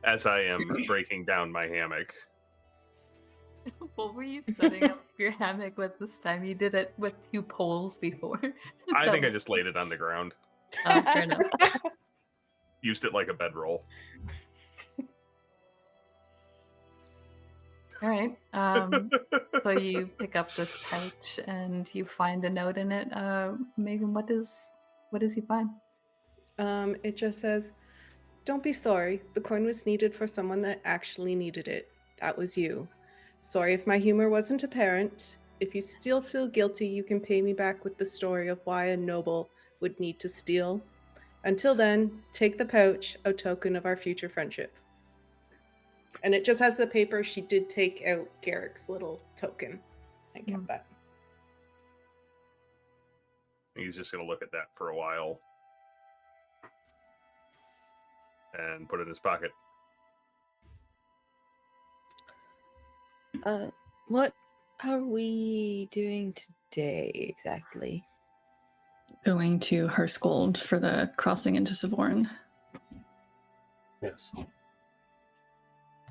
As I am breaking down my hammock. What were you setting up your hammock with this time? You did it with 2 poles before. I think I just laid it on the ground. Oh, fair enough. Used it like a bedroll. All right. So you pick up this pouch and you find a note in it. Megan, what does he find? It just says, "Don't be sorry. The coin was needed for someone that actually needed it. That was you. Sorry if my humor wasn't apparent. If you still feel guilty, you can pay me back with the story of why a noble would need to steal. Until then, take the pouch, a token of our future friendship." And it just has the paper. She did take out Garrick's little token and kept that. He's just going to look at that for a while. And put it in his pocket. What are we doing today exactly? Going to Herskold for the crossing into Savorin. Yes.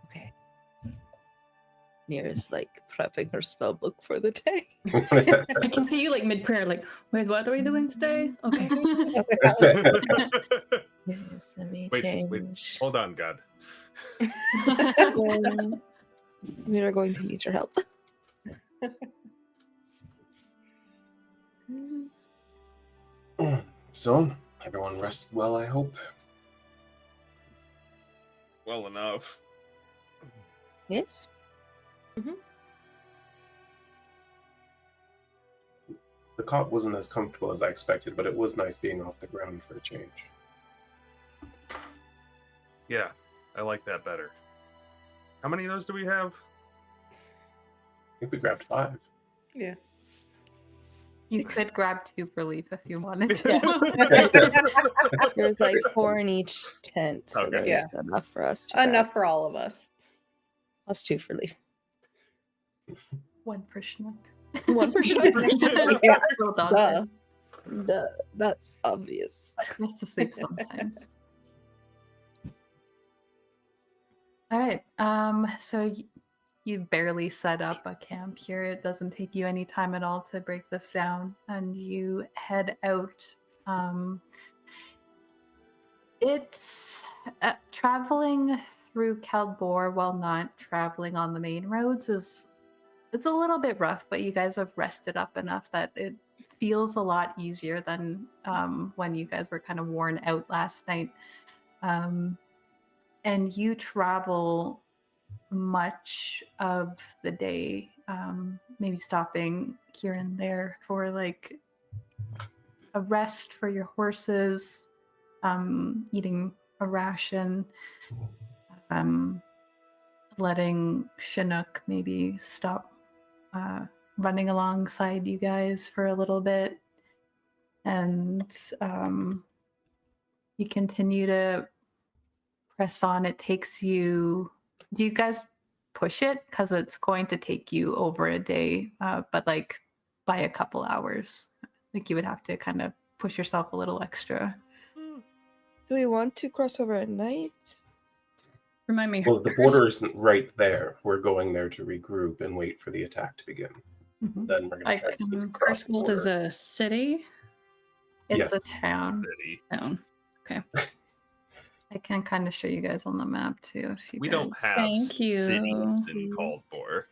Okay. Nyra's prepping her spell book for the day. I can see you mid-prayer, wait, what are we doing today? Okay. Yes, let me Wait, change. hold on, God. We are going to need your help. So, everyone rested well, I hope. Well enough. Yes. The cot wasn't as comfortable as I expected, but it was nice being off the ground for a change. Yeah, I like that better. How many of those do we have? I think we grabbed 5. Yeah. You 6. could grab 2 for Leif if you wanted to. Yeah. There's like 4 in each tent, so Okay. there's Yeah. enough for us. To Enough grab. for all of us. Plus 2 for Leif. 1 for Schnook. 1 for sure. Yeah. Little dog. Duh. That's obvious. Nice to sleep sometimes. All right. So you barely set up a camp here. It doesn't take you any time at all to break this down, and you head out. It's traveling through Kaldbor while not traveling on the main roads it's a little bit rough, but you guys have rested up enough that it feels a lot easier than when you guys were kind of worn out last night. And you travel much of the day, maybe stopping here and there for like a rest for your horses, eating a ration, letting Chinook maybe stop running alongside you guys for a little bit, and you continue to press on. It takes you. Do you guys push it? Because it's going to take you over a day, but like by a couple hours. Like you would have to kind of push yourself a little extra. Do we want to cross over at night? Remind me. Well, the border isn't right there. We're going there to regroup and wait for the attack to begin. Mhm. Then we're going to try to sneak across the Firstgold is border. a city. It's a Yes. town. City. Town. I can kind of show you guys on the map too. If you We guys... don't have Thank you. cities Please. in Kaldbor.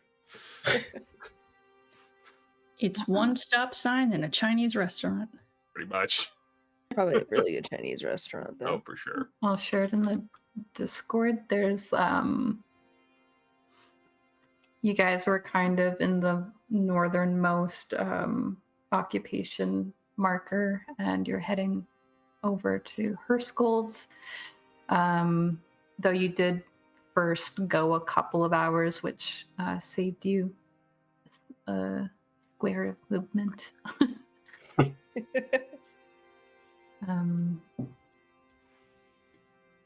It's one stop sign and a Chinese restaurant. Pretty much. Probably a really good Chinese restaurant, though. Oh, for sure. I'll share it in the Discord. There's you guys were kind of in the northernmost occupation marker, and you're heading over to Herskold's. Though you did first go a couple of hours, which saved you a square of movement.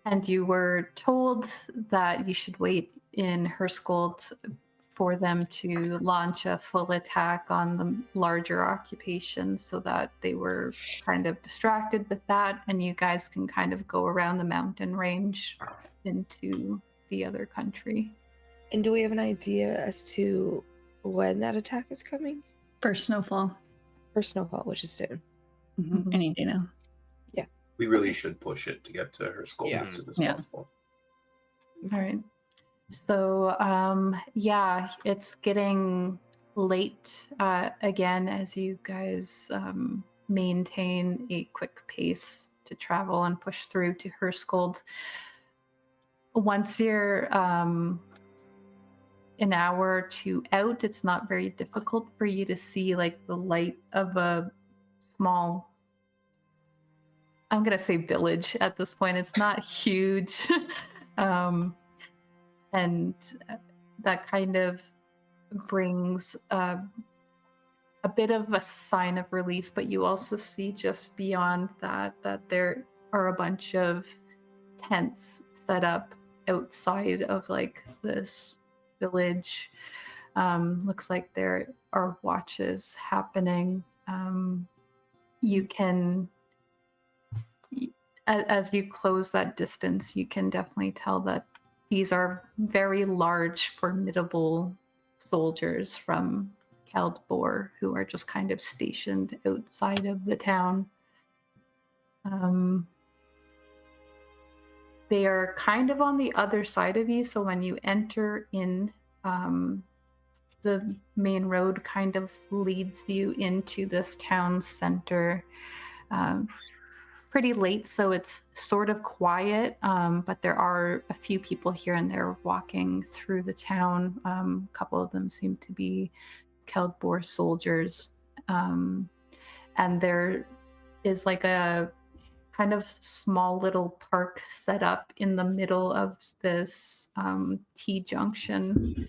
And you were told that you should wait in Herskold for them to launch a full attack on the larger occupations, so that they were kind of distracted with that, and you guys can kind of go around the mountain range into the other country. And do we have an idea as to when that attack is coming? First snowfall. For Snowfall, which is soon. Mhm. Any day now. We really should push it to get to her skull Yeah. as soon as Yeah. possible. All right. So, yeah, it's getting late again as you guys maintain a quick pace to travel and push through to Herskold. Once you're an hour or two out, it's not very difficult for you to see like the light of a small, I'm going to say village at this point. It's not huge. And that kind of brings a bit of a sign of relief, but you also see just beyond that there are a bunch of tents set up outside of like this village. Looks like there are watches happening. You can, as you close that distance, you can definitely tell that these are very large, formidable soldiers from Kaldbor who are just kind of stationed outside of the town. They are kind of on the other side of you, so when you enter in, the main road kind of leads you into this town center. pretty late, so it's sort of quiet, but there are a few people here and there walking through the town. A couple of them seem to be Kaldbor soldiers. And there is like a kind of small little park set up in the middle of this T-junction.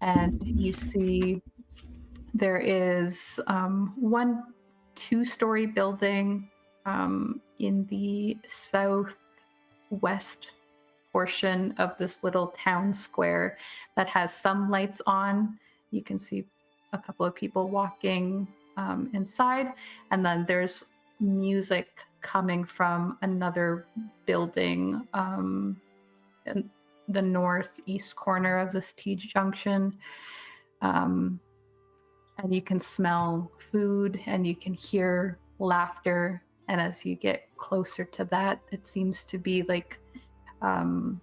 And you see there is one 2-story building in the southwest portion of this little town square that has some lights on. You can see a couple of people walking inside, and then there's music coming from another building in the northeast corner of this T-junction. And you can smell food and you can hear laughter. And as you get closer to that, it seems to be like an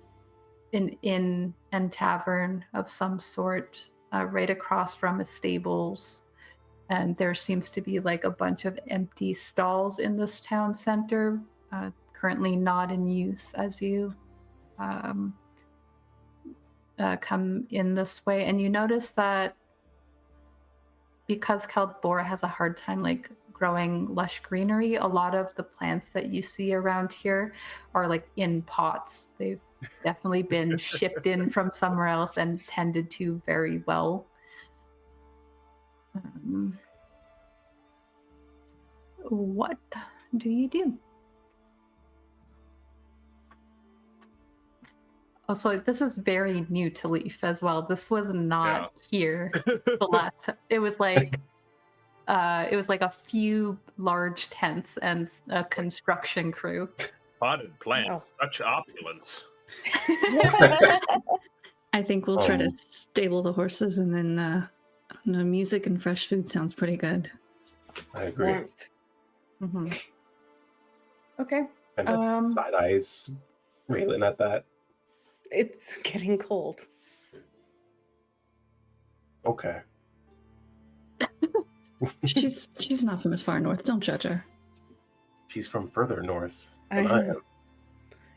inn and tavern of some sort right across from a stables. And there seems to be like a bunch of empty stalls in this town center, currently not in use as you come in this way. And you notice that because Kaldbor has a hard time like growing lush greenery, a lot of the plants that you see around here are like in pots. They've definitely been shipped in from somewhere else and tended to very well. What do you do? Also, this is very new to Leif as well. This was not here the last time. It was like a few large tents and a construction crew. Potted plant, such opulence. I think we'll try to stable the horses, and then music and fresh food sounds pretty good. I agree. Mm-hmm. Okay. And side eyes Raelynn at that. It's getting cold. Okay. She's not from as far north. Don't judge her. She's from further north than I am.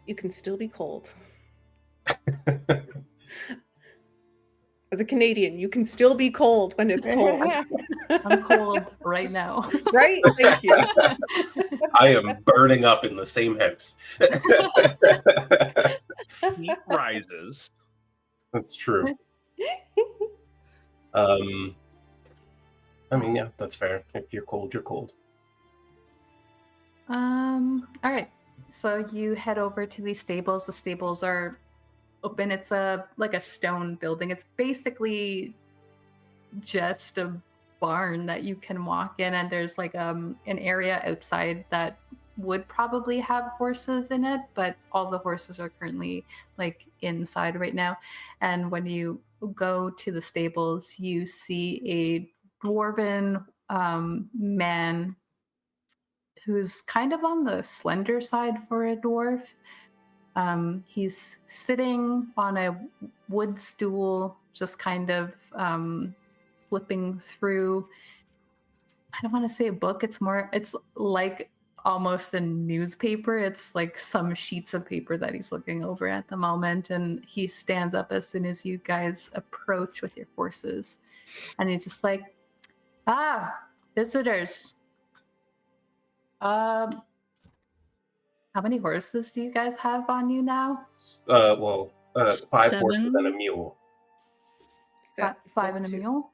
You can still be cold. As a Canadian, you can still be cold when it's cold. I'm cold right now. Right? Thank you. I am burning up in the same house. Heat rises. That's true. I mean, yeah, that's fair. If you're cold, you're cold. All right. So you head over to these stables. The stables are open. It's like a stone building. It's basically just a barn that you can walk in, and there's like an area outside that would probably have horses in it, but all the horses are currently like inside right now. And when you go to the stables, you see a dwarven man who's kind of on the slender side for a dwarf. He's sitting on a wood stool, just kind of flipping through, I don't want to say a book, it's like almost a newspaper. It's like some sheets of paper that he's looking over at the moment, and he stands up as soon as you guys approach with your horses, and he's just like, visitors. How many horses do you guys have on you now? 5 7. horses and a mule. Five and a mule?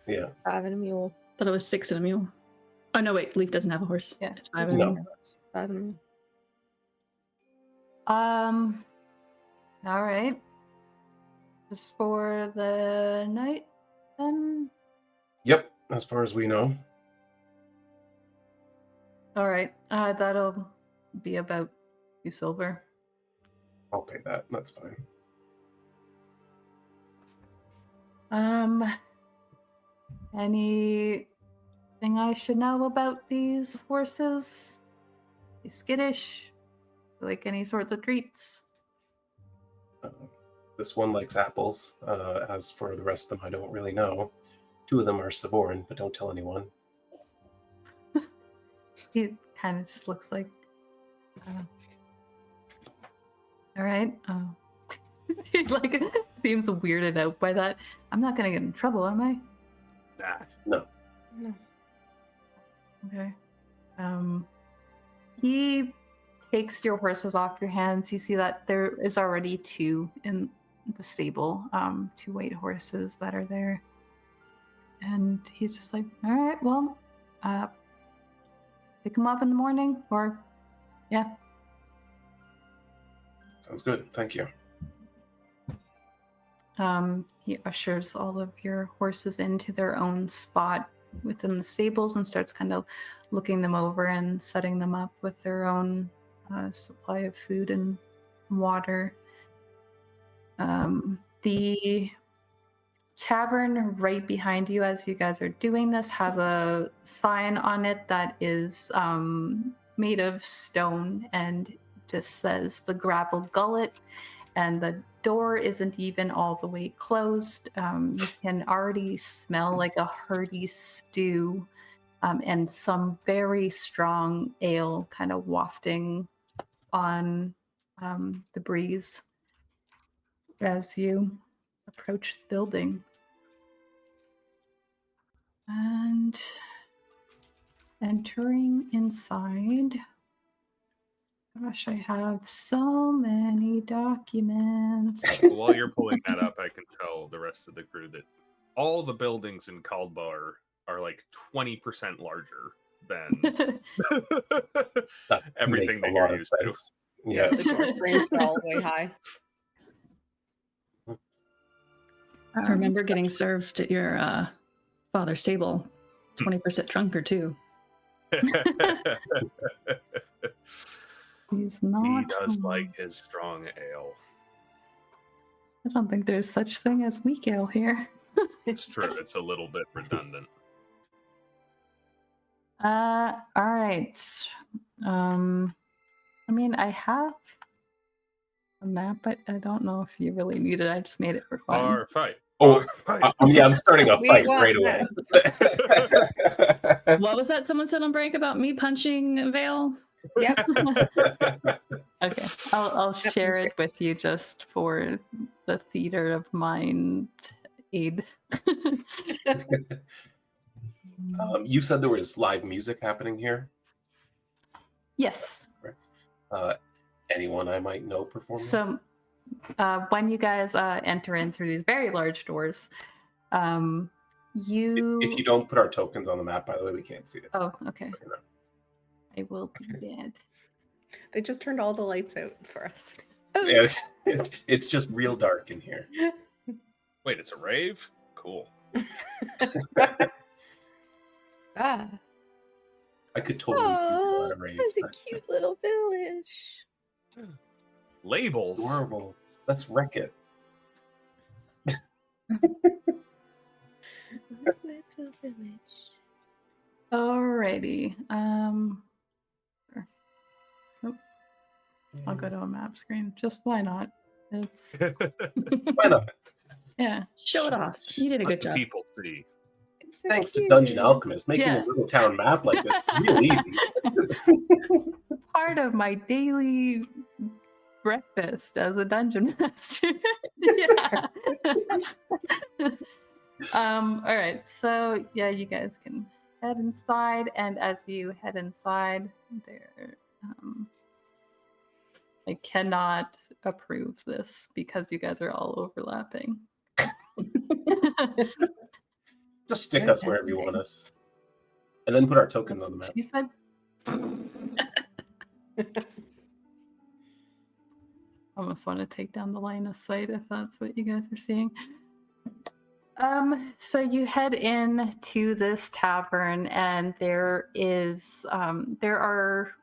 Yeah. 5 and a mule. But it was 6 and a mule. Oh no, wait, Leif doesn't have a horse. Yeah. It's 5 and a mule. 5 and a mule. All right. Just for the night, then? Yep, as far as we know. All right. That'll be about 2 silver. I'll pay that. That's fine. Anything I should know about these horses? Are they skittish? Like any sorts of treats? This one likes apples. As for the rest of them, I don't really know. 2 of them are Savorin, but don't tell anyone. He kind of just looks like, all right. He like seems weirded out by that. I'm not gonna get in trouble, am I? Nah. No. Okay. He takes your horses off your hands. You see that there is already 2 in the stable, 2 white horses that are there. And he's just like, all right, well, pick them up in the morning, or, yeah. Sounds good. Thank you. He ushers all of your horses into their own spot within the stables and starts kind of looking them over and setting them up with their own supply of food and water. The tavern right behind you as you guys are doing this has a sign on it that is made of stone and just says the Gravel Gullet, and the door isn't even all the way closed. You can already smell like a hearty stew and some very strong ale kind of wafting on the breeze as you approach the building. And entering inside. Gosh, I have so many documents. While you're pulling that up, I can tell the rest of the crew that all the buildings in Kaldbor are like 20% larger than everything that you're used to. Yeah. The door frames are all way high. I remember getting served at your father's table, 20% drunker too. He's not. He does like his strong ale. I don't think there's such thing as weak ale here. It's true. It's a little bit redundant. All right. I mean, I have a map, but I don't know if you really need it. I just made it for fun. Our fight. Oh, Our fight. yeah, I'm starting a We fight want right away. What was that someone said on break about me punching Vale? Yep. Okay, I'll share it with you just for the theater of mind aid. You said there was live music happening here. Yes. Anyone I might know performing? So when you guys enter in through these very large doors, you... If you don't put our tokens on the map, by the way, we can't see it. Oh, okay. So, you know. I will do that. They just turned all the lights out for us. Yeah, it's just real dark in here. Wait, it's a rave? Cool. Ah. I could totally see people at a rave. That's a cute little village. Labels. Adorable. Let's wreck it. Little village. Alrighty. I'll go to a map screen. Just why not? It's Why not? yeah. Show it off. You did a Let good the job. people see. It's so Thanks to cute. Dungeon Alchemist, making Yeah. a little town map like this is real easy. Part of my daily breakfast as a dungeon master. Yeah. All right. So yeah, you guys can head inside, and as you head inside, there. I cannot approve this because you guys are all overlapping. Just stick us wherever you want us. And then put our tokens That's on the what map. she said. Almost want to take down the line of sight if that's what you guys are seeing. So you head in to this tavern, and there are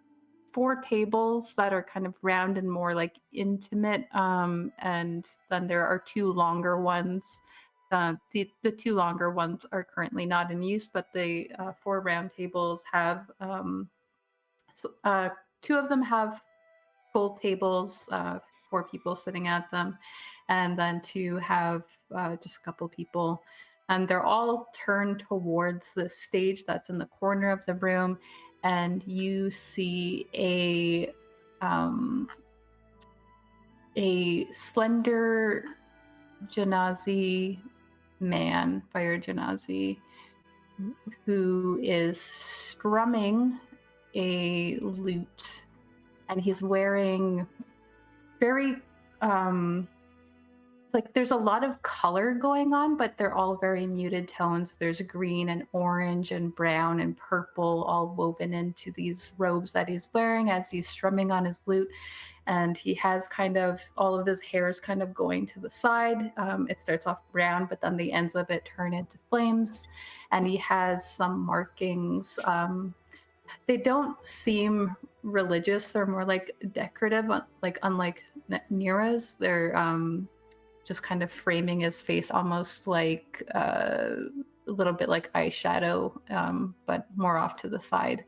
4 tables that are kind of round and more like intimate, and then there are 2 longer ones. The 2 longer ones are currently not in use, but the 4 round tables have 2 of them have full tables, 4 people sitting at them, and then 2 have just a couple people, and they're all turned towards the stage that's in the corner of the room. and you see a slender Genasi man, fire Genasi, who is strumming a lute, and he's wearing very like there's a lot of color going on, but they're all very muted tones. There's green and orange and brown and purple all woven into these robes that he's wearing as he's strumming on his lute. And he has kind of all of his hairs kind of going to the side. It starts off brown, but then the ends of it turn into flames. And he has some markings. They don't seem religious. They're more like decorative, like unlike Nyra's. They're just kind of framing his face almost like a little bit like eyeshadow, but more off to the side.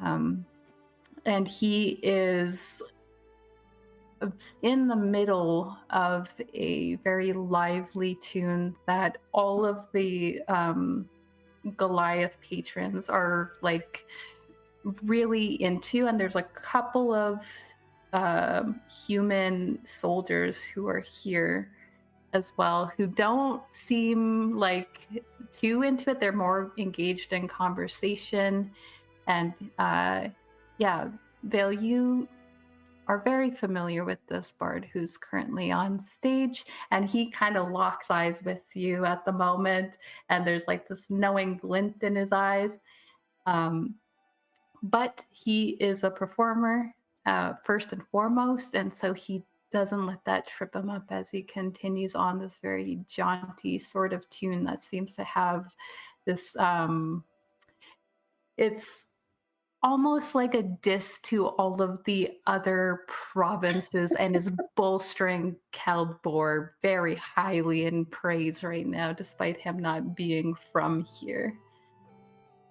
And he is in the middle of a very lively tune that all of the Goliath patrons are like really into, and there's a couple of human soldiers who are here as well who don't seem like too into it. They're more engaged in conversation. And yeah, Vael, you are very familiar with this bard who's currently on stage, and he kind of locks eyes with you at the moment, and there's like this knowing glint in his eyes. But he is a performer first and foremost, and so he doesn't let that trip him up as he continues on this very jaunty sort of tune that seems to have this it's almost like a diss to all of the other provinces, and is bolstering Kaldbor very highly in praise right now, despite him not being from here.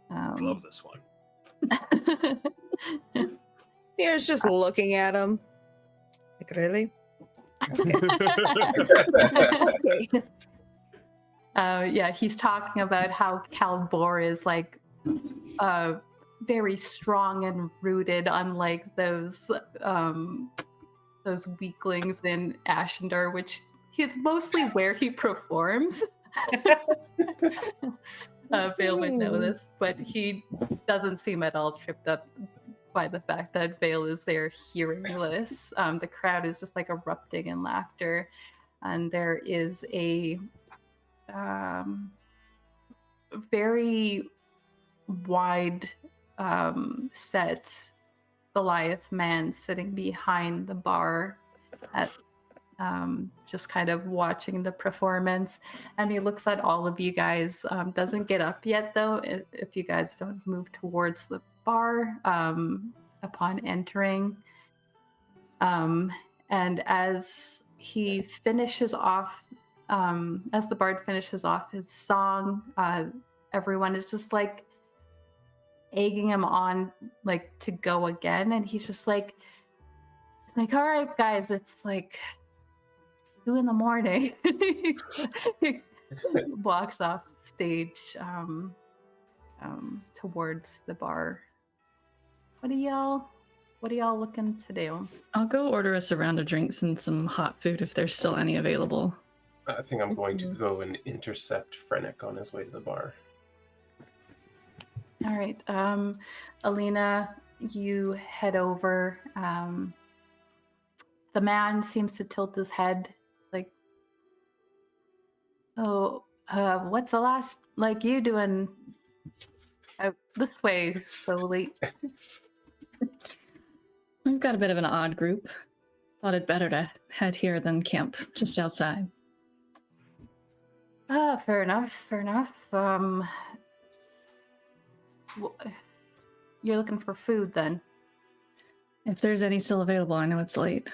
Love this one. Here's just looking at him. Like, really? Okay. Okay. Yeah, he's talking about how Kaldbor is like very strong and rooted, unlike those weaklings in Ashendar, which is mostly where he performs. Vael would know this, but he doesn't seem at all tripped up by the fact that Vael is there hearing this. The crowd is just like erupting in laughter, and there is a very wide set Goliath man sitting behind the bar at just kind of watching the performance, and he looks at all of you guys. Doesn't get up yet though, if you guys don't move towards the bar upon entering. And as he finishes off, as the bard finishes off his song, everyone is just like egging him on, like to go again, and he's like, all right guys, it's like 2 a.m. He walks off stage towards the bar. What are y'all looking to do? I'll go order us a round of drinks and some hot food if there's still any available. I think I'm going to go and intercept Frennick on his way to the bar. All right, Alina, you head over. The man seems to tilt his head, like, "Oh, what's the last like you doing out this way so late?" We've got a bit of an odd group. Thought it better to head here than camp just outside. Fair enough. You're looking for food then? If there's any still available, I know it's late.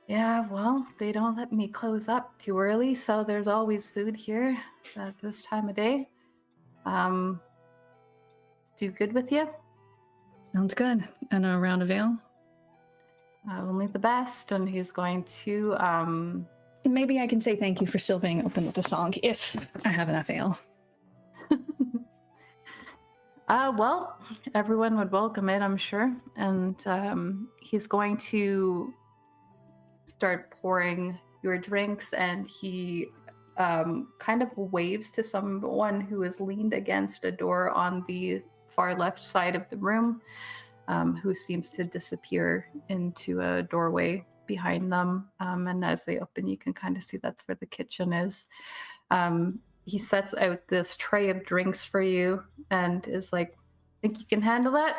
Yeah, well, they don't let me close up too early, so there's always food here at this time of day. Do good with you? Sounds good. And a round of ale? Only the best, and he's going to, Maybe I can say thank you for still being open with the song, if I have enough ale. Well, everyone would welcome it, I'm sure. And he's going to start pouring your drinks, and he kind of waves to someone who is leaned against a door on the far left side of the room, who seems to disappear into a doorway behind them. And as they open, you can kind of see that's where the kitchen is. He sets out this tray of drinks for you and is like, think you can handle that?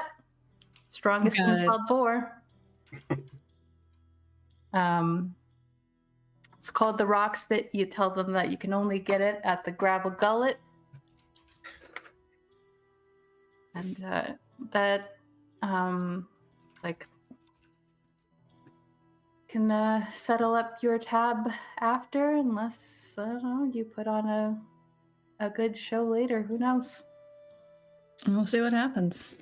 Strongest in Kaldbor. It's called the Rocks. That you tell them that you can only get it at the Gravel Gullet. And can settle up your tab after, unless, I don't know, you put on a good show later. Who knows? We'll see what happens.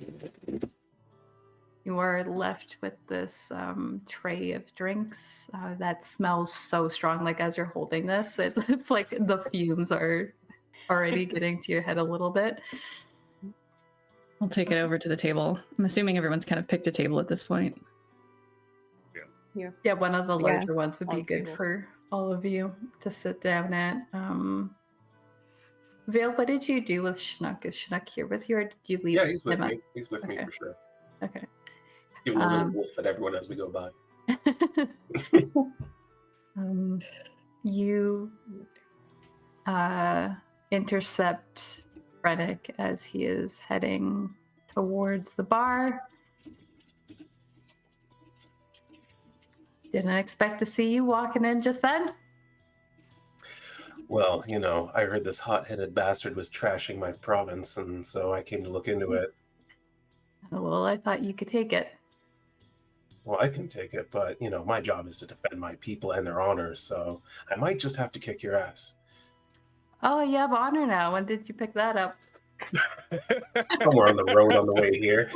You are left with this tray of drinks that smells so strong. Like, as you're holding this, it's like the fumes are already getting to your head a little bit. I'll take it over to the table. I'm assuming everyone's kind of picked a table at this point. Yeah, one of the Yeah, larger ones would be all good tables. for all of you to sit down at. Vale, what did you do with Chinook? Is Chinook here with you, or did you leave? Yeah, he's with him me. He's with me Okay. for sure. Okay. Giving a little wolf at everyone as we go by. You intercept Rennick as he is heading towards the bar. Didn't expect to see you walking in just then. Well, you know, I heard this hot-headed bastard was trashing my province, and so I came to look into it. Well, I thought you could take it. Well, I can take it, but, you know, my job is to defend my people and their honor, so I might just have to kick your ass. Oh, you have honor now. When did you pick that up? Somewhere on the road on the way here.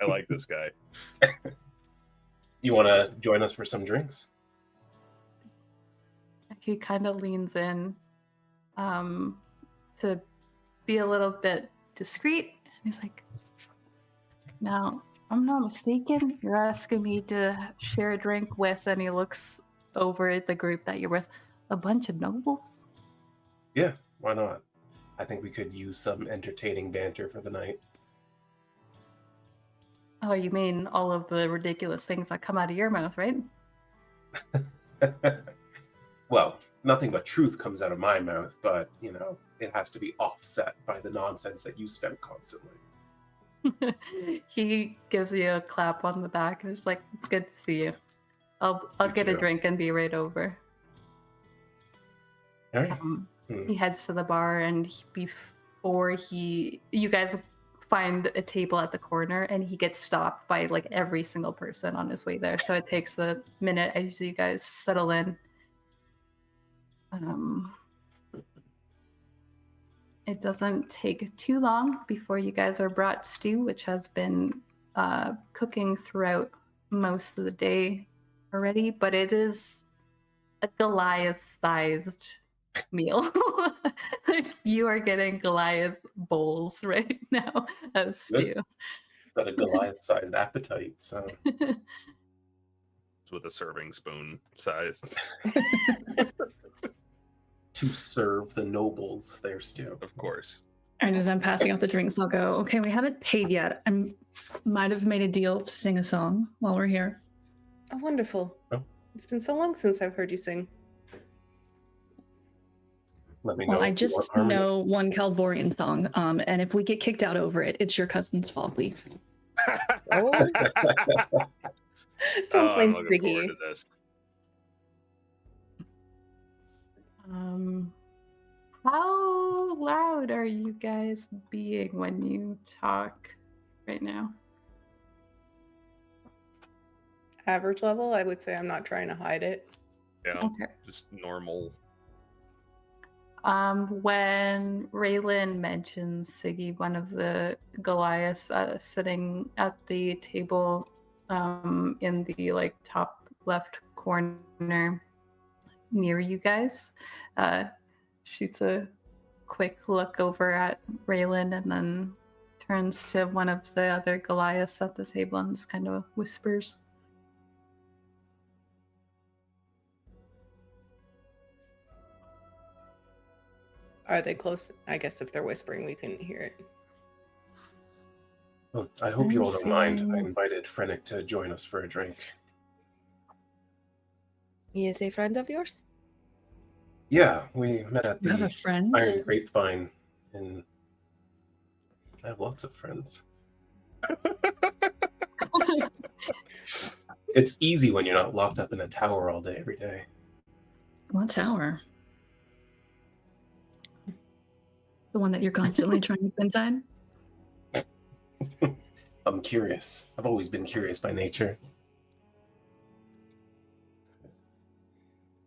I like this guy. You want to join us for some drinks? He kind of leans in to be a little bit discreet. And he's like, now, I'm not mistaken. You're asking me to share a drink with, and he looks over at the group that you're with, a bunch of nobles? Yeah, why not? I think we could use some entertaining banter for the night. Oh, you mean all of the ridiculous things that come out of your mouth, right? Well, nothing but truth comes out of my mouth, but, you know, it has to be offset by the nonsense that you spend constantly. He gives you a clap on the back and is like, good to see you. I'll You get a too. drink and be right over. All right. He heads to the bar, and you guys find a table at the corner, and he gets stopped by like every single person on his way there. So it takes a minute as you guys settle in. It doesn't take too long before you guys are brought stew, which has been cooking throughout most of the day already, but it is a Goliath-sized meal. Like, you are getting Goliath bowls right now of stew. Got a Goliath-sized appetite, so... It's with a serving spoon size. To serve the nobles their stew. Of course. And as I'm passing out the drinks, I'll go, okay, we haven't paid yet. I might have made a deal to sing a song while we're here. Oh, wonderful. Oh. It's been so long since I've heard you sing. Let me know. Well, I if you just want harmony. know one Kaldborian song, and if we get kicked out over it, it's your cousin's fault, Leif. Oh. Don't blame I'm looking forward Siggy. to this. How loud are you guys being when you talk right now? Average level, I would say. I'm not trying to hide it. Yeah, Okay. just normal. When Raelynn mentions Siggy, one of the Goliaths sitting at the table in the like top left corner near you guys, shoots a quick look over at Raelynn and then turns to one of the other Goliaths at the table and just kind of whispers. Are they close? I guess if they're whispering, we couldn't hear it. Well, I hope you all don't mind. I invited Frennick to join us for a drink. He is a friend of yours? Yeah, we met at You have a the friend? Iron Grapevine, and I have lots of friends. It's easy when you're not locked up in a tower all day, every day. What tower? The one that you're constantly trying to get inside? I'm curious. I've always been curious by nature.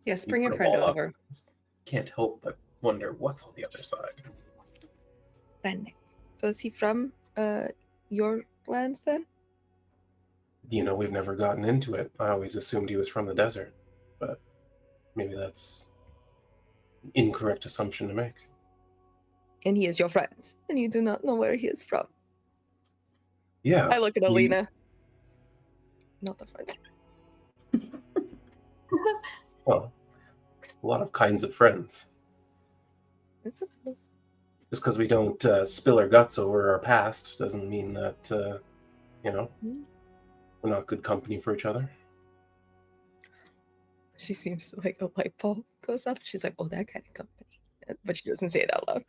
Yes, You bring your put a friend wall up, over. Can't help but wonder what's on the other side. Friend. So is he from your lands then? You know, we've never gotten into it. I always assumed he was from the desert, but maybe that's an incorrect assumption to make. And he is your friend, and you do not know where he is from. Yeah. I look at Alina. Not a friend. Well, a lot of kinds of friends. I suppose. Just because we don't spill our guts over our past doesn't mean that, we're not good company for each other. She seems to like a light bulb goes up. She's like, oh, that kind of company. But she doesn't say it out loud.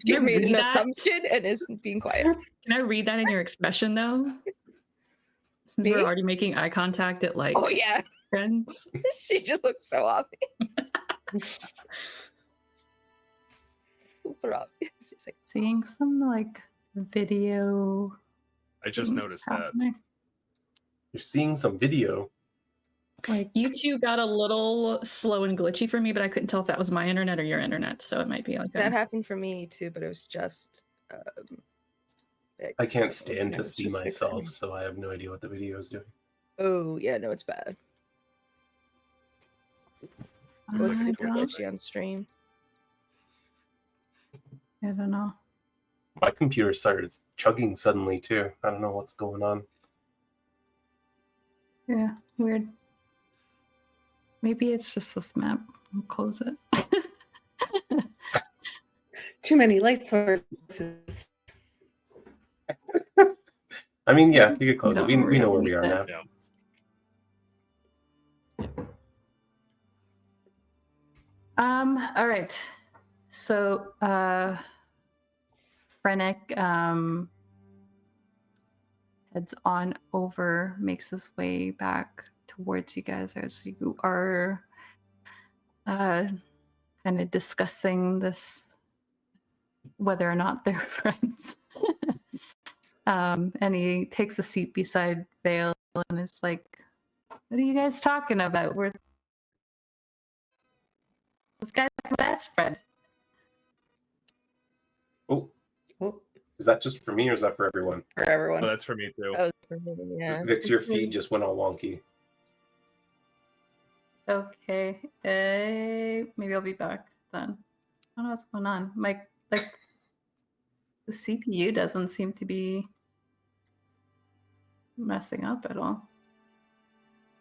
She's made an assumption and is being quiet. Can I read that in your expression, though? Since Me? we're already making eye contact at, like, Oh, yeah. friends. She just looks so obvious. Super obvious. She's like, Seeing some like video. I just things noticed that. happening. You're seeing some video. Like You two got a little slow and glitchy for me, but I couldn't tell if that was my internet or your internet, so it might be like that happened for me too, but it was just. I can't Vixx. stand No, to it's see just Vixx for myself, me. so I have no idea what the video is doing. Oh yeah, no, it's bad. I Looks like It's a super Twitch glitchy on stream. don't know. My computer started chugging suddenly, too. I don't know what's going on. Yeah, weird. Maybe it's just this map. I'll close it. Too many light sources. I mean, yeah, you could close it. Don't We know where really we are need now. it. Yeah. All right. So, Frennick heads on over, makes his way back towards you guys as you are kind of discussing this, whether or not they're friends. And he takes a seat beside Vale and is like, what are you guys talking about? This guy's my best friend. Oh, Oh, is that just for me or is that for everyone? for everyone. Oh, that's for me too. Oh, yeah. Vix, your feed just went all wonky. Okay. Maybe I'll be back then. I don't know what's going on. The CPU doesn't seem to be messing up at all.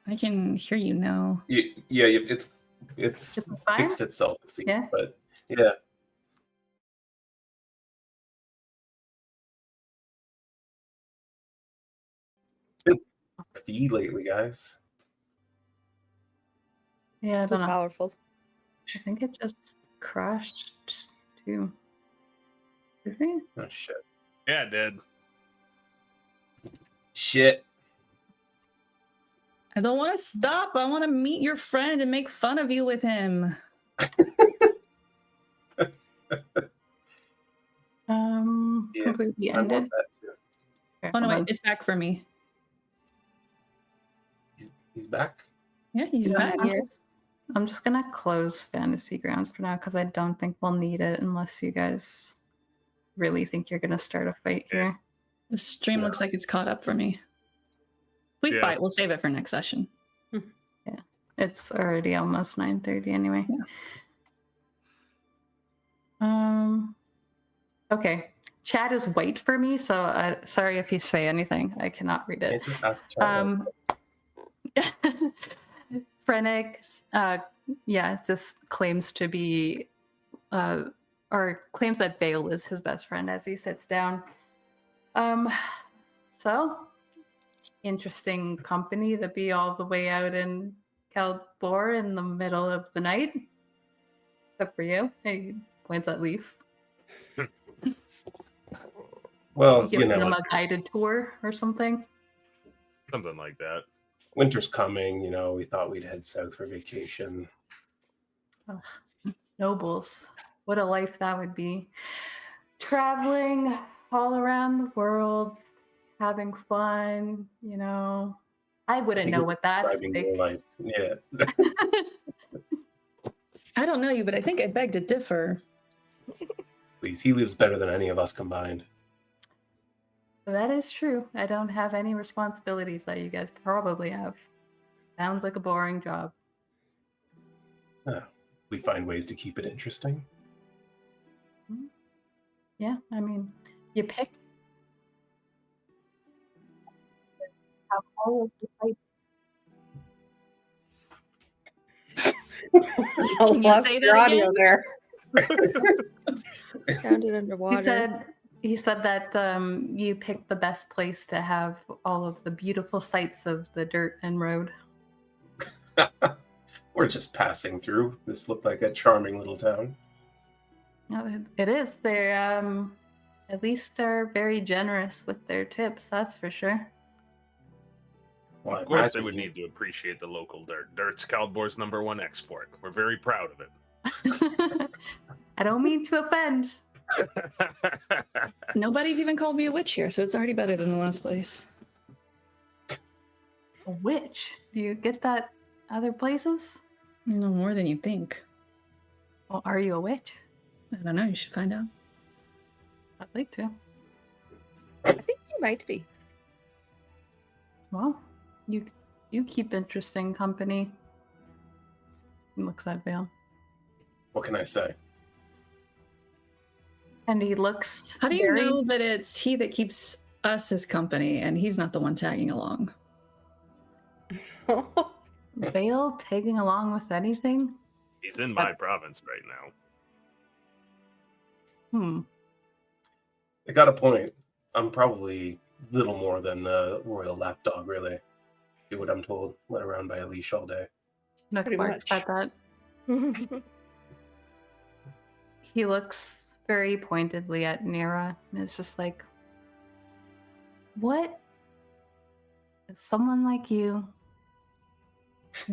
I can hear you now. Yeah, it's Just fine? fixed itself, it seems, Yeah. but yeah. Feed lately, guys. Yeah, I Too don't know. powerful. I think it just crashed too. Did we? Oh shit. Yeah, it did. Shit. I don't want to stop. I want to meet your friend and make fun of you with him. Yeah, Completely I want ended. that too. Okay, Oh no, hold wait, on. it's back for me. He's back. Yeah, he's Yeah, back. I'm just gonna close Fantasy Grounds for now because I don't think we'll need it unless you guys really think you're gonna start a fight here. The stream looks like it's caught up for me. We Yeah. fight. We'll save it for next session. It's already almost 9:30 anyway. Yeah. Okay. Chat is white for me, so sorry if you say anything. I cannot read it. Can't just ask chat. Frennick, just claims to be, or claims that Vale is his best friend as he sits down. So interesting company to be all the way out in Kaldbor in the middle of the night. Except for you. He points at Leif. Well, Give them a guided tour or something. Something like that. Winter's coming, we thought we'd head south for vacation. Oh, nobles. What a life that would be. Traveling all around the world, having fun, I wouldn't know what that's like. Your life. Yeah. I don't know you, but I think I beg to differ. Please, he lives better than any of us combined. That is true. I don't have any responsibilities that you guys probably have. Sounds like a boring job. We find ways to keep it interesting. Yeah, I mean, you pick. Have all of the sites. I lost your audio there. Sounded underwater. He said that you picked the best place to have all of the beautiful sights of the dirt and road. We're just passing through. This looked like a charming little town. No, it is. They're at least are very generous with their tips, that's for sure. Well, of course, they would need to appreciate the local dirt. Dirt's Kaldbor's #1 export. We're very proud of it. I don't mean to offend. Nobody's even called me a witch here, so it's already better than the last place. A witch? Do you get that other places? No more than you think. Well, are you a witch? I don't know. You should find out. I'd like to. I think you might be. Well, you keep interesting company. He looks at Vale. What can I say? And he looks. How do you know that it's he that keeps us as company and he's not the one tagging along? Vale tagging along with anything? He's in my province right now. I got a point. I'm probably little more than a royal lapdog, really. Do what I'm told. Led around by a leash all day. No, Pretty Mark much. said that. He looks very pointedly at Nyra, and it's just like, what is someone like you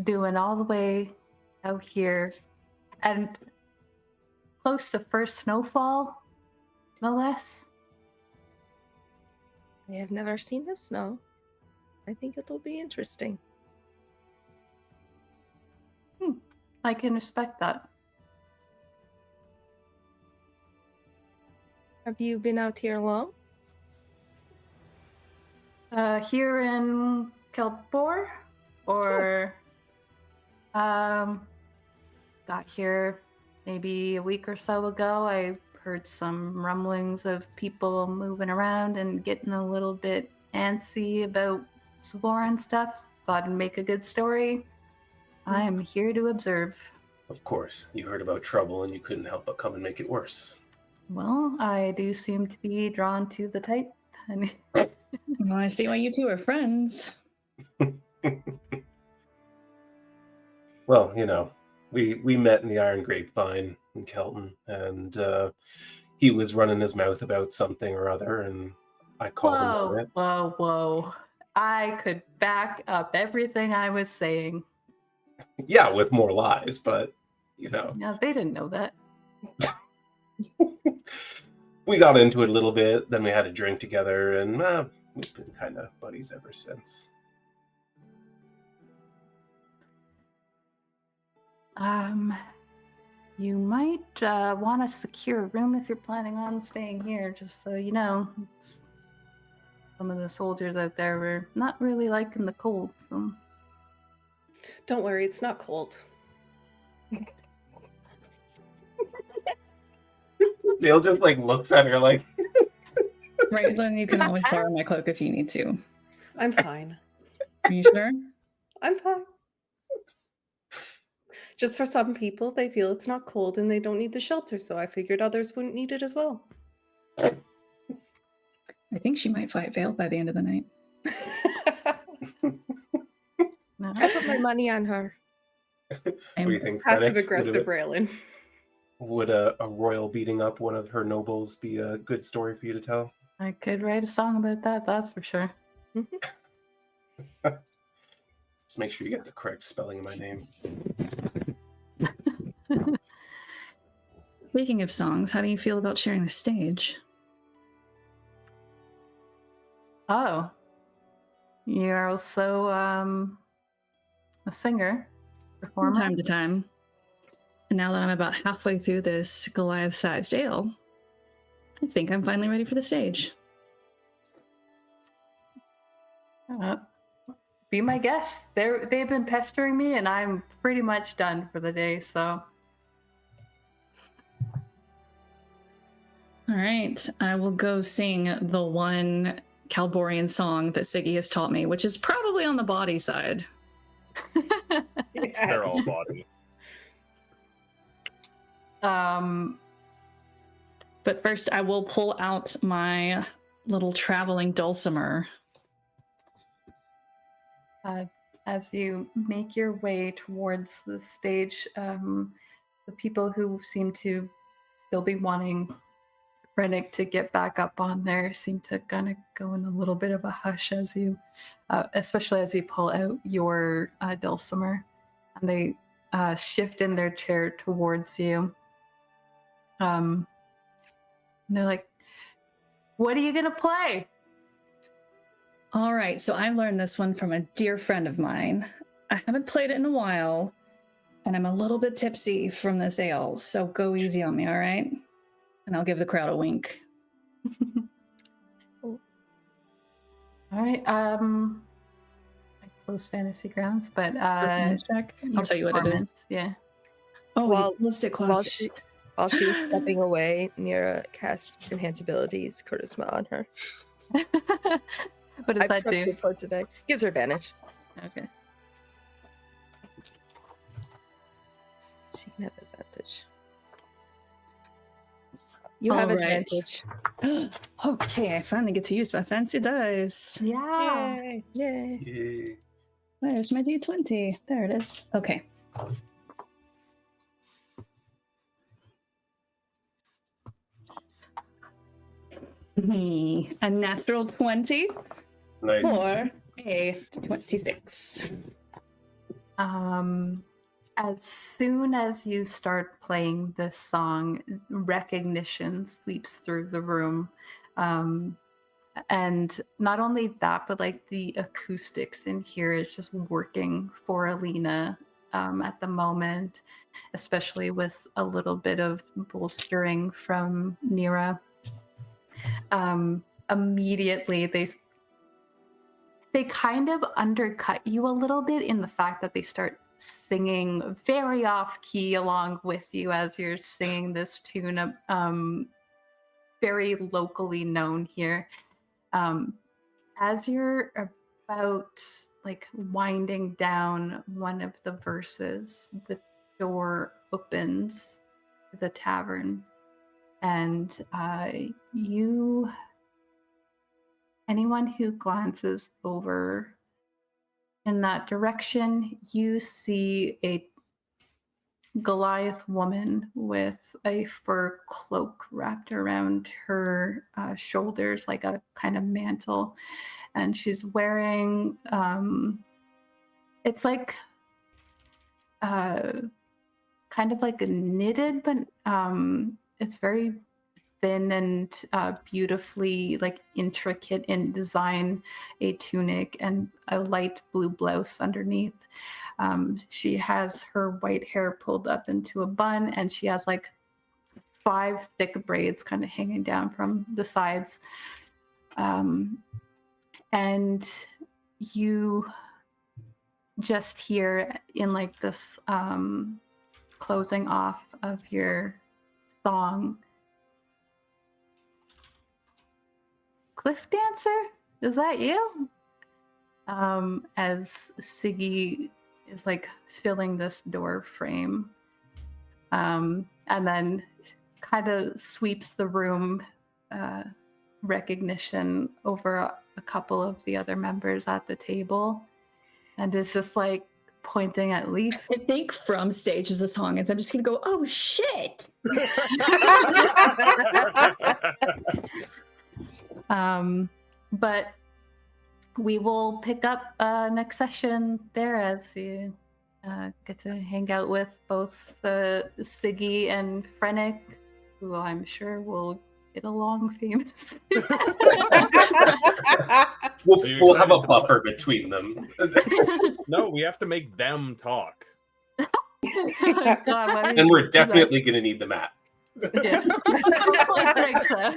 doing all the way out here and close to first snowfall, no less? I have never seen the snow. I think it'll be interesting. I can respect that. Have you been out here long? Here in Kaldbor, or got here maybe a week or so ago. I heard some rumblings of people moving around and getting a little bit antsy about Savorin stuff. Thought it'd make a good story. I am here to observe. Of course, you heard about trouble and you couldn't help but come and make it worse. Well, I do seem to be drawn to the type. Well, I see why you two are friends. Well, we met in the Iron Grapevine in Kelton, and he was running his mouth about something or other, and I called him on it. Whoa. I could back up everything I was saying. Yeah, with more lies, but, No, they didn't know that. We got into it a little bit, then we had a drink together, and we've been kind of buddies ever since. You might want to secure a room if you're planning on staying here, just so you know. Some of the soldiers out there were not really liking the cold, so... Don't worry, it's not cold. Dale just looks at her like Right, then you can always borrow my cloak if you need to. I'm fine. Are you sure? I'm fine. Just for some people, they feel it's not cold and they don't need the shelter, so I figured others wouldn't need it as well. I think she might fight Vael by the end of the night. No. I put my money on her. What do you think, Passive Fennec? aggressive Raelynn. Would a royal beating up one of her nobles be a good story for you to tell? I could write a song about that, that's for sure. Just make sure you get the correct spelling of my name. Speaking of songs, how do you feel about sharing the stage? Oh. You're also a singer, From performer? time to time. And now that I'm about halfway through this Goliath-sized ale, I think I'm finally ready for the stage. Be my guest. They've been pestering me, and I'm pretty much done for the day, so... All right, I will go sing the one Kaldborian song that Siggy has taught me, which is probably on the body side. They're all body. But first, I will pull out my little traveling dulcimer. As you make your way towards the stage, the people who seem to still be wanting Rennick to get back up on there seem to kind of go in a little bit of a hush as you, especially as you pull out your dulcimer, and they shift in their chair towards you. And they're like, "What are you gonna play?" All right, so I learned this one from a dear friend of mine. I haven't played it in a while, and I'm a little bit tipsy from this ale, so go easy on me, all right? And I'll give the crowd a wink. All right. I close Fantasy Grounds, but Performance check? I'll your tell you what it is. performance, yeah. Oh, While- you closed it close. While she was stepping away, Nyra cast Enhance Abilities, Charisma on her. What does that prepped do? it for today. Gives her advantage. Okay. She can have advantage. You have All right. advantage. Okay, I finally get to use my fancy dice. Yeah. Yay. Yay. Yay. Where's my D20? There it is. Okay. A natural 20 Nice. or a 26. As soon as you start playing this song, recognition sweeps through the room. And not only that, but like the acoustics in here is just working for Alina at the moment, especially with a little bit of bolstering from Nyra. Immediately they kind of undercut you a little bit in the fact that they start singing very off key along with you as you're singing this tune, very locally known here. As you're about like winding down one of the verses, the door opens to the tavern, and anyone who glances over in that direction, you see a Goliath woman with a fur cloak wrapped around her shoulders like a kind of mantle, and she's wearing it's like kind of like a knitted, but it's very thin and beautifully like intricate in design, a tunic and a light blue blouse underneath. She has her white hair pulled up into a bun, and she has like 5 thick braids kind of hanging down from the sides. And you just hear in like this closing off of your song, Cliff Dancer? Is that you? As Siggy is like filling this door frame. And then kind of sweeps the room, recognition over a couple of the other members at the table, and is just like pointing at Leif. I think From Stage is a song, and I'm just gonna go, oh shit! But we will pick up next session there as you get to hang out with both Siggy and Frennick, who I'm sure will get along famously. We'll have a buffer between them. No, we have to make them talk. God, And we're definitely going to need the map. Yeah. I think so.